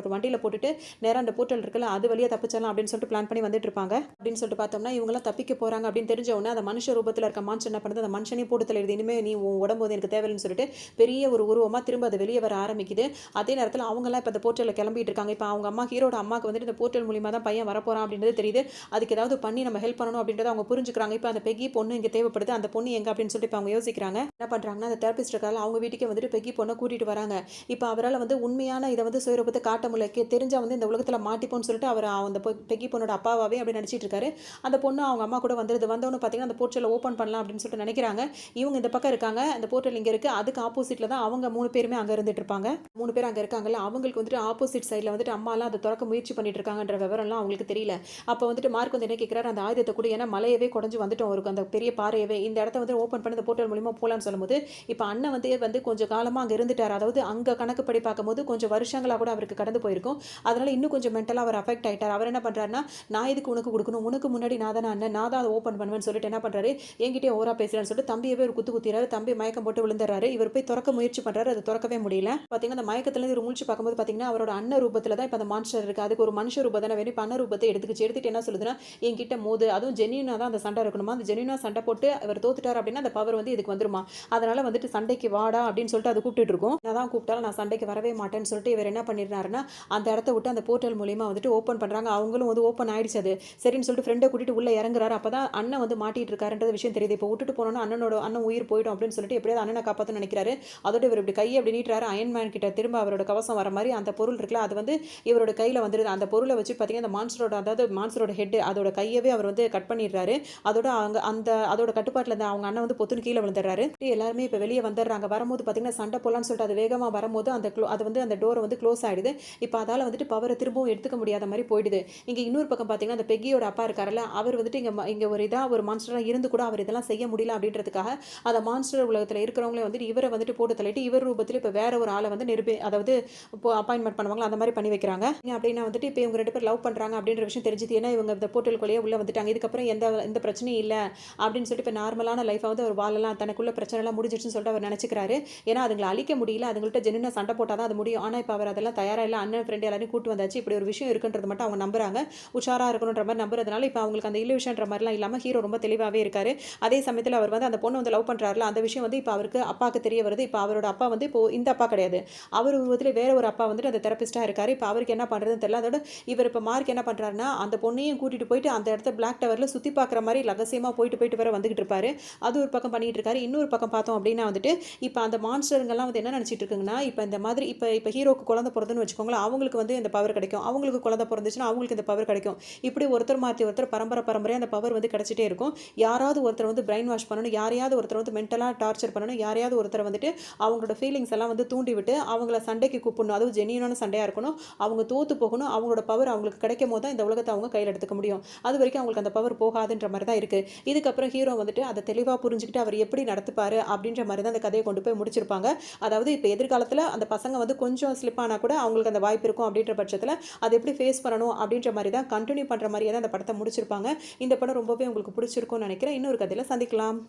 ஒரு வண்டியில் போட்டுட்டு நேராக அந்த போர்ட்டல் இருக்குல்ல அது வழியாக தப்பிச்சிடலாம் அப்படின்னு சொல்லிட்டு பிளான் பண்ணி வந்துட்டு இருப்பாங்க. அப்படின்னு சொல்லிட்டு பார்த்தோம்னா இவங்களாம் தப்பிக்க போகிறாங்க அப்படின்னு தெரிஞ்ச உடனே அந்த மனுஷ ரூபத்தில் இருக்க மான்ஸ்டர் என்ன பண்ணுறது, அந்த மனுஷனே போட்டு தள்ளிடுது. இனிமேல் நீ உடம்பு வந்து எனக்கு தேவையில்லைன்னு சொல்லிட்டு பெரிய ஒரு உருவமாக திரும்ப அது வெளியே வர ஆரம்பிக்குது. அதே நேரத்தில் அவங்களாம் இப்போ அந்த போர்ட்டலில் கிளம்பிட்டு இருக்காங்க. இப்போ அவங்க அம்மா ஹீரோட அம்மாவுக்கு வந்துட்டு இந்த போர்ட்டல் மூலியமாக தான் பையன் வரப்போகிறான் அப்படின்றது தெரியுது. அதுக்கு ஏதாவது பண்ணி நம்ம ஹெல்ப் பண்ணணும் அப்படின்றத அவங்க புரிஞ்சுக்கிறாங்க. இப்போ அந்த பெக்கி பொண்ணு இங்கே தேவைப்படுது, அந்த பொண்ணு எங்கே அப்படின்னு சொல்லிட்டு இப்போ அவங்க யோசிக்கிறாங்க. என்ன பண்ணுறாங்கன்னா அந்த தெரபிஸ்ட் இருக்கால அவங்க வீட்டுக்கே வந்துட்டு பெக்கி பொண்ணை கூட்டிகிட்டு வராங்க. இப்போ அவரால் வந்து உண்மையான இதை வந்து சுயரூபத்தை காட்ட முடியல. தெரிஞ்சால் வந்து இந்த உலகத்தில் மாட்டிப்போன்னு சொல்லிட்டு அவர் அந்த பெக்கி பொண்ணோட அப்பாவே அப்படி நடிச்சிட்டு இருக்காரு. அந்த பொண்ணு அவங்க அம்மா கூட வந்துடுது. வந்தவொன்னு பார்த்தீங்கன்னா அந்த போர்ட்டலை ஓப்பன் பண்ணலாம் அப்படின்னு சொல்லிட்டு நினைக்கிறாங்க. இவங்க இந்த பக்கம் இருக்காங்க, அந்த போர்ட்டல் இங்கே இருக்குது. அதுக்கு ஆப்போசிட்டில் தான் அவங்க 3 பேருமே அங்கே இருந்துட்டு இருப்பாங்க. 3 பேர் அங்கே இருக்காங்கல்ல, அவங்களுக்கு வந்துட்டு ஆப்போசிட் சைடில் வந்துட்டு அம்மாலாம் அதை திறக்க முயற்சி பண்ணிட்டு இருக்காங்கன்ற விவரம்லாம் அவங்களுக்கு தெரியல. அப்போ வந்துட்டு மார்க் வந்து என்ன கேட்குறாரு, அந்த ஆயுதத்தை கூட, ஏன்னா மலையவே குடஞ்சி வந்துட்டோம் அவருக்கு, அந்த பெரிய பாறையவே இந்த இடத்த வந்து ஓப்பன் பண்ணி இந்த போர்ட்டல் மூலியமாக போகலான்னு சொல்லும்போது இப்போ அண்ணன் வந்து கொஞ்சம் காலமாக அங்கே இருந்துட்டார். அதாவது அங்கே கணக்குப்படி பார்க்கும்போது கொஞ்சம் வருஷங்களாக கூட அவருக்கு கடந்து போயிருக்கும். அதனால இன்னும் கொஞ்சம் மென்டலாக அவர் அஃபெக்ட் ஆகிட்டார். அவர் என்ன பண்ணுறாருன்னா நான் இதுக்கு உனக்கு கொடுக்கணும், உனக்கு முன்னாடி நான் தானே அண்ணன், நான் தான் அதை ஓப்பன் பண்ணுவேன்னு சொல்லிட்டு என்ன பண்ணுறாரு, என்கிட்டே ஓவரா பேசுகிறேன்னு சொல்லிட்டு தம்பியவே ஒரு குத்துறாரு. தம்பி மயக்கம் போட்டு விழுந்துறாரு. இவர் போய் திறக்க முயற்சி பண்ணுறாரு, அது திறக்கவே முடியல. பார்த்தீங்கன்னா அந்த மயக்கத்துலேருந்து ஒரு மூழ்ச்சி பார்க்கும்போது பார்த்தீங்கன்னா அவரோட அண்ணன் ரூபத்தில் தான் இப்போ அந்த மான்ஸ்டர் இருக்குது. அதுக்கு ஒரு மனுஷ ரூபம் தானே வேணும். இப்போ அண்ணன் ரூபத்தை எடுத்துட்டு என்ன சொல்லுதுன்னா என்கிட்ட மோது, அதுவும் ஜென்யூனாக தான் அந்த சண்டை இருக்கணுமா, அந்த ஜென்யூனாக சண்டை போட்டு அவர் தோத்துட்டார் அப்படின்னா அந்த பவர் வந்து இதுக்கு வந்துருமா, அதனால வந்துட்டு சண்டைக்கு வாடா அப்படின்னு சொல்லிட்டு அது கூப்பிட்டு இருக்கும். நான் தான் கூப்பிட்டாலும் நான் சண்டைக்கு வரவே மாட்டேன்னு சொல்லிட்டு இவர் என்ன பண்ணிடுறாருன்னா அந்த இடத்த விட்டு அந்த போர்ட்டல் மூலியமாக வந்துட்டு ஓப்பன் பண்ணுறாங்க. அவங்களும் வந்து ஓப்பன் ஆயிடுச்சு. அது சரின்னு சொல்லிட்டு ஃப்ரெண்டை கூட்டிட்டு உள்ளே இறங்குறாரு. அப்போ தான் அண்ணன் வந்து மாட்டிட்டு இருக்காருன்றது விஷயம் தெரியுது. இப்போ விட்டுட்டு போனோன்னா அண்ணன் உயிர் போயிடும் அப்படின்னு சொல்லிட்டு எப்படியாவது அண்ணனை காப்பாற்ற நினைக்கிறாரு. அதோட இவர் இப்படி கையை அப்படி நீட்டுறாரு. அயன்மேன் கிட்ட திரும்ப அவரோட கவசம் வர மாதிரி அந்த பொருள் இருக்குல்ல, அது வந்து இவரோட கையில் வந்துடுது. அந்த பொருளை வச்சு பார்த்தீங்கன்னா அந்த மான்ஸ்டரோட ஹெட் அதோட கையவே அவர் வந்து கட் பண்ணிடுறாரு. அதோட கட்டுப்பாட்டில் இருந்த அவங்க அண்ணன் வந்து பொத்துன்னு கீழே விழுந்துடுறாரு. எல்லாருமே இப்போ வெளியே வந்துடுறாங்க. வரும்போது பார்த்தீங்கன்னா சண்டை போடலான்னு சொல்லிட்டு அது வேகமாக வரும்போது அந்த டோரை வந்து க்ளோஸ் ஆகிடுது. இப்போ அதால் வந்துட்டு பவரை திரும்பவும் எடுத்துக்க முடியாத மாதிரி போயிடுது. இங்கே இன்னொரு பக்கம் பார்த்தீங்கன்னா அந்த பெக்கியோட அப்பா இருக்காருல்ல, அவர் வந்துட்டு இங்கே ஒரு மான்ஸ்டராக இருந்து கூட அவர் இதெல்லாம் செய்ய முடியல அப்படின்றதுக்காக அந்த மான்ஸ்டர் உலகத்தில் இருக்கிறவங்களே வந்துட்டு இவரை வந்துட்டு போட்டு தள்ளிட்டு இவர் ரூபத்தில் இப்போ வேற ஒரு ஆளை வந்து அதாவது இப்போ அப்பாயின்மெண்ட் பண்ணுவாங்களா அந்த மாதிரி பண்ணி வைக்கிறாங்க. அப்படின்னா வந்துட்டு இப்போ இவங்க 2 பேர் லவ் பண்ணுறாங்க அப்படின்ற விஷயம் தெரிஞ்சுது. ஏன்னா இவங்க இந்த போர்ட்டலுக்குள்ளேயே உள்ள வந்துட்டாங்க. இதுக்கப்புறம் எந்த பிரச்சனையும் இல்லை அப்படின்னு சொல்லிட்டு இப்போ நார்மலான லைஃபை வந்து ஒரு வாழலாம், தனக்குள்ள பிரச்சனைலாம் முடிஞ்சிடுச்சுன்னு சொல்லிட்டு அவர் நினைச்சுக்கிறாரு. ஏன்னா அதுங்களை அழிக்க முடியல, அதுங்கள்ட்ட ஜென்யூனா சண்டை போட்டால் தான் அது முடியும். ஆனால் இப்போ அவர் அதெல்லாம் தயாராக இல்லை. அண்ணன் ஃப்ரெண்ட் எல்லாரையும் கூட்டு வந்தாச்சு, இப்படி ஒரு விஷயம் இருக்குன்றது மட்டும் அவங்க நம்புறாங்க. உஷாராக இருக்கணுன்ற மாதிரி நம்புறதுனால இப்போ அவங்களுக்கு அந்த இல்லுஷன்ற மாதிரிலாம் இல்லாமல் ஹீரோ ரொம்ப தெளிவாகவே இருக்காரு. அதே சமயத்தில் அவர் வந்து அந்த பொண்ணு வந்து லவ் பண்ணுறாருல, அந்த விஷயம் வந்து இப்போ அவருக்கு அப்பாவுக்கு தெரிய வருது. இப்போ அவரோட அப்பா வந்து இப்போ இந்த அப்பா கிடையாது, அவர் உருவத்தில் வேற ஒரு அப்பா வந்துட்டு அந்த தெரபிஸ்டாக இருக்காரு. இப்போ அவருக்கு என்ன பண்ணுறதுன்னு தெரியல. அதோட இவர் இப்போ மார்க் என்ன பண்ணுறாருன்னா அந்த பொண்ணையும் கூட்டிகிட்டு போயிட்டு அந்த இடத்த பிளாக் டவரில் சுற்றி பார்க்குற மாதிரி ரகசியமாக போயிட்டு வர வந்துகிட்டு இருப்பாரு. அது ஒரு பக்கம் பண்ணிட்டு இருக்காரு. இன்னொரு பக்கம் பார்த்தோம் அப்படின்னா வந்துட்டு இப்போ அந்த மான்ஸ்டருங்கெல்லாம் வந்து என்ன நினச்சிட்டு இருக்குங்கன்னா இப்போ இந்த மாதிரி இப்போ ஹீரோக்கு குழந்தை பிறந்துன்னு வச்சுக்கோங்களேன், அவங்களுக்கு வந்து இந்த பவர் கிடைக்கும், அவங்களுக்கு குழந்தை பிறந்துச்சுன்னா அவங்களுக்கு இந்த பவர் கிடைக்கும். இப்படி ஒருத்தர் மாற்றி ஒருத்தர் பரம்பரை முறை அந்த பவர் வந்து கிடச்சிட்டே இருக்கும். யாராவது ஒருத்தர் வந்து பிரெயின் வாஷ் பண்ணணும், யாரையாவது ஒருத்தர் வந்து மென்டலாக டார்ச்சர் பண்ணணும், யாரையாவது ஒருத்தரை வந்துட்டு அவங்களோட ஃபீலிங்ஸ் எல்லாம் வந்து தூண்டி விட்டு அவங்கள சண்டைக்கு கூப்பிடணும். அதுவும் ஜென்யூனான சண்டையாக இருக்கணும். அவங்க தோத்து போகணும். அவங்களோட பவர் அவங்களுக்கு கிடைக்கும் போது தான் இந்த உலகத்தை அவங்க கையில் எடுத்துக்க முடியும். அது வரைக்கும் அவங்களுக்கு அந்த பவர் போகாதுன்ற மாதிரி தான் இருக்குது. இதுக்கப்புறம் ஹீரோ வந்துட்டு அதை தெளிவாக புரிஞ்சுக்கிட்டு அவர் எப்படி நடத்துப்பார் அப்படின்ற மாதிரி தான் அந்த கதையை கொண்டு போய் முடிச்சிருப்பாங்க. அதாவது இப்போ எதிர்காலத்தில் அந்த பசங்க வந்து கொஞ்சம் ஸ்லிப் ஆனால் கூட அவங்களுக்கு அந்த வாய்ப்பு இருக்கும் அப்படின்ற பட்சத்தில் அதை எப்படி ஃபேஸ் பண்ணணும் அப்படின்ற மாதிரி தான் கண்டினியூ பண்ணுற மாதிரியே தான் அந்த படத்தை முடிச்சிருப்பாங்க. இந்த படம் ரொம்பவே உங்களுக்கு பிடிச்சிருக்கும்னு நினைக்கிறேன். இன்னொரு கதையில் சந்திக்கலாம்.